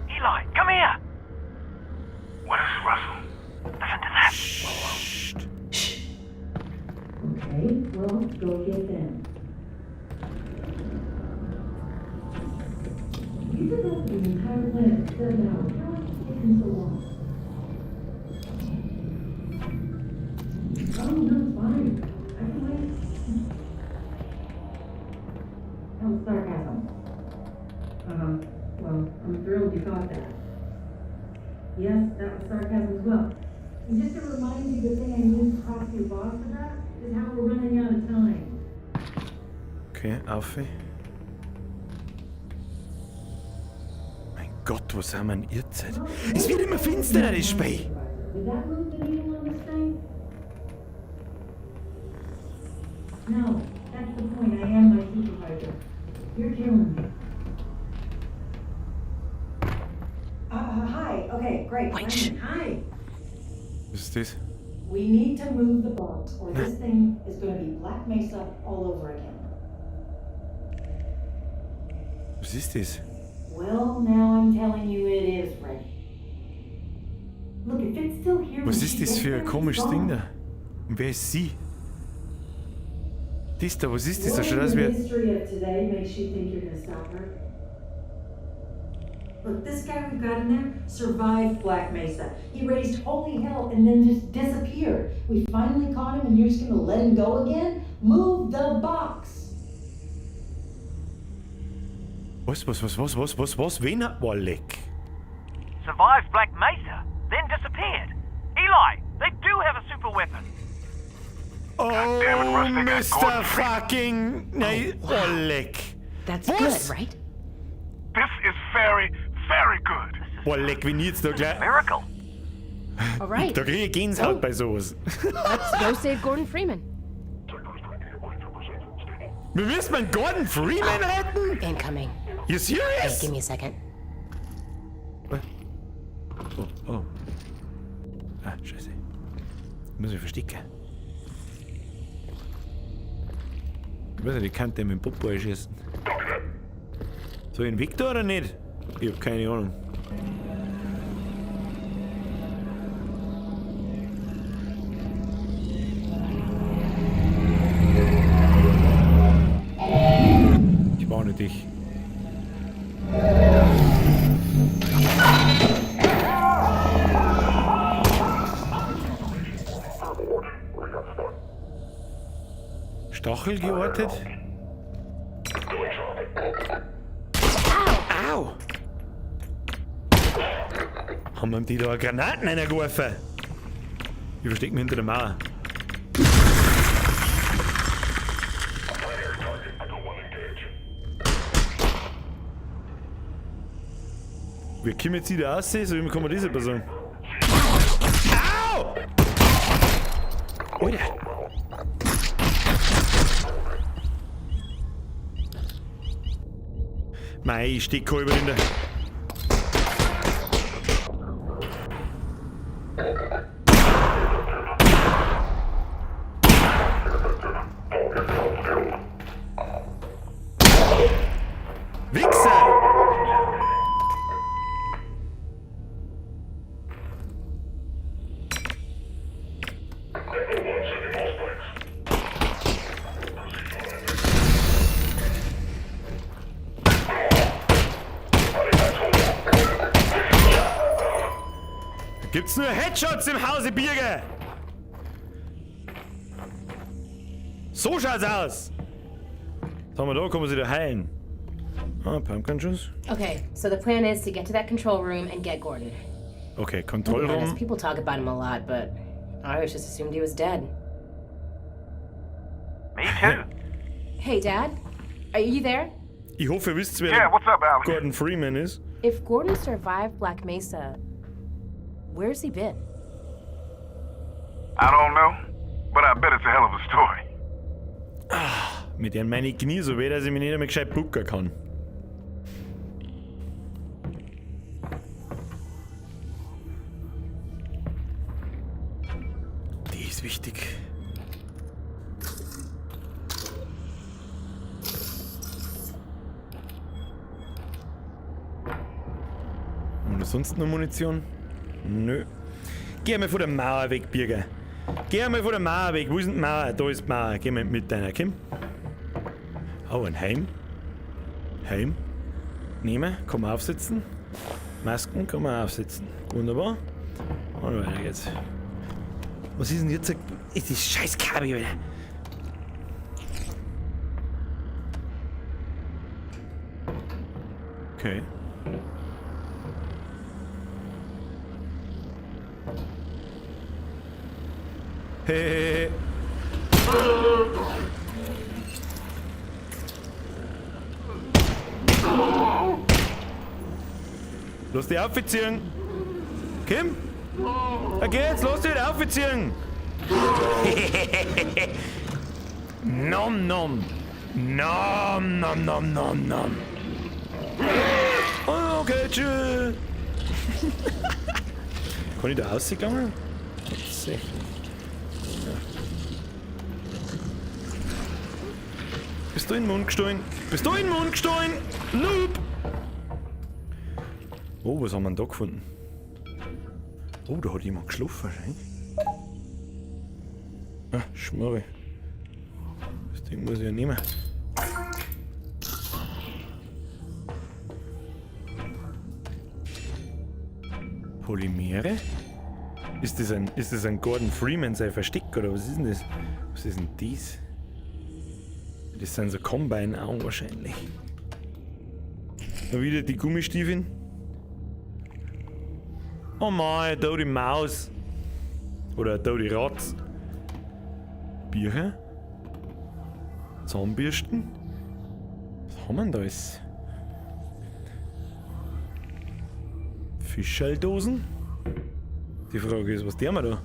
Eli, come here. developed the entire planet in 7 hours. How has it taken so long? Oh, no, it's fine. I can wait. That was sarcasm. Well, I'm thrilled you caught that. Yes, that was sarcasm as well. And just to remind you, the thing I need to talk to your boss about is how we're running out of time. Okay, auf. Mein Gott, was haben wir in Irrzeit? Es wird immer finsterer, das Spiel. Did that move the needle on this thing? No, that's the point. I am my supervisor. You're killing me. Hi. Okay, great. Hi. Was ist das? We need to move the box, or this thing is going to be Black Mesa all over again. Was ist das? Well, now I'm telling you it is ready. Look, if it's still here, Was when ist she das gets für there, ein it's komisches gone. Ding da? Und wer ist sie? Das da, was ist das? Da What schaut in aus the wie... history of today makes you think you're gonna stop her? Look, this guy we've got in there survived Black Mesa. He raised holy hell and then just disappeared. We finally caught him and you're just gonna let him go again? Move the box! Was? Wen hat Oleg? Survived Black Mesa, then disappeared. Eli, they do have a super weapon. Oh, damn it, Russ, they got Mr. Gordon fucking... Nee, Oleg. That's Was? good, right? This is very, very good. Oleg, wenn ich jetzt da gleich... Miracle. All right. Da kriege ich Gänsehaut bei sowas. Let's go save Gordon Freeman. Wir müssen einen Gordon Freeman retten? Incoming. You Hey, serious? give me a second. Oh. Ah, scheiße. Muss ich verstecken. Ich weiß nicht, ich kann den mit dem Popo einschießen. Soll ich ihn weg da oder nicht? Ich hab keine Ahnung. Ich warne dich. Stachel geortet? Au! Haben wir die da Granaten reingeworfen? Ich versteck mich hinter der Mauer. Wie kommen jetzt wieder aussehen? So wie kann man diese Person? Au! Alter! Mei, ich steck halber in der... Wichser! Gibt's nur Headshots im Hause Birger? So schaut's aus. Was haben wir da? Kann man sich da heilen? Ah, Pumpkin-Schuss. Okay, so the plan is to get to that control room and get Gordon. Okay, To be honest, Kontrollraum. people talk about him a lot, but I always just assumed he was dead. Me too. Hey, Dad? Are you there? Ich hoffe, ihr wisst, wer Yeah, what's up, Alex? Gordon Freeman ist. If Gordon survived Black Mesa, where's he been? I don't know, but I bet it's a hell of a story. Mit dem meine Knie so weh, dass ich mich nicht mehr gescheit bucken kann. Die ist wichtig. Und sonst noch Munition? Nö. Geh mal von der Mauer weg, Birger. Geh mal von der Mauer weg. Wo ist denn die Mauer? Da ist die Mauer. Geh mal mit deiner, Kim. Oh, ein Heim. Heim. nehmen, kann man aufsetzen. Masken kann man aufsetzen. Wunderbar. Und weiter geht's. Was ist denn jetzt? Ist das scheiß Kabel, Alter. Okay. Hey. Lass dich aufziehen. Kim? Okay, jetzt lass dich wieder aufziehen. Nom nom. Nom nom nom nom nom. Oh, okay, tschüss. Kann ich da rausgegangen? Tatsächlich. Ja. Bist du in den Mund gestohlen? Bist du in den Mund gestohlen? Noob! Oh, was haben wir denn da gefunden? Oh, da hat jemand geschlafen wahrscheinlich. Ah, Schmarre. Das Ding muss ich ja nehmen. Polymere? Ist das ein Gordon Freeman sein Versteck oder was ist denn das? Was ist denn das? Das sind so Combine-Augen wahrscheinlich. Mal wieder die Gummistiefeln. Oh mein, da die Maus. Oder da die Ratz. Bücher. Zahnbürsten. Was haben wir denn da alles? Fischschalldosen? Die Frage ist, was tun wir da?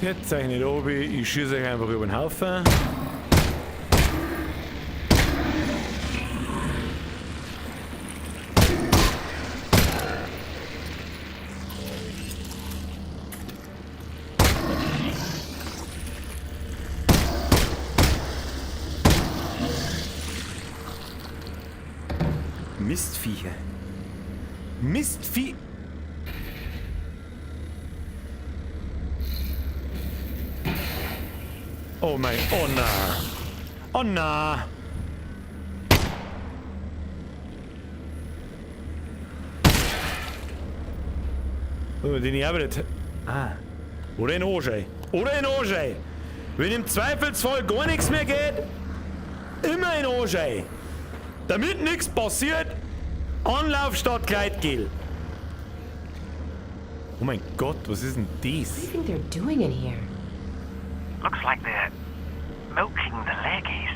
Jetzt zeige ich nicht oben, ich schieße euch einfach über den Haufen. Mistviecher. Mistvieh. Oh mein, oh na. Oh na. Oh, den ich aber nicht. Ah. Oder in Oschei. Oder in Oschei. Wenn im Zweifelsfall gar nichts mehr geht, immer in Oschei. Damit nichts passiert, Anlauf statt Gleitgel. Oh mein Gott, was ist denn What do you das? think they're doing in here? Looks like they're milking the leggies.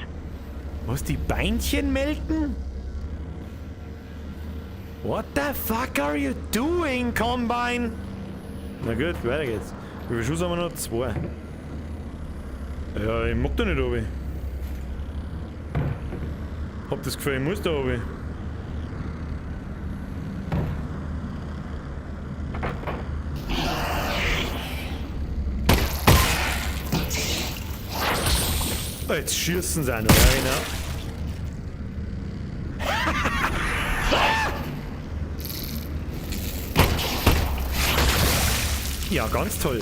Was, die Beinchen melken? What the fuck are you doing, Combine? Na gut, weiter geht's. Wie viele Schuss haben wir noch? 2. Ja, ich mag da nicht oben. Hab das Gefühl, ich muss da oben. Oh, jetzt schießen sie auch noch einer. Ja, ganz toll.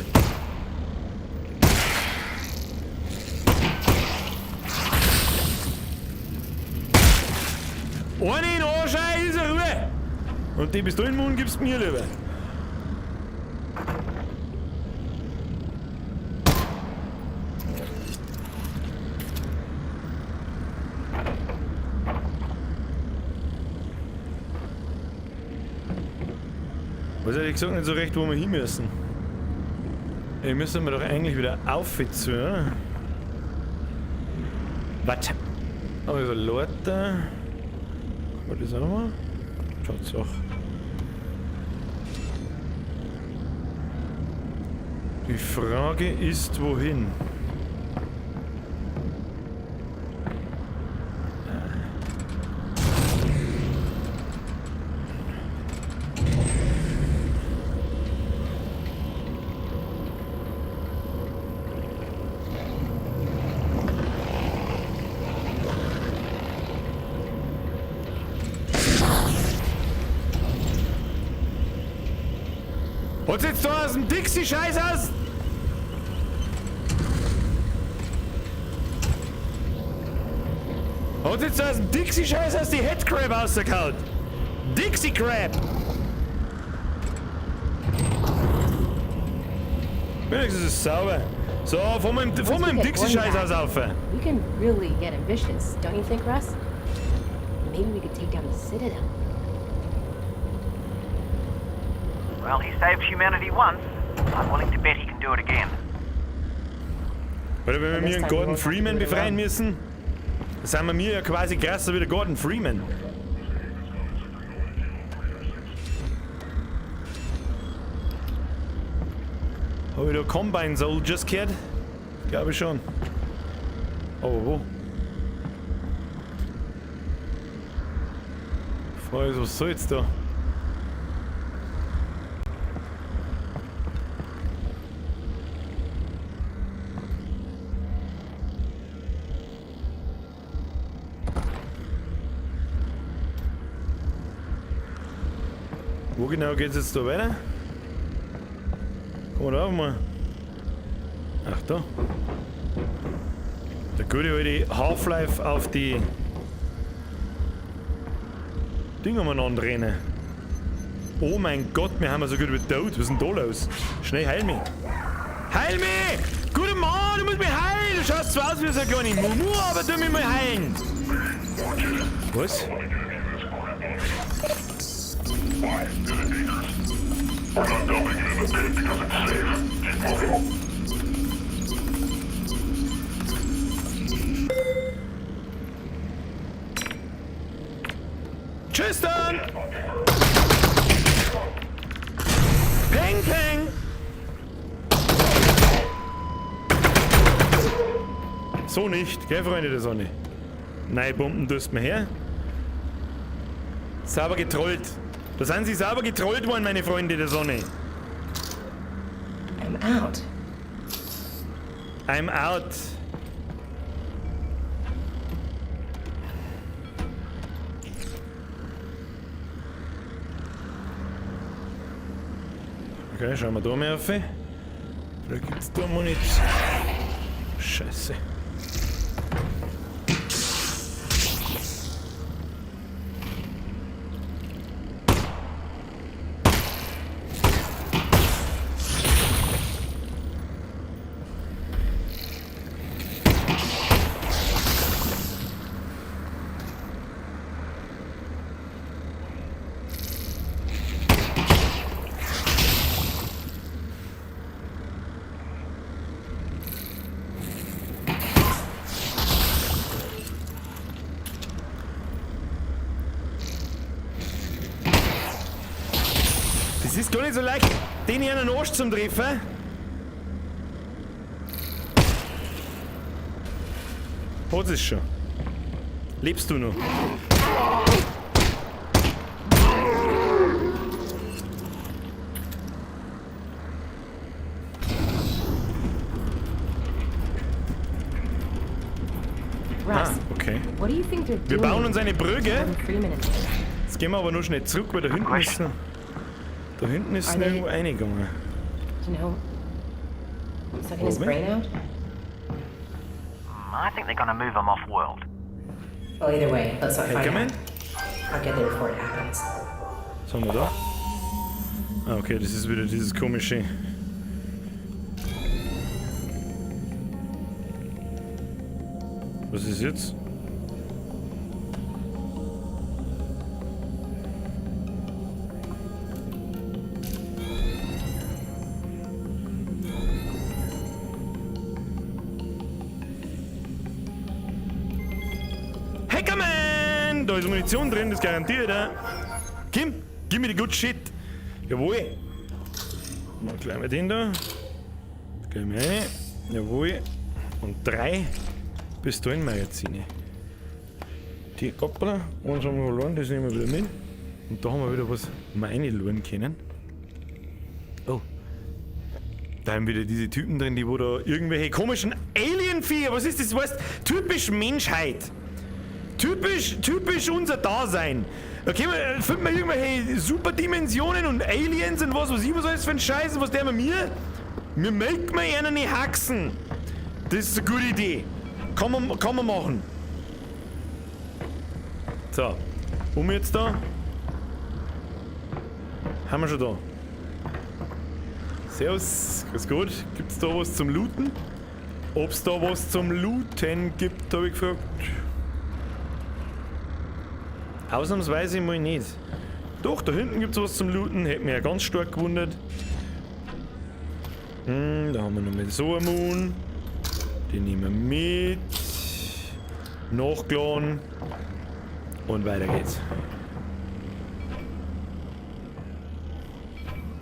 Eine in Arschei ist eine Ruhe. Und die bis du in den Mund gibst mir lieber. Was hätte ich gesagt, nicht so recht, wo wir hin müssen. Ey, müssen wir doch eigentlich wieder aufziehen. Was? Also Leute. Kann man das auch mal? Schaut's auch. Die Frage ist, wohin? Hat's jetzt da aus dem Dixie-Scheiß aus? Hat's jetzt da aus dem Dixie-Scheiß aus die Headcrab rausgehauen? Dixie-Crab! Wenigstens ist es sauber. So, von meinem Dixie-Scheiß aus auf. We can really get ambitious, don't you think, Russ? Maybe we could take down the Citadel. Well, he saved humanity once. I'm willing to bet he can do it again. Oder wenn wir mir einen Gordon Freeman befreien müssen, dann sind wir mir ja quasi krasser wie der Gordon Freeman. Habe ich da Combine Soldiers gehört? Glaube ich schon. Aber wo? Die Frage ist, was soll jetzt da? Wo genau geht's jetzt da weiter? Komm da mal. Ach da. Der gute alte Half-Life auf die Dinger umeinander rennen. Oh mein Gott, wir haben ja so gut wie tot. Was ist denn da los? Schnell, heil mich! Heil mich! Guter Mann, du musst mich heilen! Du schaust zwar aus wie so eine kleine Mumu, aber tu mich mal heilen! Was? Tschüss dann! Peng, peng! So nicht, gell, Freunde der Sonne? Nein, Bomben tust mir her. Sauber getrollt. Da sind sie sauber getrollt worden, meine Freunde der Sonne. I'm out. I'm out. Okay, schauen wir da mal auf. Vielleicht gibt's da Munition. Scheiße. Es ist gar nicht so leicht, den hier an den Arsch zum Treffen. Hat es schon. Lebst du noch? Russ, Okay. what do you think they're Wir doing? bauen uns eine Brücke. Gordon Freeman and Jetzt gehen wir aber nur schnell zurück, weil da hinten ist noch. Da hinten ist noch irgendwo reingegangen. you know, sucking his Oben? brain out? I think they're gonna move him off-world. Well, either way, let's not find Come in. out. I'll get there before it happens. Was haben wir da? Ah, okay, das ist wieder dieses komische. Was ist jetzt? Hackerman! Da ist Munition drin, das garantiert, ja. Kim, gib mir die good shit. Jawohl. Mal gleich mal den da. Gleich mal rein. Jawohl. Und 3 Pistolenmagazine. Die hoppla, eins haben wir verloren, das nehmen wir wieder mit. Und da haben wir wieder was reinladen können. Oh. Da haben wieder diese Typen drin, die wo da irgendwelche komischen Alien-Viecher, was ist das, weißt? Typisch Menschheit. Typisch unser Dasein. Okay, finden wir irgendwelche Superdimensionen und Aliens und was weiß ich, was alles für ein Scheiß, was der mit mir? Wir melken mir einer nicht Haxen. Das ist eine gute Idee. Kann man machen. So, jetzt da. Haben wir schon da. Servus, grüß Gott. Gibt's da was zum Looten? Ob's da was zum Looten gibt, habe ich gefragt. Ausnahmsweise mal nicht. Doch, da hinten gibt's was zum Looten. Hätte mich ja ganz stark gewundert. Da haben wir noch mal so einen Moon. Den nehmen wir mit. Nachgeladen. Und weiter geht's.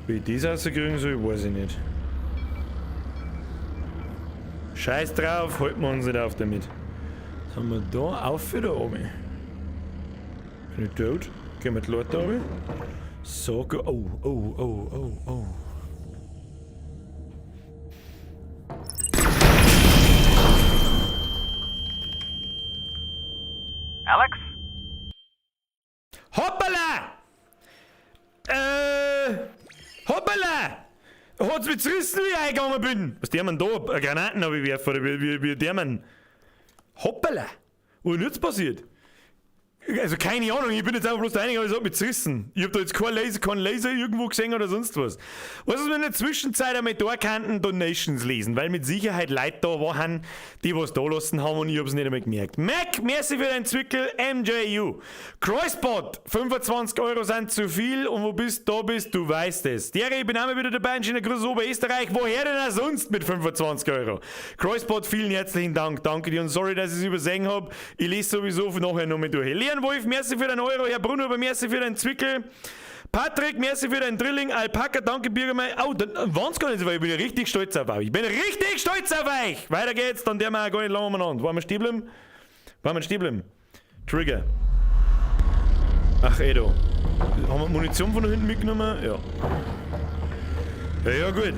Wie ich das rauskriegen soll, weiß ich nicht. Scheiß drauf, halten wir uns nicht auf damit. Was haben wir da? Auf oder oben? Bin ich tot? Gehen wir die Leute da oben? So, oh. Alex? Hoppala! Hoppala! Hat's mich zerrissen, wie ich eingegangen bin? Was der man da? Granaten habe ich werfen oder wie der man? Hoppala! Was ist jetzt passiert? Also keine Ahnung, ich bin jetzt einfach bloß der Einige, aber es hat mich zerrissen. Ich hab da jetzt keinen Laser irgendwo gesehen oder sonst was. Was ist, wenn in der Zwischenzeit einmal da kannten Donations lesen, weil mit Sicherheit Leute da waren, die was da lassen haben und ich hab's nicht einmal gemerkt. Mac, merci für deinen Zwickel, MJU. Croyspot, 25 € sind zu viel und wo bist da bist, du weißt es. Derre, ich bin auch mal wieder dabei in Schöner Grüße Oberösterreich, woher denn auch sonst mit 25 €? Croyspot, vielen herzlichen Dank, danke dir und sorry, dass ich es übersehen hab. Ich lese sowieso nachher noch mit durch. Wolf, merci für deinen Euro. Herr Bruno, aber merci für deinen Zwickel. Patrick, merci für deinen Drilling. Alpaka, danke Bürgermeister. Oh, dann waren's gar nicht so, weil ich bin richtig stolz auf euch. Ich bin richtig stolz auf euch. Weiter geht's, dann der wir gar nicht lange umeinander. Waren wir stehen bleiben? Trigger. Ach, da. Haben wir Munition von da hinten mitgenommen? Ja. Ja, gut.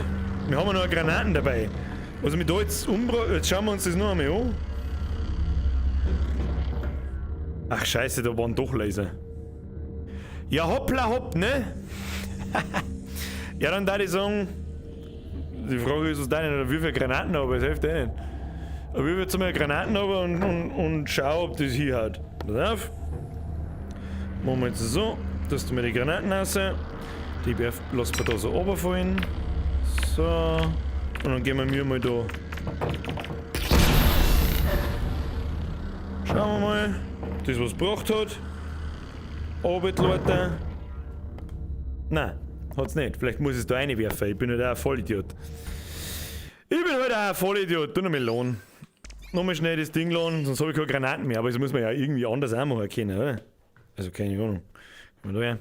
Wir haben noch Granaten dabei. Also mit da jetzt jetzt schauen wir uns das noch einmal an. Ach scheiße, da waren doch Laser. Ja hoppla hopp, ne? Ja, dann darf ich sagen, die Frage ist, was deine, wie viele Granaten habe, das hilft eh nicht. Aber ich würde jetzt mal Granaten haben und schau, ob das hier hat. Pass auf. Machen wir jetzt so, dass du mir die Granaten raus. Die lassen wir da so runterfallen. So. Und dann gehen wir mal da. Schauen wir mal. Das, was es gebracht hat. Arbeit, Leute. Nein, hat's nicht. Vielleicht muss ich es da reinwerfen. Ich bin halt auch ein Vollidiot. Tu noch mal laden. Nochmal schnell das Ding laden, sonst habe ich keine Granaten mehr. Aber das muss man ja irgendwie anders auch machen können, oder? Also keine Ahnung. Mal da her.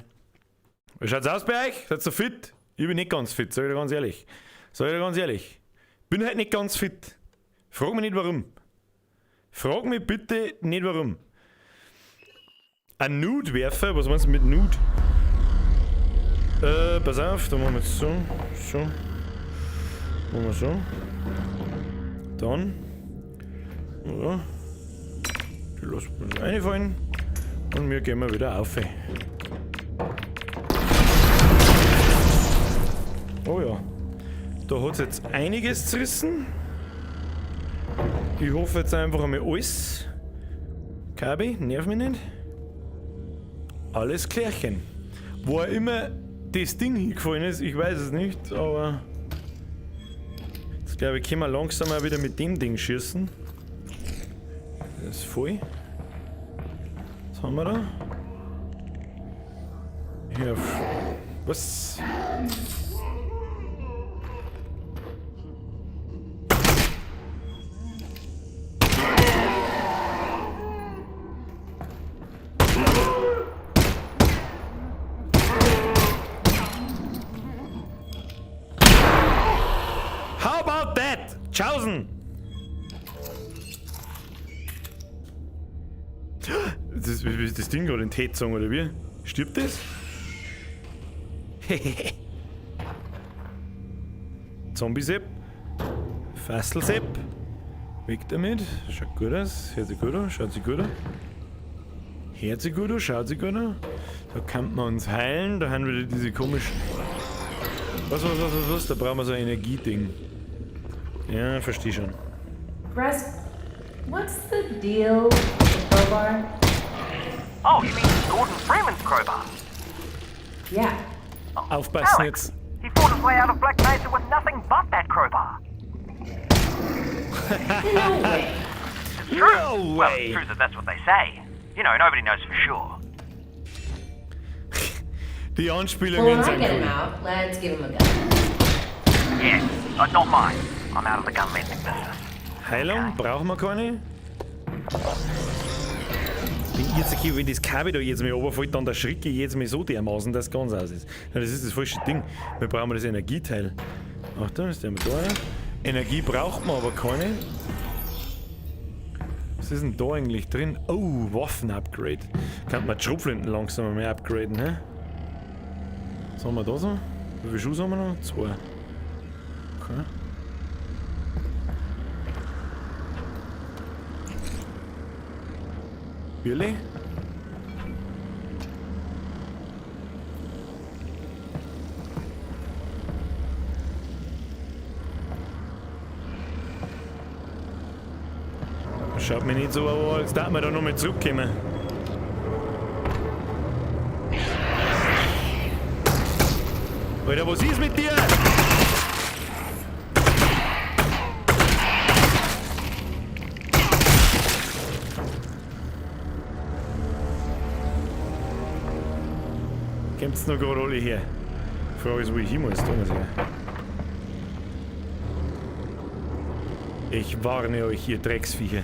Wie schaut's aus bei euch? Seid ihr fit? Ich bin nicht ganz fit, sag ich dir ganz ehrlich. Bin halt nicht ganz fit. Frag mich nicht warum. Frag mich bitte nicht warum. Ein Nude-Werfer? Was meinst du mit Nude? Pass auf, da machen wir jetzt so. So. Machen wir so. Dann. So. Die lassen wir reinfallen. Und wir gehen mal wieder auf. Oh ja. Da hat es jetzt einiges zerrissen. Ich hoffe jetzt einfach einmal alles. Kabi, nerv mich nicht. Alles klärchen. Wo auch immer das Ding hingefallen ist, ich weiß es nicht, aber jetzt glaube ich, können wir langsam mal wieder mit dem Ding schießen. Das ist voll. Was haben wir da? Hier. Was? Tschaußen! Das Ding gerade in Tätzung oder wie? Stirbt das? Zombie-Sepp. Fassel-Sepp. Weg damit. Schaut gut aus. Hört sich gut an. Schaut sich gut an. Hört sich gut an, schaut sich gut an. Da kann man uns heilen, da haben wir diese komischen... Was? Da brauchen wir so ein Energieding. Ja, verstehe schon. Russ, what's the deal with the crowbar? Oh, you mean Gordon Freeman's crowbar? Yeah. Aufpassen Alex, jetzt. he fought his way out of Black Mesa with nothing but that crowbar. No way. True. No Well, way. it's true that that's what they say. You know, nobody knows for sure. Die Well, when Anspielungen I sind get him cool. out, let's give him a gun. Yeah, not mine. I'm out of the gun lending business. Heilung? Brauchen wir keine? Wenn jetzt okay, wenn das Kabel da jetzt mal runterfällt, dann erschricke ich jetzt mal so dermaßen, dass es ganz aus ist. Ja, das ist das falsche Ding. Wir brauchen das Energieteil. Achtung, ist der mal da. Energie braucht man aber keine. Was ist denn da eigentlich drin? Oh, Waffen-Upgrade. Kann man die Schrotflinten langsam mehr upgraden, hä? Was haben wir da so? Wie viele Schuss haben wir noch? 2. Okay. Really? Schaut mir nicht so an, als darf man da nochmal zurückkommen. Alter, was ist mit dir? Kommt's noch gerade alle her? Die Frage ist, wo ich hin muss. Tun wir her. Ich warne euch, ihr Drecksviecher.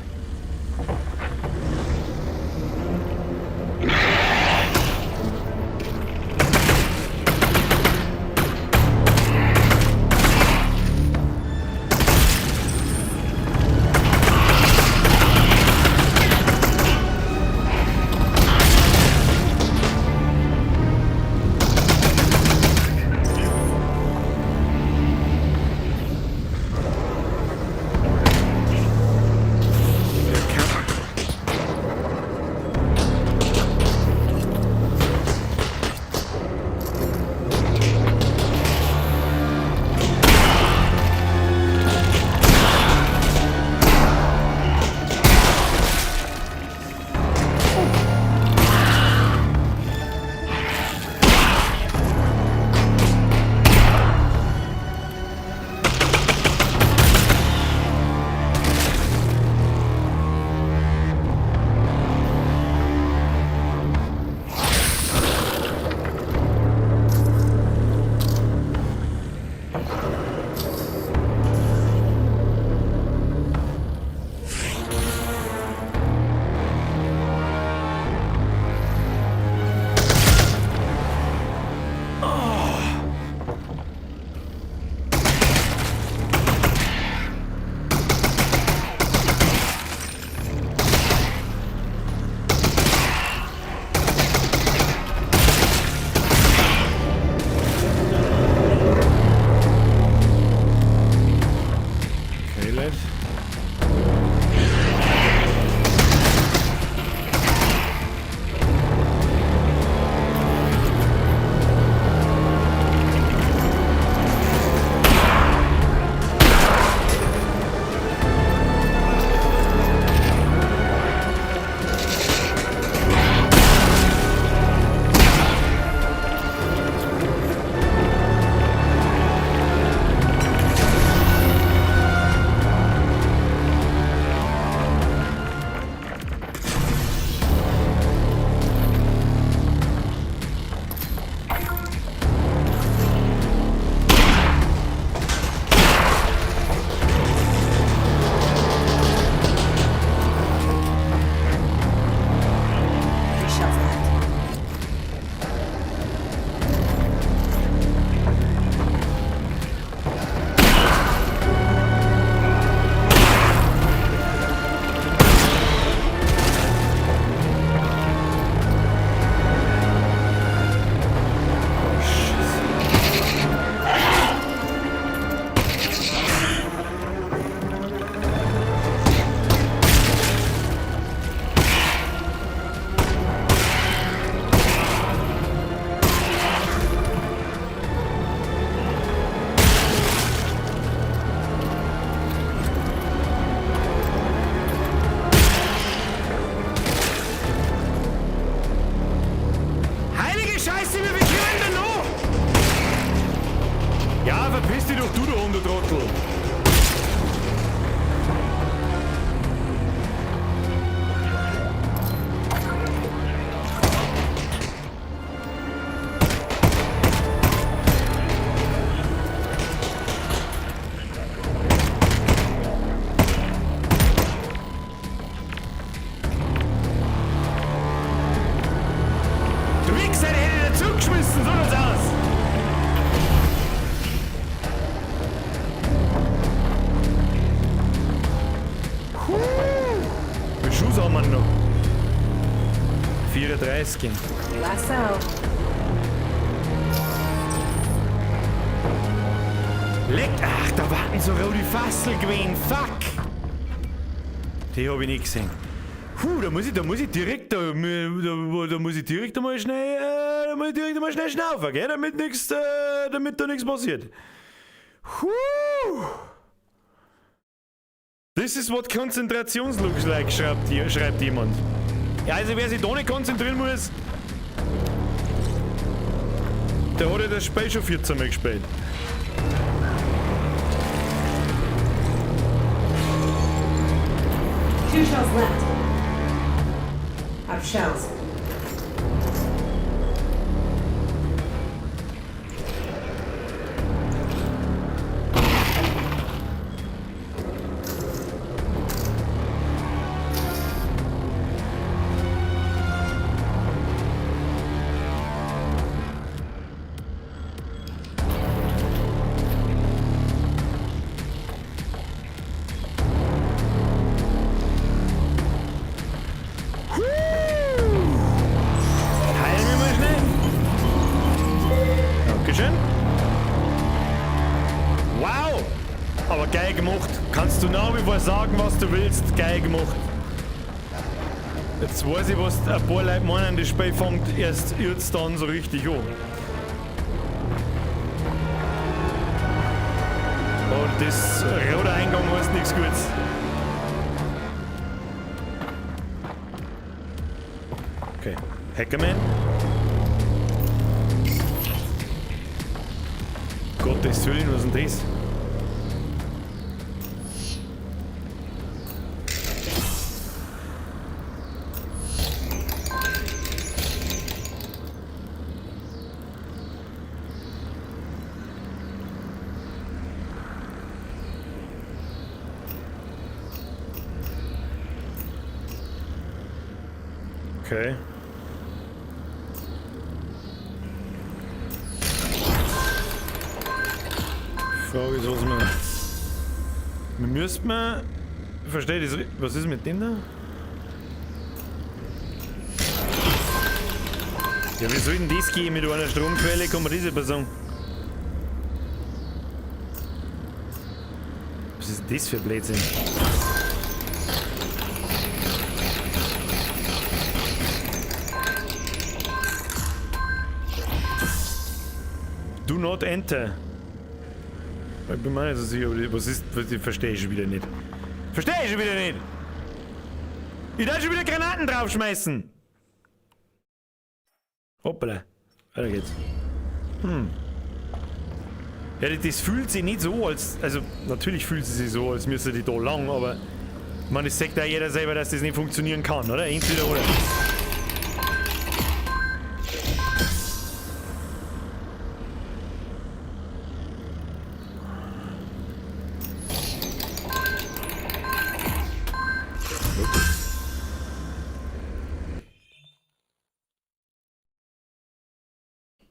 Scheiße, wie viel kriegen denn noch? Ja, verpiss dich doch du Hundetrottel. Du Wichser, der hätte dir zugeschmissen, so schaut's aus. Wie viel Schuss haben wir noch? 34. Lasso. Leck! Ach, da warten so rote Fassel gewesen. Fuck! Die hab ich nicht gesehen. Da muss ich direkt einmal schnell schnaufen, gell? Damit da nichts passiert. Das ist what Konzentrations looks like, schreibt jemand. Ja, also wer sich da nicht konzentrieren muss, der hat ja das Spiel schon 14 Mal gespielt. Two shells left. Out of shells. Wow! Aber geil gemacht. Kannst du nach wie vor sagen, was du willst. Geil gemacht. Jetzt weiß ich, was ein paar Leute meinen, das Spiel fängt erst jetzt dann so richtig an. Und das rote Eingang heißt nichts Gutes. Okay. Hackerman. Gottes Willen, was ist denn das? Okay. Die Frage ist, was wir müssten ich verstehe das, was ist mit dem da? Ja, wie soll denn das gehen mit einer Stromquelle, kann man das aber sagen? Was ist denn das für Blödsinn? Do not enter. Ich bin mir nicht so sicher, was ist, das verstehe ich schon wieder nicht. Verstehe ich schon wieder nicht! Ich darf schon wieder Granaten draufschmeißen! Hoppala. Weiter geht's. Ja, das fühlt sich nicht so, als... Also, natürlich fühlt es sich so, als müsste die da lang, aber... Man, das sagt auch jeder selber, dass das nicht funktionieren kann, oder? Entweder oder.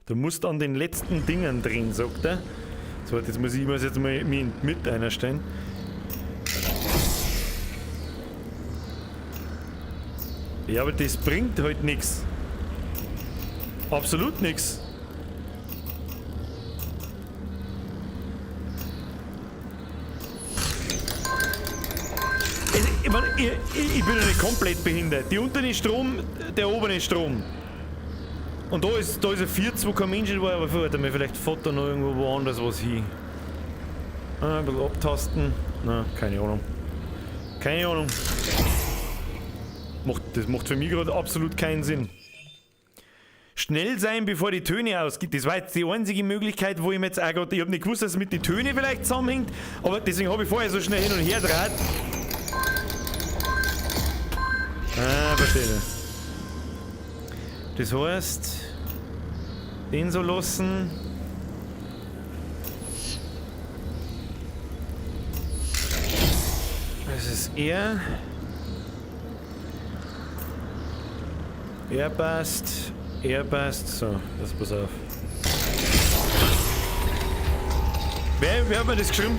Du musst an den letzten Dingen drehen, sagt er. So, jetzt muss ich jetzt mal mit einstellen. Ja, aber das bringt halt nichts. Absolut nichts. Ich bin ja nicht komplett behindert. Die unten ist Strom, der oben ist Strom. Und da ist ein 40, wo kein Mensch war, aber vielleicht fährt da noch irgendwo woanders was hin. Ein bisschen abtasten. Na, keine Ahnung. Keine Ahnung. Das macht für mich gerade absolut keinen Sinn. schnell sein, bevor die Töne ausgeht. Das war jetzt die einzige Möglichkeit, wo ich mir jetzt auch gerade... Ich habe nicht gewusst, dass es mit den Tönen vielleicht zusammenhängt, aber deswegen habe ich vorher so schnell hin und her gedreht. Verstehe. Das heißt, den so lassen. Das ist er. Er passt. So, das pass auf. Wer hat mir das geschrieben?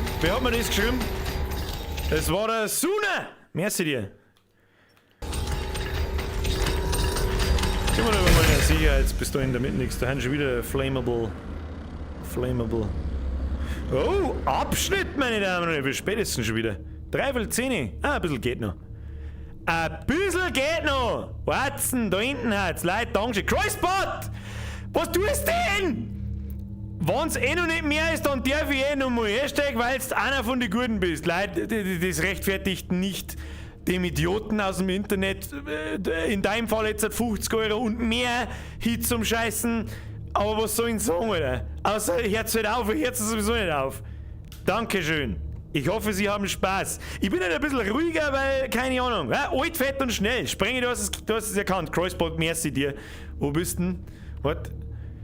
Das war der Suna! Merci dir. Gehen wir aber mal in Sicherheitspistole damit nichts. Da haben schon wieder Flammable. Oh, Abschnitt, meine Damen und Herren. Spätestens schon wieder. 3/10. Ein bisschen geht noch. Warten, da hinten hat's. Leute, danke. Kreuzbad! Was tust du denn? Wenn's noch nicht mehr ist, dann darf ich noch mal hersteigen, weil du einer von den Guten bist. Leute, das rechtfertigt nicht dem Idioten aus dem Internet, in deinem Fall jetzt 50 € und mehr hin zum Scheißen. Aber was soll ich sagen, Alter? Außer hört's halt auf, hört's sowieso nicht auf. Dankeschön. Ich hoffe, Sie haben Spaß. Ich bin halt ein bisschen ruhiger, weil, keine Ahnung, alt, fett und schnell. Sprenge, du hast es erkannt. Crossbot, merci dir. Wo bist du denn? What?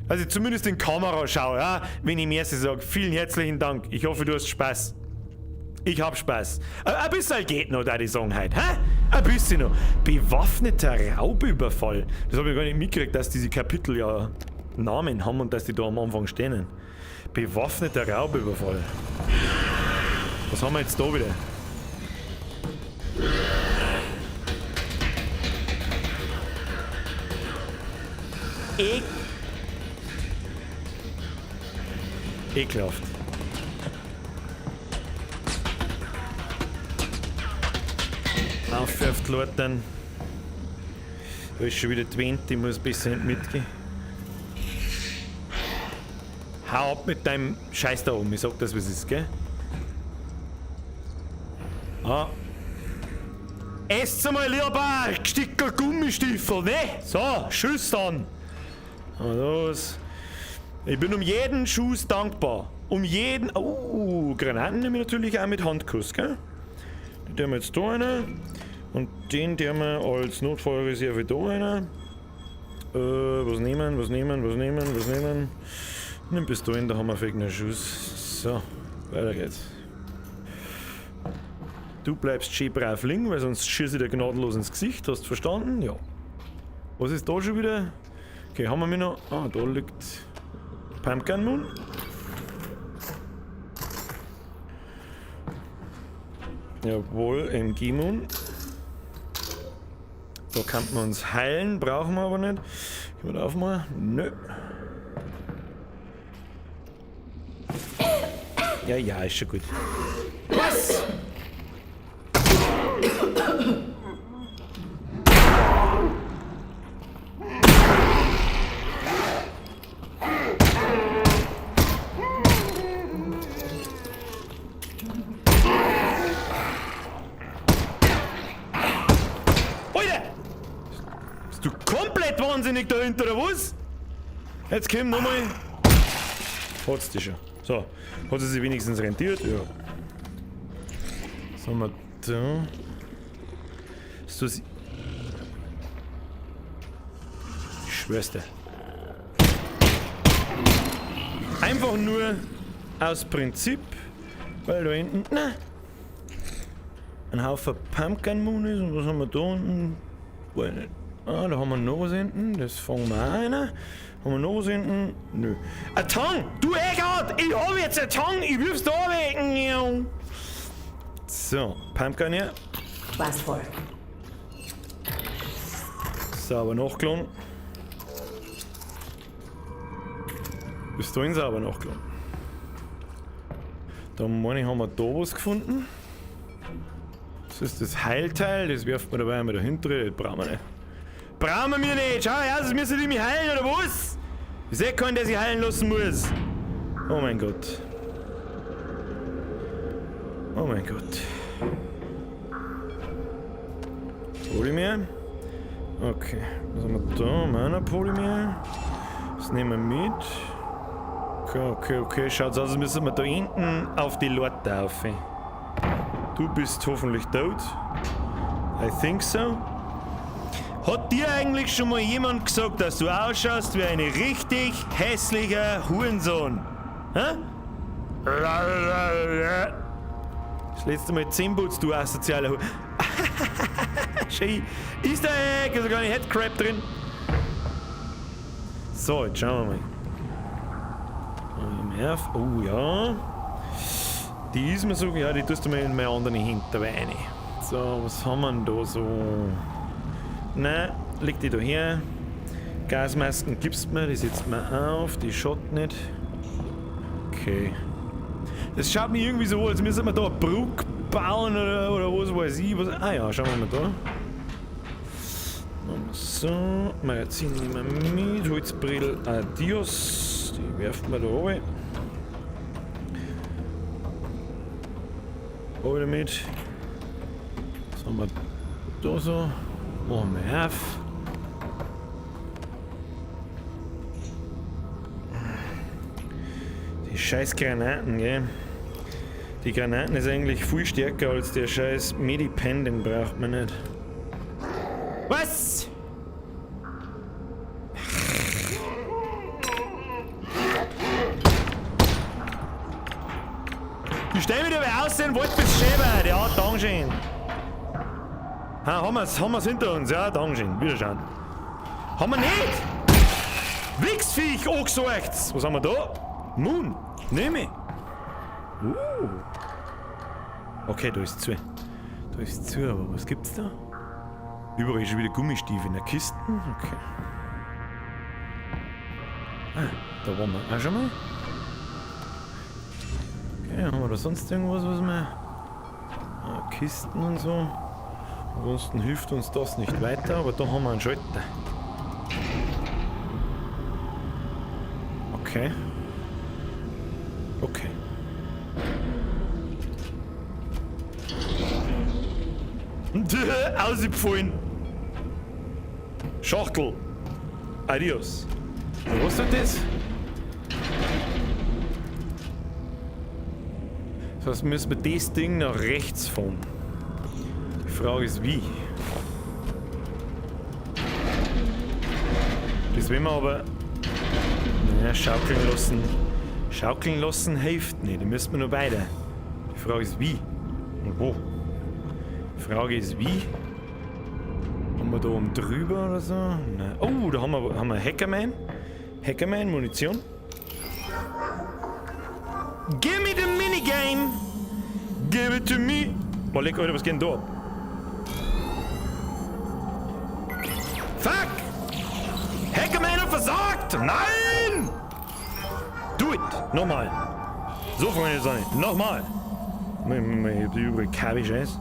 Also zumindest in Kamera schau, ja, wenn ich merci sage. Vielen herzlichen Dank. Ich hoffe, du hast Spaß. Ich hab Spaß. Ein bisschen geht noch, da die sagen heute. Hä? Ein bisschen noch. Bewaffneter Raubüberfall. Das habe ich gar nicht mitgekriegt, dass diese Kapitel ja Namen haben und dass die da am Anfang stehen. Bewaffneter Raubüberfall. Was haben wir jetzt da wieder? Ekelhaft. Aufwirft Leuten. Da ist schon wieder 20, muss besser nicht mitgehen. Hau ab mit deinem Scheiß da oben, ich sag das, was es ist, gell? Ah. Esst mal lieber ein Stückchen Gummistiefel, ne? So, Schuss dann. Los. Ich bin um jeden Schuss dankbar. Um jeden... Granaten nehme ich natürlich auch mit Handkuss, gell? Den tun wir jetzt da rein. Und den tun wir als Notfallreserve da rein. Was nehmen? Nimm Pistolen, da haben wir vielleicht einen Schuss. So, weiter geht's. Du bleibst schön brav liegen, weil sonst schieße ich dir gnadenlos ins Gesicht. Hast du verstanden? Ja. Was ist da schon wieder? Okay, haben wir mich noch... da liegt... Pumpkin Moon. Jawohl, MG Moon. Da kann man uns heilen, brauchen wir aber nicht. Gehen wir da auf mal? Nö. Ja, ist schon gut. Was? Bist du komplett wahnsinnig dahinter, oder was? Jetzt komm nochmal. Hat's die schon. So, hat sie sich wenigstens rentiert? Ja. Was haben wir da? So, ich schwör's dir. Einfach nur aus Prinzip, weil da hinten ein Haufen Pumpkin Moon ist. Und was haben wir da unten? Da haben wir noch was hinten. Das fangen wir auch rein. Haben wir noch was hinten? Nö. Ein Tang! Du Eckart! Ich hab jetzt einen Tang! Ich wirf's da weg! So, Pumpkin hier. Last 4. Sauber nachgeladen. Bis dahin sauber nachgeladen. Dann meine ich, haben wir da was gefunden. Das ist das Heilteil, das werfen wir dabei einmal dahinter, das brauchen wir nicht. Brauchen wir mir nicht! Schau her, das müssen die mich heilen, oder was? Ich sehe keinen, der sich heilen lassen muss. Oh mein Gott. Oh mein Gott. Polymer. Okay, was haben wir da? Meiner Polymer. Das nehmen wir mit. Okay. Schaut aus, als müssen wir da hinten auf die Leute rauf. Du bist hoffentlich tot. I think so. Hat dir eigentlich schon mal jemand gesagt, dass du ausschaust wie ein richtig hässlicher Hurensohn? Hä? Das letzte Mal 10 Boots, du asozialer Hu... Schön. Easter Egg, ist gar nicht Headcrab drin. So, jetzt schauen wir mal. Oh ja. Die ist mir so, ja, die tust du mir in meine anderen Hinterbeine. So, was haben wir denn da so? Nein, leg die da her. Gasmasken gibst mir, die setzt man auf, die schaut nicht. Okay. Das schaut mir irgendwie so, als müssen wir da eine Brücke bauen oder was weiß ich. Ah ja, schauen wir mal da. Machen wir so. Magazin nehmen wir mit. Holzbrille, adios. Die werfen wir da runter. Hol damit. Was haben wir da so? Machen wir auf. Die scheiß Granaten, gell? Die Granaten ist eigentlich viel stärker als der scheiß Medipen, den braucht man nicht. Was? Ich stell wieder wer aussehen, wollt bis schön. Ja, Dankeschön. Ha, haben wir's hinter uns, ja, Dankeschön. Wiederschauen. Haben wir nicht? Wichsviech, angesagt. Was haben wir da? Moon, nehme. Okay, da ist zu. Da ist zu, aber was gibt's da? Überall ist schon wieder Gummistiefel in der Kiste. Okay. Ah, da waren wir auch schon mal. Okay, haben wir da sonst irgendwas, was wir... Ah, Kisten und so. Ansonsten hilft uns das nicht weiter, aber da haben wir einen Schalter. Okay. Okay. Ausgefallen. Schachtel. Adios. Was ist das? Das heißt, müssen wir das Ding nach rechts fahren. Die Frage ist wie. Das will man aber... Naja, schaukeln lassen. Schaukeln lassen hilft nicht, die müssen wir nur beide. Die Frage ist wie und wo. Die Frage ist wie. Haben wir da oben drüber oder so? Nein. Oh, da haben wir Hackerman. Hackerman, Munition. Give me the minigame! Give it to me! Oh, leck, Alter, was geht denn da? Fuck! Hackerman hat versagt! Nein! Do it! Nochmal! So funktioniert es nicht. Nochmal! Ich hab die übrige Kabi-Scheiß.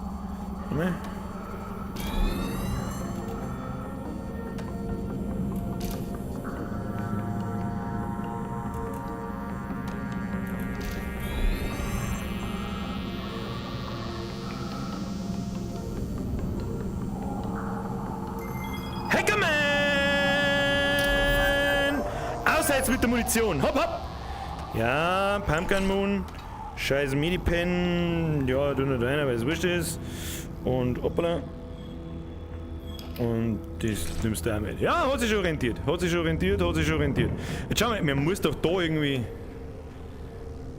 Hackerman! Außer jetzt mit der Munition. Hopp, hopp! Ja, Pumpkin Moon. Scheiß Medipen. Ja, du nur einer, weil es wurscht ist. Und hoppala. Und das nimmst du auch mit. Ja, hat sich schon orientiert. Jetzt schau mal, man muss doch da irgendwie...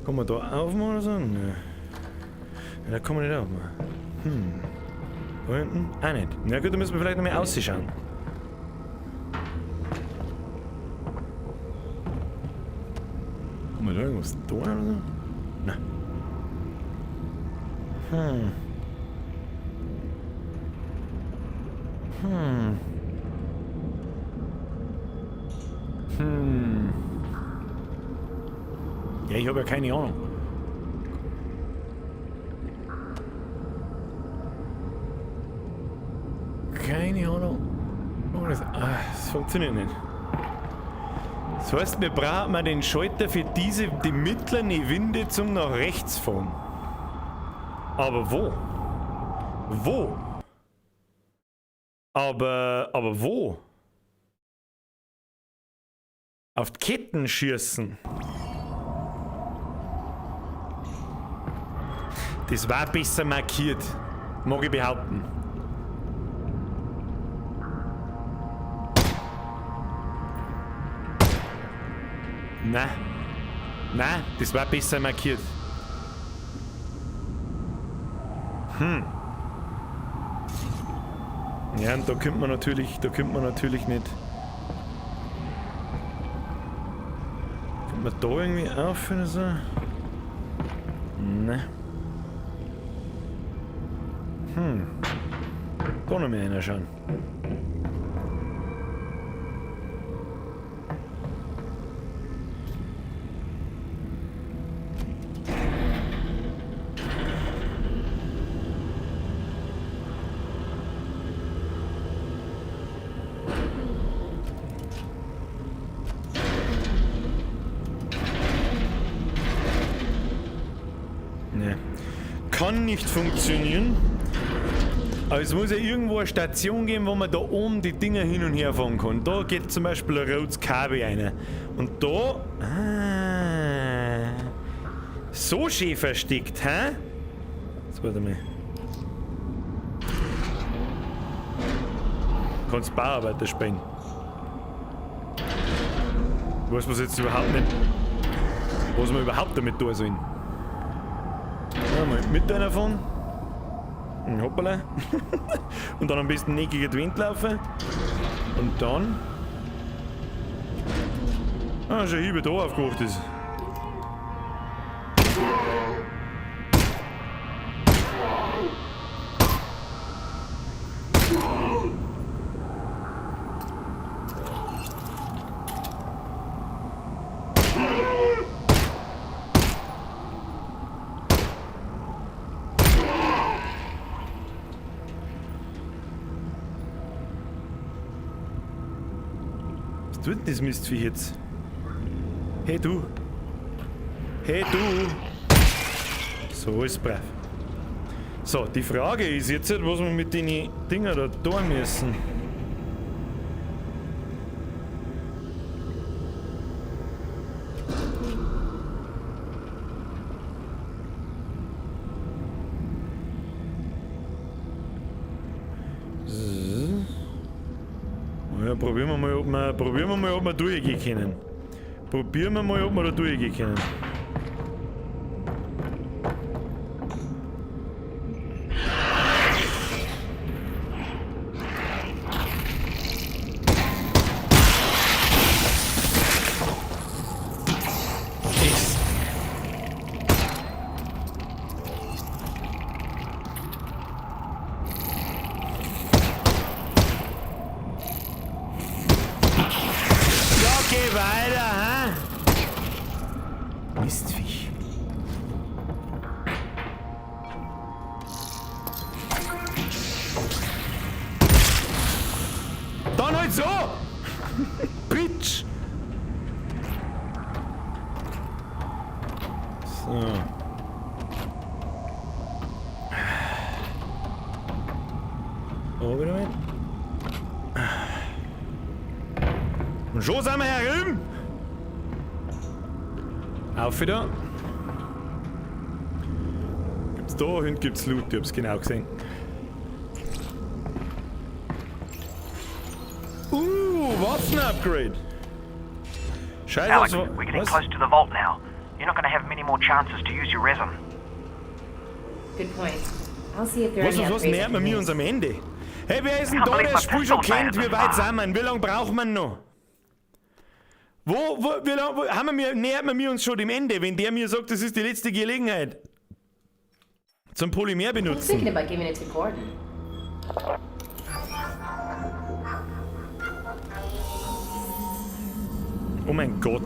Kann man da aufmachen oder so? Nein. Ja, da kann man nicht aufmachen. Da hinten? Auch nicht. Na gut, da müssen wir vielleicht noch mal ausschauen. Kann man da irgendwas da oder so? Nein. Ja, ich habe ja keine Ahnung. Keine Ahnung. Oh, das funktioniert nicht. Das heißt, wir brauchen den Schalter für die mittleren Winde zum nach rechts fahren. Aber wo? Wo? Aber wo? Auf die Ketten schießen. Das war besser markiert. Mag ich behaupten. Nein. Nein, das war besser markiert. Ja, und da kommt man natürlich nicht. Kommt man da irgendwie auf oder so? Nein. Da noch mehr reinschauen. Ne. Kann nicht funktionieren. Aber es muss ja irgendwo eine Station geben, wo man da oben die Dinger hin und her fahren kann. Da geht zum Beispiel ein rotes Kabel rein. Und da... so schön versteckt, hä? Jetzt warte mal. Kannst Bauarbeiter spielen. Weiß was jetzt überhaupt nicht... was wir überhaupt damit tun sollen. Mal mit einer von. Hoppala. Und dann am besten nicht gegen den Wind laufen. Und dann... schon Hiebe da aufgewacht ist. Was tut denn das Mistviech jetzt? Hey du! Hey du! So ist brav. So, die Frage ist jetzt, was wir mit den Dinger da tun müssen. Ja, probieren wir mal, ob wir durchgehen können. Probieren wir mal, ob wir da durchgehen können. Geh weiter, hä? Mistviech. Dann halt so! Bitch! So. Oh, wieder mit. Und schon sind wir herüben. Auf wieder. Gibt's da hinten gibt's Loot, ich hab's genau gesehen. Waffen-Upgrade. Scheiße, Alex, was? we're getting close to the vault now. You're not going to have many more chances to use your resin. Good point. I'll see if there are any Was upgrades. nähern wir mir uns am Ende? Hey, wer ist denn Can't da, believe der my das Spiel schon pistol kennt? failed Wie this weit far. sind wir? Wie lange braucht man noch? Nähert wir uns schon dem Ende, wenn der mir sagt, das ist die letzte Gelegenheit? Zum Polymer I was benutzen. thinking about giving it to Gordon. Oh mein Gott.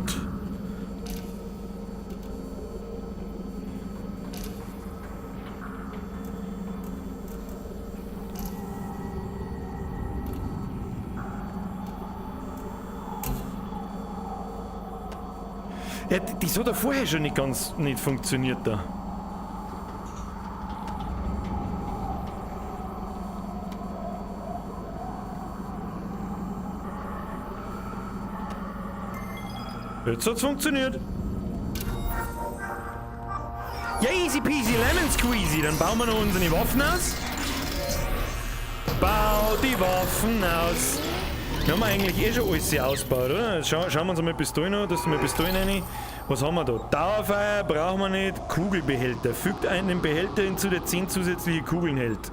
Ja, das hat ja vorher schon nicht funktioniert da. Jetzt hat's funktioniert. Ja, easy peasy lemon squeezy. Dann bauen wir noch unsere Waffen aus. Bau die Waffen aus. Wir haben eigentlich eh schon alles ausgebaut, oder? Jetzt schauen wir uns mal Pistolen an. Das ist mal Pistolen rein. Was haben wir da? Dauerfeuer brauchen wir nicht. Kugelbehälter. Fügt einen Behälter hinzu, der 10 zusätzliche Kugeln hält.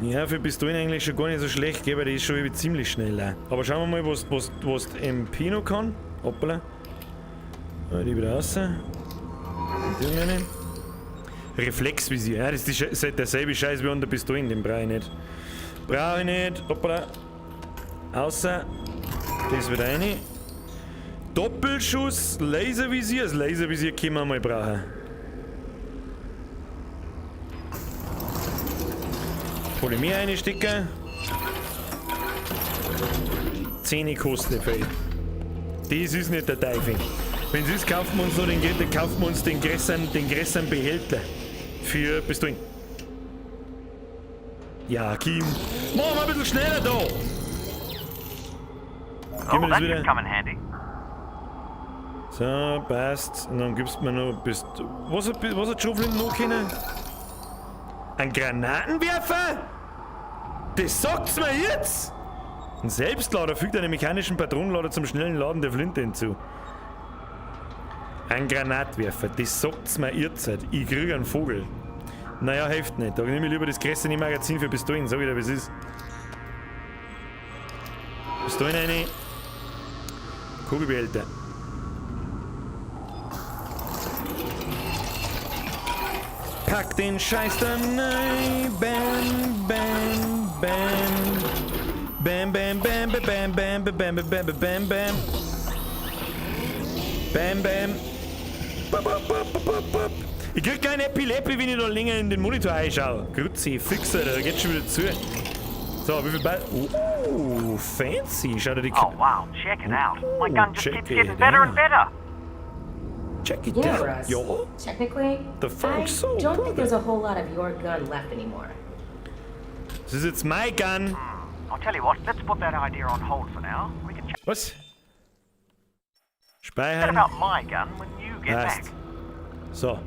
Ja, für Pistolen eigentlich schon gar nicht so schlecht, gell, weil die ist schon irgendwie ziemlich schnell auch. Aber schauen wir mal, was der MP noch kann. Hoppala. Die wieder raus. Die rein. Reflexvisier. Ja, das ist derselbe Scheiß wie an der Pistole, den brauche ich nicht. Brauche ich nicht. Hoppala. Außer. Das wird rein. Doppelschuss, Laservisier. Das Laservisier können wir mal brauchen. Polymer reinstecken. 10 kostet viel. Das ist nicht der Teufel. Wenn es ist, kaufen wir uns noch den größeren Behälter für Pistolen. Ja, Kim. Machen wir ein bisschen schneller da. Gib mir das wieder. Come in handy. So, passt. Und dann gibst du mir noch. Was hat Schoflin noch können? Ein Granatenwerfer? Das sagt's mir jetzt! Ein Selbstlader fügt einen mechanischen Patronenlader zum schnellen Laden der Flinte hinzu. Ein Granatwerfer, das sagt's mir jetzt. Ich krieg einen Vogel. Naja, hilft nicht. Da nehme ich lieber das größere Magazin für Pistolen. Sag ich dir, wie es ist. Pistolen rein. Kugelbehälter. Pack den Scheiß dann rein. Bam, bam, bam. Bam, bam, bam, bam, bam, bam, bam, bam, bam, bam, bam. Bam, bam. Ich krieg kein Epilepsi, wenn ich noch länger in den Monitor einschaue. Grüezi, Fixer, da geht's schon wieder zu. So, wie viel Ball? Fancy. Schau dir die Oh wow, check it out. My gun just check keeps it getting better and out. better. Check it Yeah, out, Russ. yo. Technically, The I Funk's so don't good. think there's a whole lot of your gun left anymore. Das ist jetzt mein Gun. I'll tell you what, let's put that idea on hold for now. We can chat Was? Speichern. about my gun when you get back. Passt. So.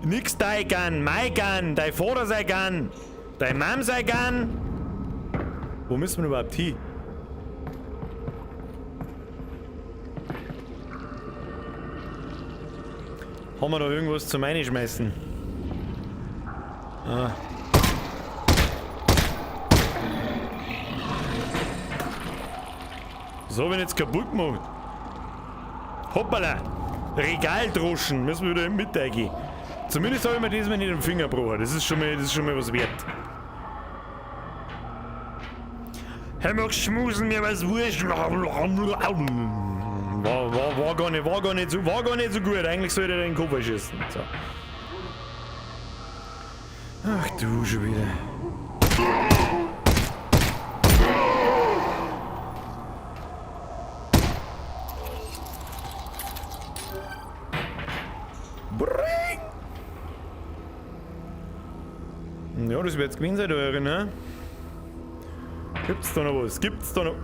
Nix dein Gun, mein Gun, dein Vater sein Gun, dein Mom sein Gun. Wo müssen wir überhaupt hin? Haben wir da irgendwas zum Einschmeißen? Ah. Was hab ich denn jetzt kaputt gemacht? Hoppala! Regaldroschen, müssen wir wieder in die Mitte gehen. Zumindest habe ich mir diesmal nicht den Finger gebrochen. Das ist schon mal was wert. Hör mal, schmusen mir was wurscht. War gar nicht so gut. Eigentlich sollte er den Kopf schießen. So. Ach du schon wieder. Ja, das wird jetzt gewesen sein, eure, ne? Gibt's da noch was? Gibt's da noch...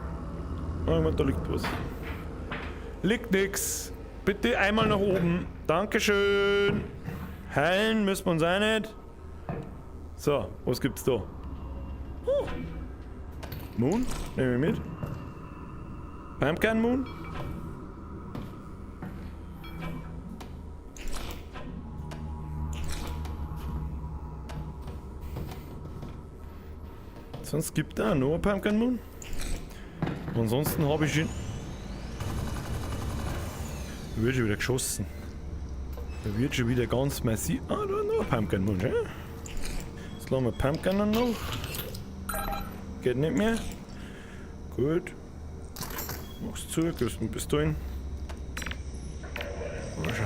Oh, da liegt was. Liegt nix. Bitte einmal nach oben. Dankeschön. Heilen müssen wir uns auch nicht. So, was gibt's da? Moon? Nehmen wir mit. Pumpkin Moon? Sonst gibt es auch noch ein Pumpkin Moon. Ansonsten habe ich ihn. Da wird schon wieder geschossen. Da wird schon wieder ganz massiv. Ah, da noch ein Pumpkin Moon, ja? Jetzt lassen wir Pumpkin noch. Geht nicht mehr. Gut. Mach's zu, gibst mir Pistolen. Oh, schau.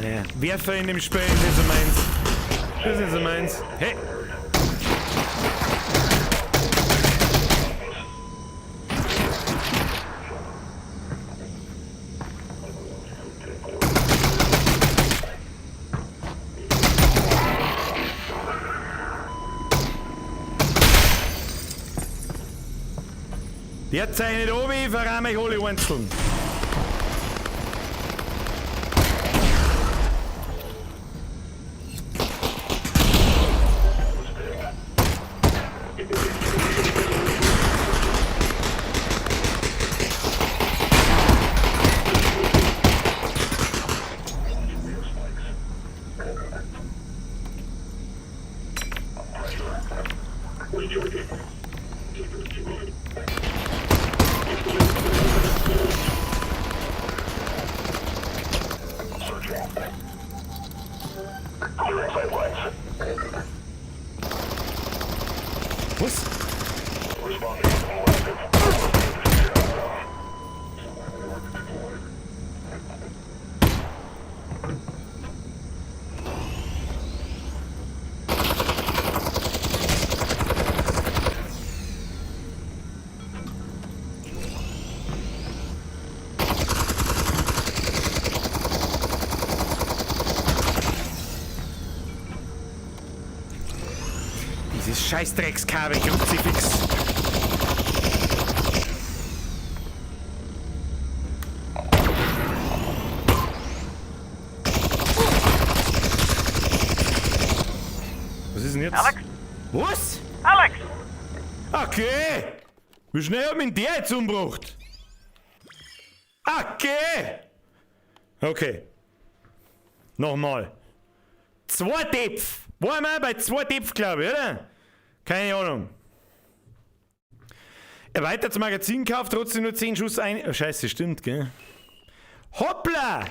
Ja, Werfer in dem Spiel, das ist so meins. Das ist nicht so meins. Hey! Der zeichnet oben, ich verramme euch alle einzeln. Was? Dieses Scheißdreckskabel, Kruzifix. Was ist denn jetzt? Alex? Was? Alex! Okay. Wie schnell hat mich der jetzt umgebracht? Okay. Okay. Nochmal. 2 Tepf. Waren wir bei 2 Tepf, glaube ich, oder? Keine Ahnung. Erweitertes Magazin kauft, trotzdem nur 10 Schuss ein. Oh, scheiße, stimmt, gell? Hoppla!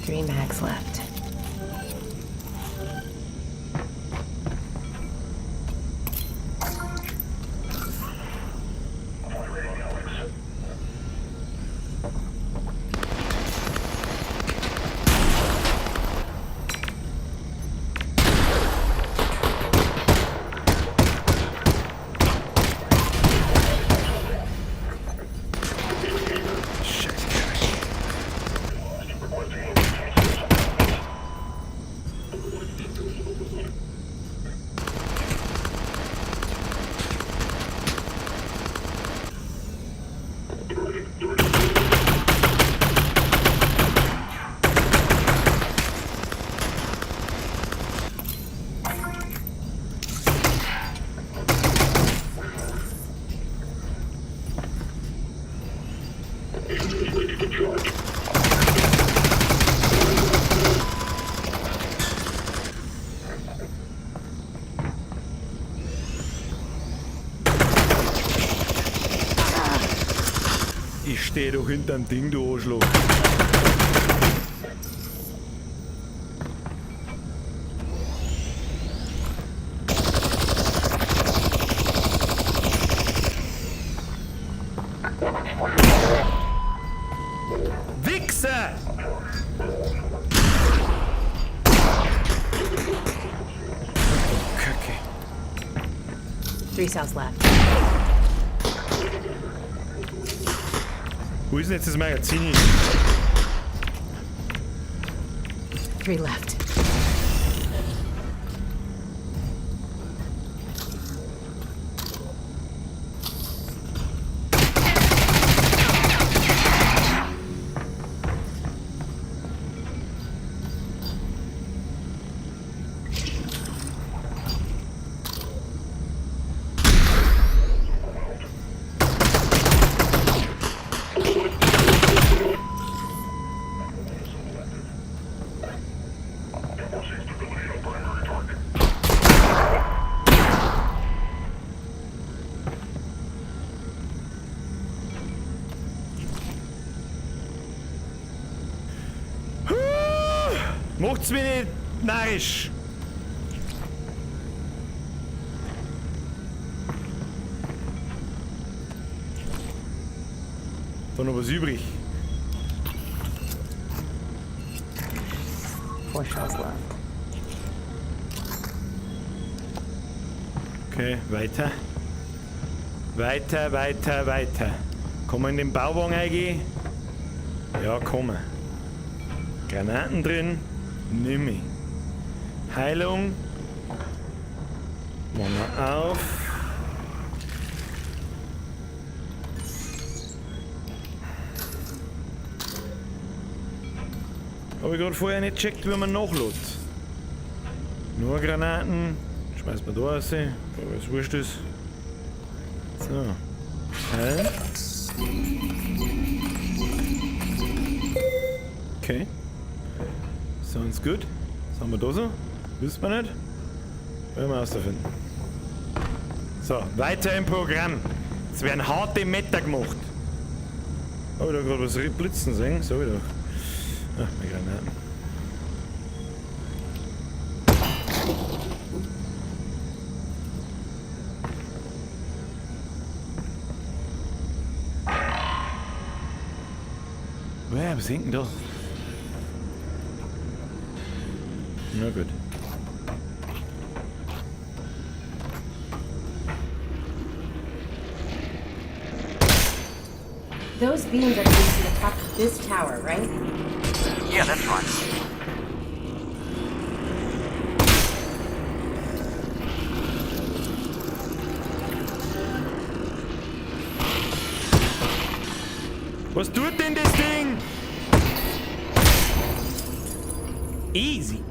Three mags left. Ich stehe doch hinterm Ding, du Arschloch. Wichser! Kacke. 3 cells left. Wo ist denn jetzt das Magazin? 3 left. Macht's mich nicht narrisch. Da noch was übrig. Okay, weiter. Weiter. Kann man in den Bauwagen eingehen? Ja, kann man. Granaten drin? Nimm ich. Heilung. Machen wir auf. Habe ich gerade vorher nicht gecheckt, wie man nachlädt. Nur Granaten. Schmeißen wir da raus, weil es wurscht ist. So. Heilen. Okay. Sounds good. Was haben wir da so? Wissen wir nicht. Werden wir herausfinden. So, weiter im Programm. Es werden harte Meter gemacht. Habe ich da gerade was blitzen sehen? So wieder. Ach, meine Granaten. Was hängt denn da? Na gut. Those beams are leading to the top of this tower, right? Yeah, that's right. Was tut denn das Ding? Easy.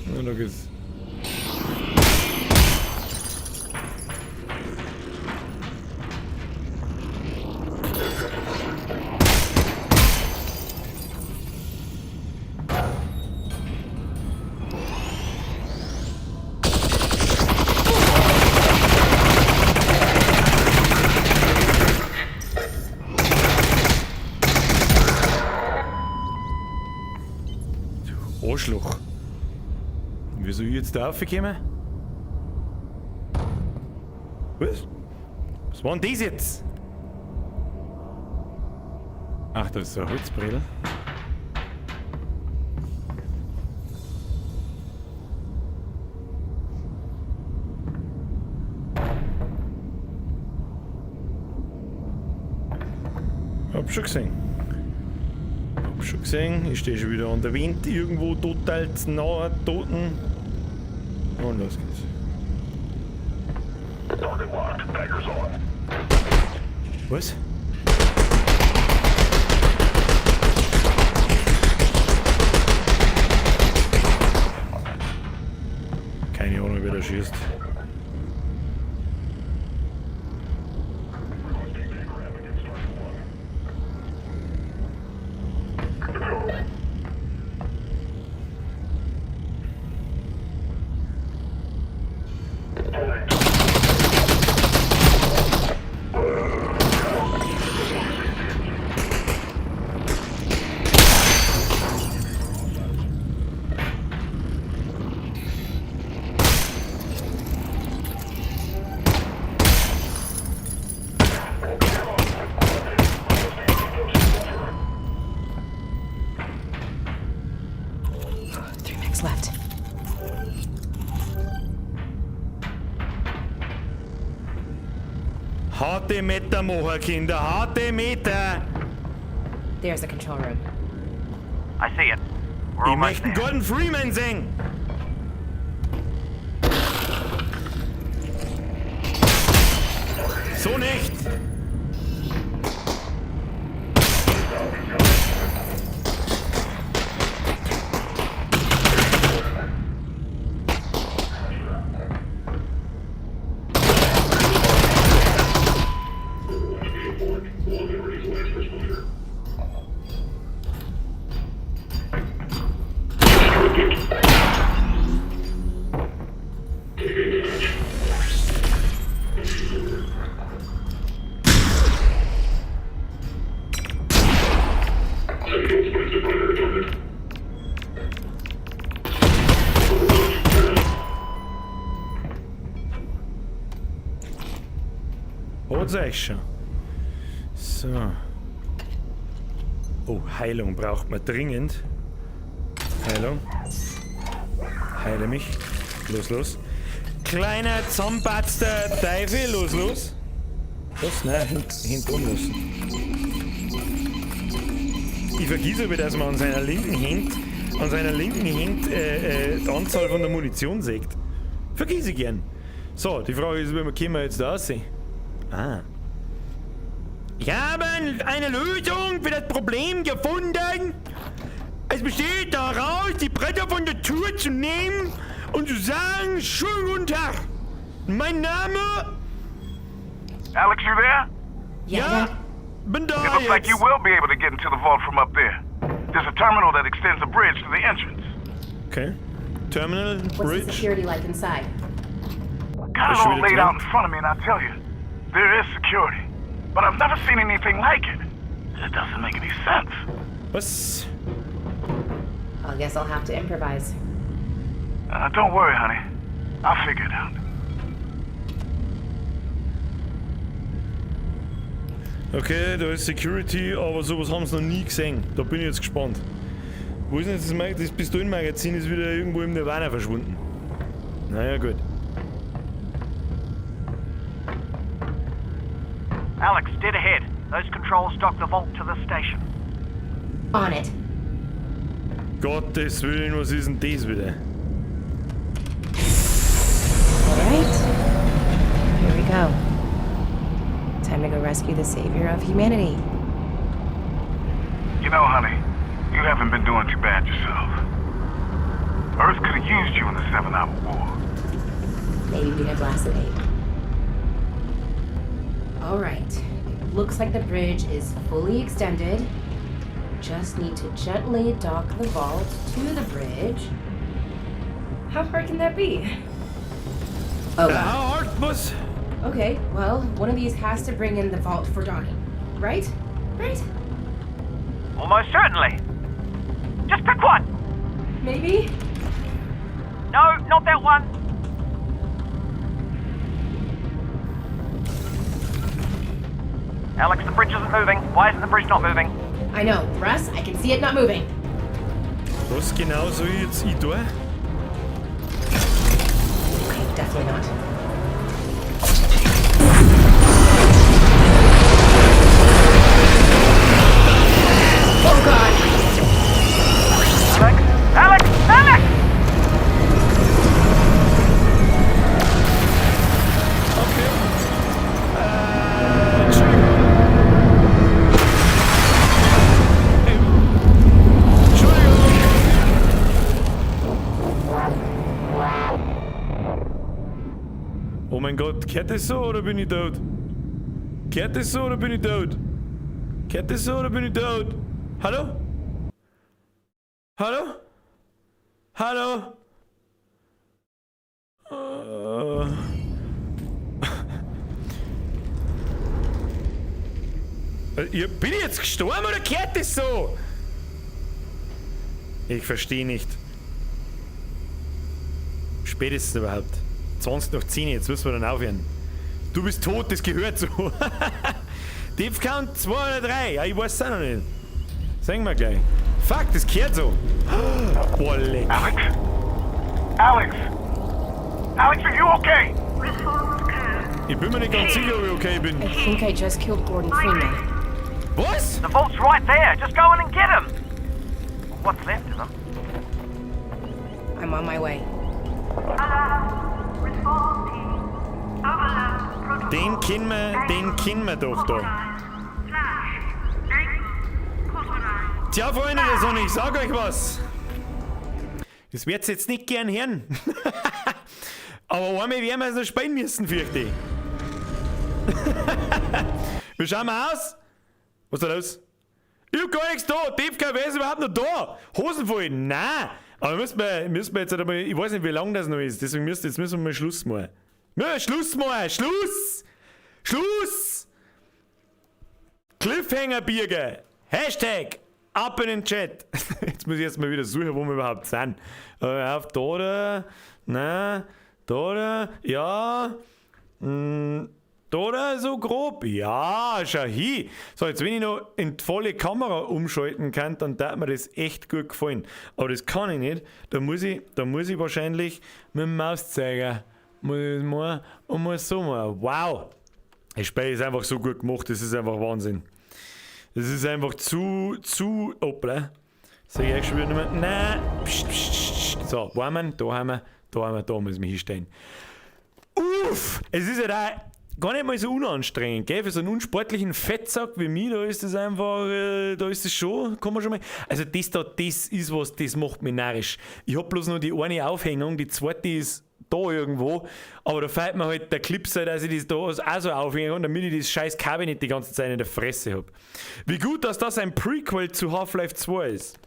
Na, da geht's. Arschloch. Wieso ich jetzt da raufgekommen? Was? Was war denn das jetzt? Ach, das ist so eine Holzbrille. Hab schon gesehen. Ich stehe schon wieder an der Wind, irgendwo total nahe Toten. Und los geht's. Was? Keine Ahnung, wer da schießt. Left. Harte Meter machen, Kinder, harte Meter! There's the control room. I see it. We're Ich almost möchte einen there. Gordon Freeman sehen! So nicht! Hat's euch schon. So. Oh, Heilung braucht man dringend. Heilung. Heile mich. Los, los. Kleiner zusammenpatzter Teufel. Los, los. Was? Nein, hinten los. Ich vergesse aber, dass man an seiner linken Hand die Anzahl von der Munition sieht. Vergiss ich gern. So, die Frage ist, wie können wir jetzt da aussehen? Ah. Ich habe eine Lösung für das Problem gefunden. Es besteht daraus, die Bretter von der Tür zu nehmen und zu sagen, schönen guten Tag. Mein Name? Alex, you there? Ja, bin da It looks like you jetzt. will be able to get into the vault from up there. There's a terminal that extends a bridge to the entrance. Okay. Terminal, What's the Bridge. security like inside? Got it Should all we laid out in attempt? front of me, and I tell you, there is security. But I've never seen anything like it. It doesn't make any sense. Was? I guess I'll have to improvise. Don't worry, honey. I'll figure it out. Okay, da ist Security, aber sowas haben sie noch nie gesehen. Da bin ich jetzt gespannt. Wo ist denn jetzt das Pistolenmagazin? Ist wieder irgendwo im Nirvana verschwunden. Naja, gut. Alex, dead ahead. Those controls dock the vault to the station. On it. Gottes Willen, was ist denn das wieder? Alright. Here we go. Time to go rescue the savior of humanity. You know, honey, you haven't been doing too bad yourself. Earth could have used you in the 7-Hour War. Maybe we have Lacidate. Alright. Looks like the bridge is fully extended. Just need to gently dock the vault to the bridge. How hard can that be? Oh, God. How hard was? Okay, well, one of these has to bring in the vault for Donnie. Right? Right? Almost certainly. Just pick one. Maybe? No, not that one. Alex, the bridge isn't moving. Why isn't the bridge not moving? I know. Russ, I can see it not moving. Was genau soll ich jetzt tun? Okay, definitely not. Oh, God! Alex! Alex! Alex! Oh mein Gott, kehrt das so oder bin ich tot? Kehrt das so oder bin ich tot? Kehrt das so oder bin ich tot? Hallo? Hallo? Hallo? Bin ich jetzt gestorben oder kehrt das so? Ich verstehe nicht. Spätestens überhaupt. 20 nach 10, jetzt müssen wir dann aufhören. Du bist tot, das gehört so. Defcount 2 oder 3, ja, ich weiß es auch noch nicht. Sagen wir gleich. Fuck, das gehört so. Boah, leck. Alex? Alex? Alex, are you okay? Response code. Ich bin mir nicht ganz sicher, ob ich okay bin. I think I just killed Gordon Freeman. Was? The vault's right there. Just go in and get him. What's left of him? I'm on my way. Alert. Response team. Overload. Protocol. Den kennen wir doch da. Flash. Ankle. Prototype. Tja, Freunde der Sonne, ich sag euch was. Das wird's jetzt nicht gern hören. Aber einmal werden wir es noch spielen müssen, fürchte ich. Wie schauen wir aus? Was ist da los? Ich hab gar nichts da. DFK, wer ist überhaupt noch da? Hosen voll? Nein. Aber müssen wir jetzt halt einmal, ich weiß nicht, wie lange das noch ist. Deswegen müssen wir mal Schluss machen. Ja, Schluss machen. Schluss! Schluss! Cliffhanger Birger. Hashtag ab in den Chat. Jetzt muss ich jetzt mal wieder suchen, wo wir überhaupt sind. Auf da oder? Nein. Da oder? Ja. Oder so grob? Ja, schau hin. So, jetzt wenn ich noch in die volle Kamera umschalten kann, dann darf mir das echt gut gefallen. Aber das kann ich nicht. Da muss ich wahrscheinlich mit dem Mauszeiger und muss so machen. Wow! Das Spiel ist einfach so gut gemacht, das ist einfach Wahnsinn. Das ist einfach zu, hoppla. Sag ich schon wieder nicht mehr. Nein! Psst, psst, psst. So, wo haben wir? Da müssen wir hinstellen. Uff! Es ist ja da gar nicht mal so unanstrengend, gell? Für so einen unsportlichen Fettsack wie mich, da ist das einfach, da ist das schon, kann man schon mal. Also das ist was, das macht mich narrisch. Ich hab bloß noch die eine Aufhängung, die zweite ist da irgendwo, aber da fällt mir halt der Clip sein, dass ich das da auch so aufhängen kann, damit ich das scheiß Kabel nicht die ganze Zeit in der Fresse hab. Wie gut, dass das ein Prequel zu Half-Life 2 ist.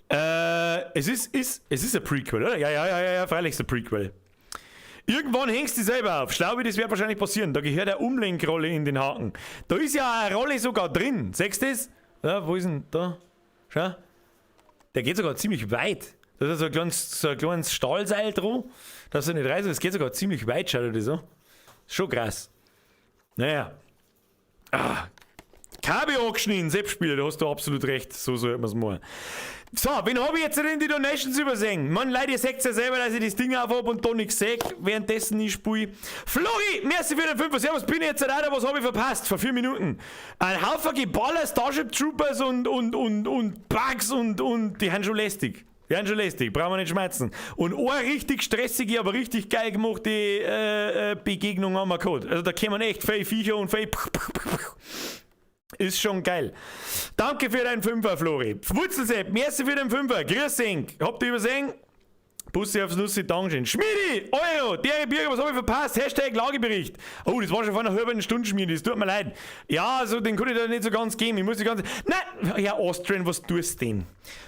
Es ist ein Prequel, oder? Ja, freilich ist ein Prequel. Irgendwann hängst du selber auf. Schlaubi, das wird wahrscheinlich passieren. Da gehört eine Umlenkrolle in den Haken. Da ist ja eine Rolle sogar drin. Siehst du das? Ja, wo ist denn da? Schau. Der geht sogar ziemlich weit. Da ist so ein kleines Stahlseil dran, dass er nicht reißt. Das geht sogar ziemlich weit, schaut dir das an. Schon krass. Naja. Kabel angeschnitten, Selbstspieler, da hast du absolut recht. So sollte man es machen. So, wen habe ich jetzt in die Donations übersehen? Mann, Leute, ihr seht ja selber, dass ich das Ding aufhab und da nichts sehe, währenddessen ich spiele. Flori, merci für den 5. Servus, bin ich jetzt da, was habe ich verpasst? Vor 4 Minuten. Ein Haufen Geballer, Starship Troopers und Bugs und die haben schon lästig. Brauchen wir nicht schmerzen. Und eine richtig stressige, aber richtig geil gemachte Begegnung haben wir gehabt. Also da kommen echt viele Viecher und viele ist schon geil. Danke für deinen 5er, Flori. Wurzelsepp, merci für den 5er. Grüß dich. Habt ihr übersehen? Bussi aufs Nussi, Dankeschön. Schmiedi, Euro, Dere Bürger, was habe ich verpasst? Hashtag Lagebericht. Oh, das war schon vor einer halben Stunde, Schmiedi, das tut mir leid. Ja, also den kann ich da nicht so ganz geben. Ich muss die ganze. Nein, ja, Austrian, was tust du denn?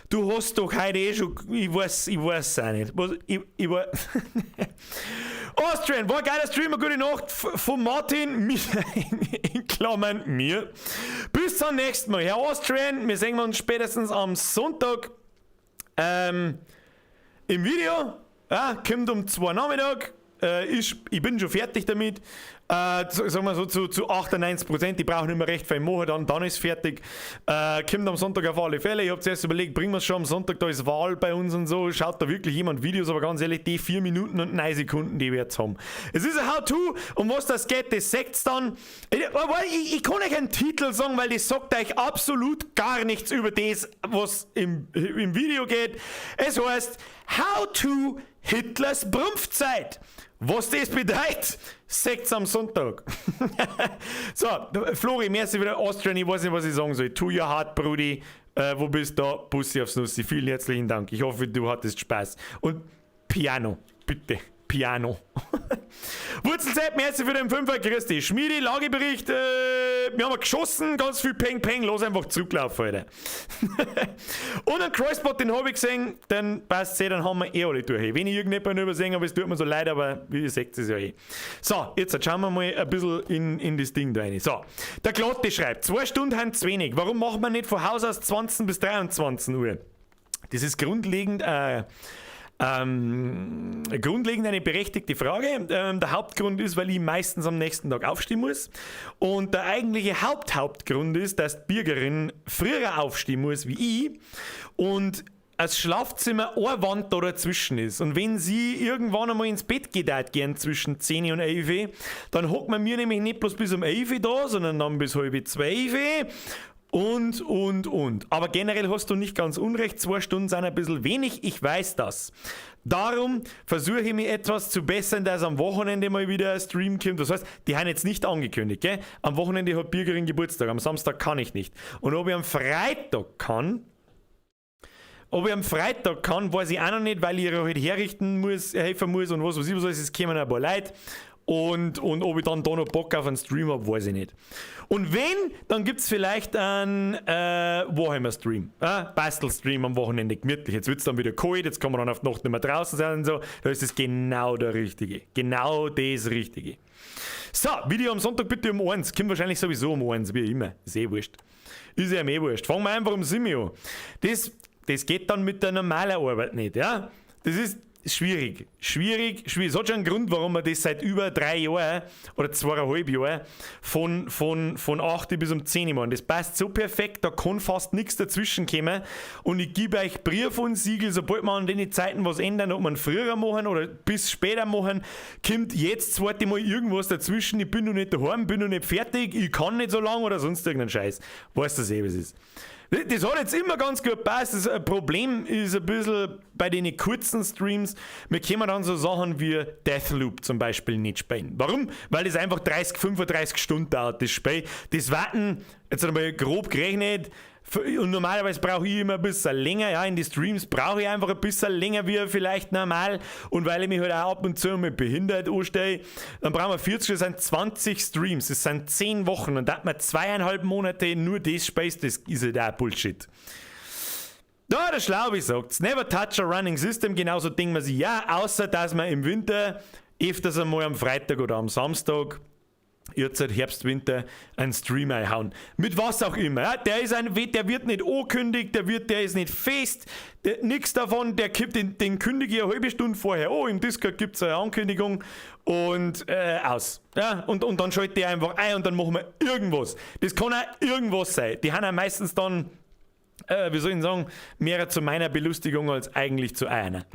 Du hast doch heute eh schon. Ich weiß auch nicht. Was, ich war. Austrian, war ein geiler Streamer, gute Nacht von Martin, in Klammern mir. Bis zum nächsten Mal. Herr Austrian, wir sehen uns spätestens am Sonntag im Video. Ja, kommt um 2 Nachmittag. Ich bin schon fertig damit. Sagen wir so zu 98%. Ich brauche nicht mehr recht viel machen, dann ist fertig. Kommt am Sonntag auf alle Fälle. Ich habe zuerst überlegt, bringen wir es schon am Sonntag, da ist Wahl bei uns und so. Schaut da wirklich jemand Videos, aber ganz ehrlich, die 4 Minuten und 9 Sekunden, die wir jetzt haben. Es ist ein How-To, um was das geht, das seht's dann. Ich kann euch einen Titel sagen, weil das sagt euch absolut gar nichts über das, was im Video geht. Es heißt How-To Hitlers Brumpfzeit. Was das bedeutet, seht's am Sonntag. So, Flori, merci wieder, Austrian, ich weiß nicht, was ich sagen soll. To your heart, Brudi. Wo bist du da? Bussi aufs Nussi. Vielen herzlichen Dank. Ich hoffe, du hattest Spaß. Und Piano, bitte. Piano. Wurzelsepp, merci für den 5er. Grüß dich. Schmiedi, Lagebericht. Wir haben geschossen, ganz viel Peng Peng. Los einfach zurücklaufen, Alter. Und einen Crossbot, den habe ich gesehen. Dann passt es, dann haben wir alle durch. Wenn ich irgendjemanden übersehen habe, es tut mir so leid, aber wie ihr seht, es ja eh. So, jetzt schauen wir mal ein bisschen in das Ding da rein. So, der Glotte schreibt, 2 Stunden haben zu wenig. Warum macht man nicht von Haus aus 20 bis 23 Uhr? Das ist grundlegend eine berechtigte Frage. Der Hauptgrund ist, weil ich meistens am nächsten Tag aufstehen muss. Und der eigentliche Hauptgrund ist, dass die Bürgerin früher aufstehen muss wie ich und das Schlafzimmer eine Wand da dazwischen ist. Und wenn sie irgendwann einmal ins Bett geht, gern zwischen 10 und 11, dann hockt man mir nämlich nicht bloß bis um 11 da, sondern dann bis halb 12. Und. Aber generell hast du nicht ganz unrecht, 2 Stunden sind ein bisschen wenig, ich weiß das. Darum versuche ich mich etwas zu bessern, dass am Wochenende mal wieder ein Stream kommt. Das heißt, die haben jetzt nicht angekündigt, gell? Am Wochenende hat Bürgerin Geburtstag, am Samstag kann ich nicht. Und ob ich am Freitag kann, weiß ich auch noch nicht, weil ich ihre halt herrichten muss, helfen muss und was weiß ich, es kommen ein paar Leute. Und ob ich dann da noch Bock auf einen Stream habe, weiß ich nicht. Und wenn, dann gibt es vielleicht einen Warhammer-Stream. Bastel-Stream am Wochenende, gemütlich. Jetzt wird es dann wieder kalt, jetzt kann man dann auf die Nacht nicht mehr draußen sein und so. Da ist es genau der Richtige. Genau das Richtige. So, Video am Sonntag bitte um 1. Kommt wahrscheinlich sowieso um 1, wie immer. Ist eh wurscht. Ist ja eh wurscht. Fangen wir einfach um 7 Uhr an. Das geht dann mit der normalen Arbeit nicht, ja? Das ist schwierig. Es hat schon einen Grund, warum man das seit über 3 Jahren oder 2,5 Jahren von 8 bis um 10 machen. Das passt so perfekt, da kann fast nichts dazwischen kommen. Und ich gebe euch Brief und Siegel, sobald wir an den Zeiten was ändern, ob man früher machen oder bis später machen, kommt jetzt zweite Mal irgendwas dazwischen. Ich bin noch nicht daheim, bin noch nicht fertig, ich kann nicht so lange oder sonst irgendeinen Scheiß. Weißt du, was es ist. Das hat jetzt immer ganz gut gepasst. Das Problem ist ein bisschen bei den kurzen Streams, wir können dann so Sachen wie Deathloop zum Beispiel nicht spielen. Warum? Weil das einfach 30, 35 Stunden dauert, das Spiel. Das Warten, jetzt einmal grob gerechnet, und normalerweise brauche ich immer ein bisschen länger, ja, in die Streams brauche ich einfach ein bisschen länger wie vielleicht normal, und weil ich mich halt auch ab und zu mit behindert anstehe, dann brauchen wir 40, das sind 20 Streams, das sind 10 Wochen, und da hat man 2,5 Monate nur das Space, das ist halt auch Bullshit. Ja, der Schlaubi sagt's, never touch a running system, genauso denkt man sich, ja, außer dass man im Winter öfters einmal am Freitag oder am Samstag jetzt seit Herbst, Winter einen Stream einhauen. Mit was auch immer. Ja, der wird nicht angekündigt, der ist nicht fest, nichts davon, den kündige ich eine halbe Stunde vorher. Oh, im Discord gibt es eine Ankündigung und aus. Ja, und dann schalte ich einfach ein und dann machen wir irgendwas. Das kann auch irgendwas sein. Die haben ja meistens dann, wie soll ich sagen, mehr zu meiner Belustigung als eigentlich zu einer.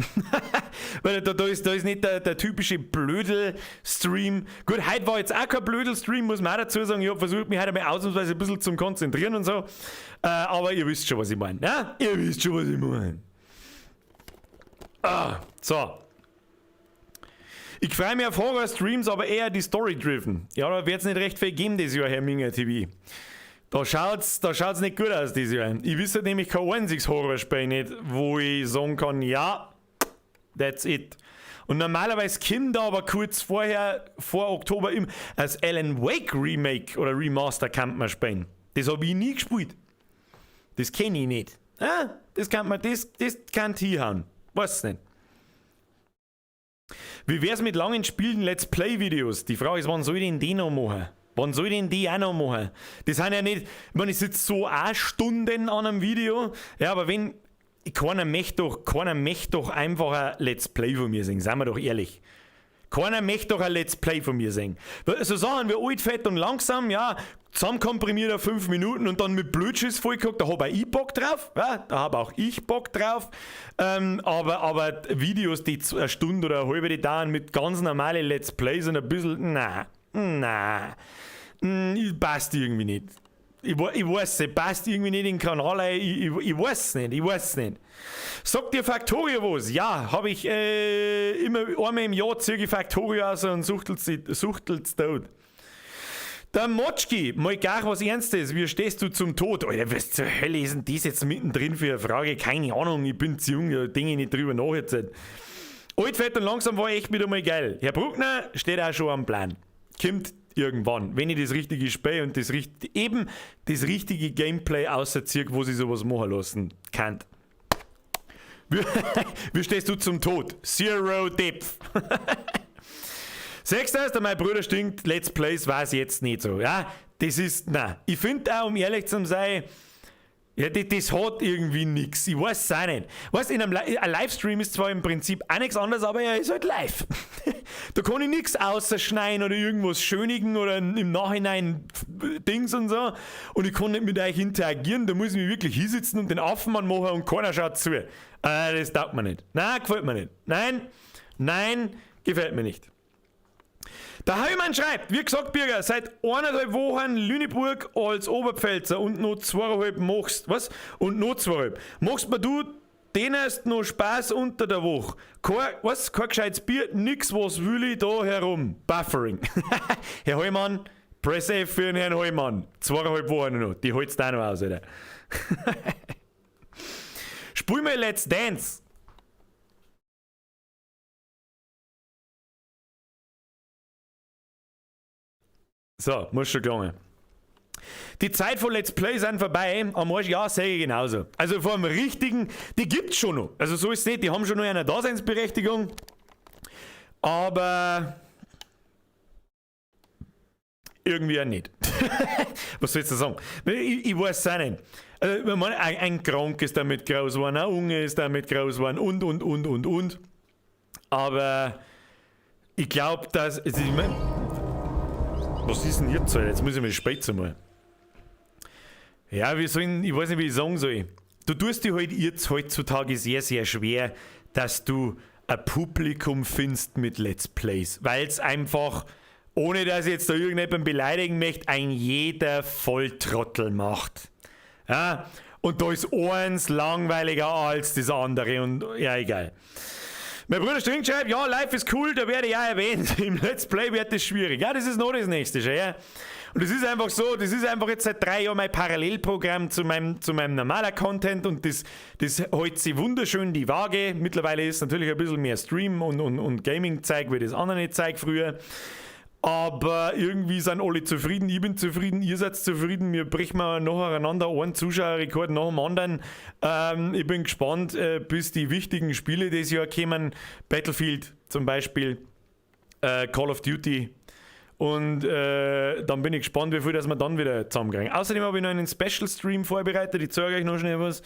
Weil da ist nicht der typische Blödel-Stream. Gut, heute war jetzt auch kein Blödel-Stream, muss man auch dazu sagen. Ich habe versucht, mich heute mal ausnahmsweise ein bisschen zu konzentrieren und so. Aber ihr wisst schon, was ich meine. Ja? Ihr wisst schon, was ich meine. So. Ich freue mich auf Horror-Streams, aber eher die Story-driven. Ja, da wird es nicht recht viel geben dieses Jahr, Herr Minger TV. Da schaut's nicht gut aus dieses Jahr. Ich wüsste nämlich kein einziges Horrorspiel nicht, wo ich sagen kann, ja, that's it. Und normalerweise kommt da aber kurz vorher, vor Oktober, als Alan Wake Remake oder Remaster kann man spielen. Das habe ich nie gespielt. Das kenne ich nicht. Das kann ich hinhauen. Weiß nicht. Wie wär's mit langen Spielen Let's Play Videos? Die Frage ist, wann soll ich denn die noch machen? Wann soll ich denn die auch noch machen? Das sind ja nicht, ich meine, ich sitze so auch Stunden an einem Video, ja, aber wenn, keiner möchte doch einfach ein Let's Play von mir sehen, seien wir doch ehrlich. Keiner möchte doch ein Let's Play von mir sehen. So Sachen wie alt, fett und langsam, ja, zusammenkomprimiert auf 5 Minuten und dann mit Blödschiss vollgeguckt, da habe auch ich Bock drauf, ja, da habe auch ich Bock drauf, aber Videos, die eine Stunde oder eine halbe die dauern, mit ganz normalen Let's Plays und ein bisschen, passt irgendwie nicht. Ich weiß nicht, passt irgendwie nicht in den Kanal ein. Ich weiß nicht. Sagt dir Factorio was? Ja, habe ich immer einmal im Jahr ziehe ich Factorio aus und suchtelt's tot. Der Motschki, mal gar was Ernstes, wie stehst du zum Tod? Alter, was zur Hölle ist denn das jetzt mittendrin für eine Frage? Keine Ahnung, ich bin zu jung, da denke ich nicht drüber nach jetzt. Alt, fett und langsam war echt wieder mal geil. Herr Bruckner steht auch schon am Plan. Kommt irgendwann, wenn ich das richtige Spiel und das richtige Gameplay auserziehe, wo sie sowas machen lassen kann. Wie stehst du zum Tod? Zero Depth. Sechster ist, mein Bruder stinkt, Let's Plays war es jetzt nicht so. Ja, das ist, ich finde auch, um ehrlich zu sein, ja, das hat irgendwie nichts. Ich weiß es auch nicht. Weißt du, ein Livestream ist zwar im Prinzip auch nichts anderes, aber er ist halt live. Da kann ich nichts ausschneiden oder irgendwas schönigen oder im Nachhinein Dings und so. Und ich kann nicht mit euch interagieren. Da muss ich mich wirklich hinsitzen und den Affenmann machen und keiner schaut zu. Das taugt mir nicht. Nein, gefällt mir nicht. Nein, gefällt mir nicht. Der Heumann schreibt, wie gesagt, Birger, seit 1,5 Wochen Lüneburg als Oberpfälzer und noch 2,5 machst. Was? Und noch 2,5. Machst mir du den erst noch Spaß unter der Woche? Kein gescheites Bier, nix, was will ich da herum? Buffering. Herr Heumann, Press F für den Herrn Heumann. 2,5 Wochen noch, die holt's da noch aus, Alter. Spiel mal Let's Dance. So, muss schon klar. Die Zeit von Let's Play sind vorbei, am Arsch, ja, sehe ich genauso. Also vor dem richtigen, die gibt's schon noch. Also so ist es nicht, die haben schon noch eine Daseinsberechtigung. Aber irgendwie auch nicht. Was sollst du sagen? Ich weiß es auch nicht. Also, ein Krank ist damit groß geworden, ein Unge ist damit groß geworden und. aber ich glaube, dass... Ich mein, was ist denn jetzt? Jetzt muss ich mir spät mal. Ja, ich weiß nicht, wie ich sagen soll. Du tust dir halt jetzt heutzutage sehr, sehr schwer, dass du ein Publikum findest mit Let's Plays. Weil es einfach, ohne dass ich jetzt da irgendjemanden beleidigen möchte, ein jeder Volltrottel macht. Ja, und da ist eins langweiliger als das andere und ja, egal. Mein Bruder String schreibt, ja, Live ist cool, da werde ich auch erwähnt. Im Let's Play wird das schwierig. Ja, das ist noch das Nächste, ja. Und das ist einfach so, das ist einfach jetzt seit 3 Jahren mein Parallelprogramm zu meinem normalen Content und das hält sich wunderschön die Waage. Mittlerweile ist natürlich ein bisschen mehr Stream und Gaming-Zeug, wie das andere nicht zeigt früher. Aber irgendwie sind alle zufrieden, ich bin zufrieden, ihr seid zufrieden, wir brechen mal nacheinander einen Zuschauerrekord nach dem anderen. Ich bin gespannt, bis die wichtigen Spiele dieses Jahr kommen. Battlefield zum Beispiel, Call of Duty. Und dann bin ich gespannt, wie viel das wir dann wieder zusammenkriegen. Außerdem habe ich noch einen Special-Stream vorbereitet, ich zeige euch noch schnell was.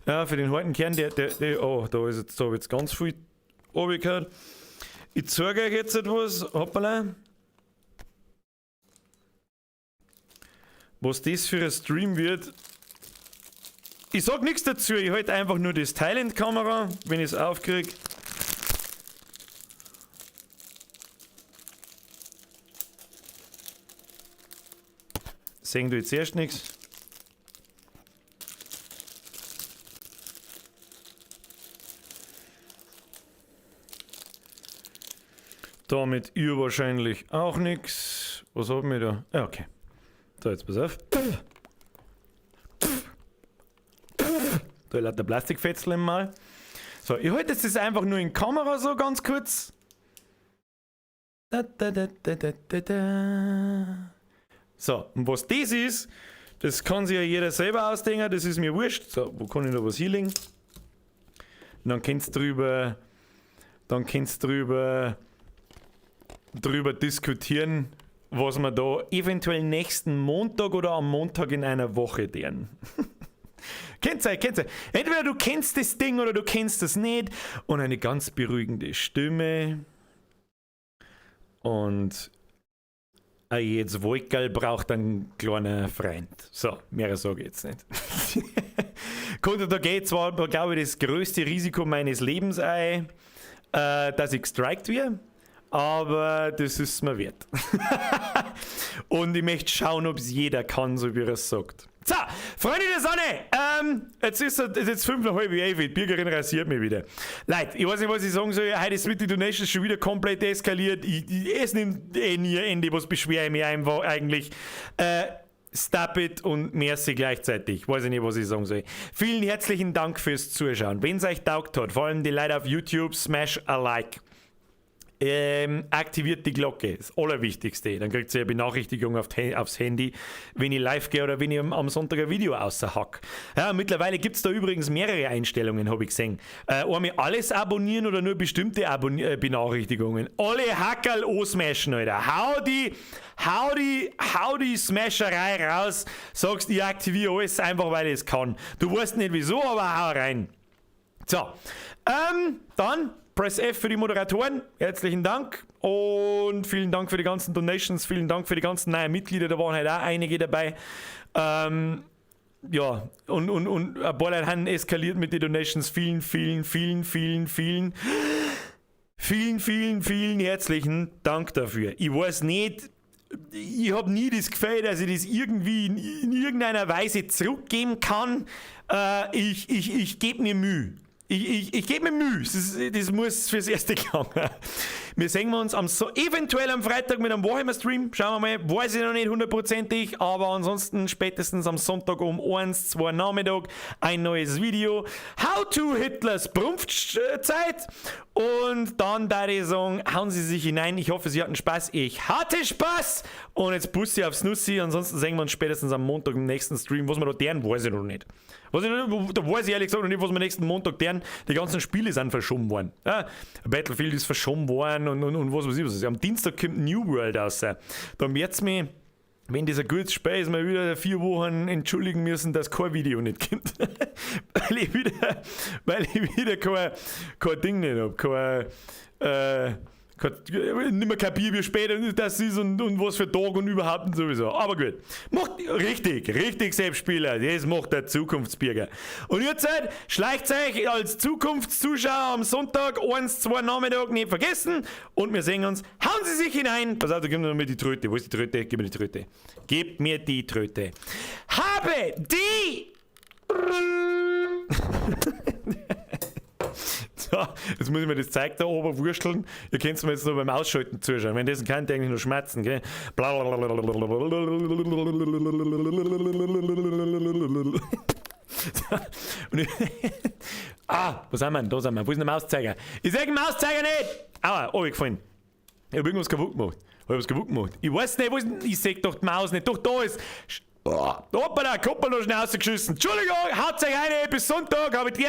Ja, für den harten Kern, oh, da habe ich jetzt ganz viel runtergehört. Ich zeige euch jetzt etwas, hoppala. Was das für ein Stream wird. Ich sag nichts dazu, ich halte einfach nur das Teil in die Kamera, wenn ich es aufkriege. Sehen du jetzt erst nichts? Damit ihr wahrscheinlich auch nichts. Was haben wir da? Ja, okay. So, jetzt pass auf. Da lädt der Plastikfetzl mal. So, ich halte jetzt das einfach nur in Kamera so ganz kurz. So, und was das ist, das kann sich ja jeder selber ausdenken, das ist mir wurscht. So, wo kann ich noch was hinlegen? Und dann kannst du drüber diskutieren, was wir da eventuell nächsten Montag oder am Montag in einer Woche deren. Kennt's euch. Entweder du kennst das Ding oder du kennst das nicht. Und eine ganz beruhigende Stimme. Und jedes Wolkerl braucht einen kleinen Freund. So, mehr sage ich jetzt nicht. Da geht zwar, glaube ich, das größte Risiko meines Lebens ein, dass ich gestrikt werde. Aber das ist mir wert. Und ich möchte schauen, ob es jeder kann, so wie er es sagt. So, Freunde der Sonne, jetzt ist es 5:30 Uhr, die Bürgerin rasiert mich wieder. Leute, ich weiß nicht, was ich sagen soll, heute ist mit den Donations schon wieder komplett eskaliert. Es nimmt nie ein Ende, was beschwere ich mich einfach eigentlich. Stop it und merci gleichzeitig. Weiß ich nicht, was ich sagen soll. Vielen herzlichen Dank fürs Zuschauen. Wenn es euch taugt hat, vor allem die Leute auf YouTube, smash a like. Aktiviert die Glocke, das Allerwichtigste. Dann kriegt ihr eine Benachrichtigung aufs Handy, wenn ich live gehe oder wenn ich am Sonntag ein Video außerhack. Ja, mittlerweile gibt es da übrigens mehrere Einstellungen, habe ich gesehen. Einmal alles abonnieren oder nur bestimmte Benachrichtigungen. Alle Hackerl ansmashen, Alter. Hau die Smasherei raus. Sagst, ich aktiviere alles einfach, weil ich es kann. Du weißt nicht wieso, aber hau rein. So, dann Press F für die Moderatoren, herzlichen Dank und vielen Dank für die ganzen Donations, vielen Dank für die ganzen neuen Mitglieder, da waren halt auch einige dabei. Ja, und ein paar Leute haben eskaliert mit den Donations, vielen herzlichen Dank dafür. Ich weiß nicht, ich habe nie das Gefühl, dass ich das irgendwie in irgendeiner Weise zurückgeben kann. Ich gebe mir Mühe. Ich gebe mir Mühe, das muss fürs Erste klagen. Wir sehen uns eventuell am Freitag mit einem Warhammer-Stream, schauen wir mal, weiß ich noch nicht hundertprozentig, aber ansonsten spätestens am Sonntag um 1, 2 Nachmittag ein neues Video. How to Hitlers Prumpfzeit. Und dann da ich sagen, hauen Sie sich hinein. Ich hoffe, Sie hatten Spaß. Ich hatte Spaß. Und jetzt Bussi aufs Nussi. Ansonsten sehen wir uns spätestens am Montag im nächsten Stream. Was wir da deren, weiß ich noch nicht. Da weiß ich ehrlich gesagt noch nicht, was wir nächsten Montag deren. Die ganzen Spiele sind verschoben worden. Ja, Battlefield ist verschoben worden und was weiß ich was. Am Dienstag kommt New World raus. Da wird's mich, wenn dieser gutes Spiel ist, mal wieder 4 Wochen entschuldigen müssen, dass kein Video nicht kommt. weil ich wieder kein Ding nicht habe. Nicht mehr kapieren, wie spät das ist und was für Tag und überhaupt und sowieso. Aber gut. Macht richtig Selbstspieler. Das macht der Zukunftsbürger. Und jetzt schleicht euch als Zukunftszuschauer am Sonntag 1-2 Nachmittag nicht vergessen und wir sehen uns. Hauen Sie sich hinein. Pass auf, da gib mir mal die Tröte. Wo ist die Tröte? Gib mir die Tröte. Gib mir die Tröte. Habe die... So, jetzt muss ich mir das Zeug da oben wursteln. Ihr könnt es mir jetzt noch beim Ausschalten zuschauen. Wenn das kann, eigentlich nur schmerzen, gell? Wo sind wir? Da sind wir. Wo ist der Mauszeiger? Ich sehe den Mauszeiger nicht! Aua, gefallen. Ich hab irgendwas kaputt gemacht. Ich weiß nicht, wo ist denn? Ich sehe doch die Maus nicht. Doch, da ist... Hoppala, Koppel noch schnell rausgeschissen. Entschuldigung, haut euch eine, bis Sonntag, habe ich die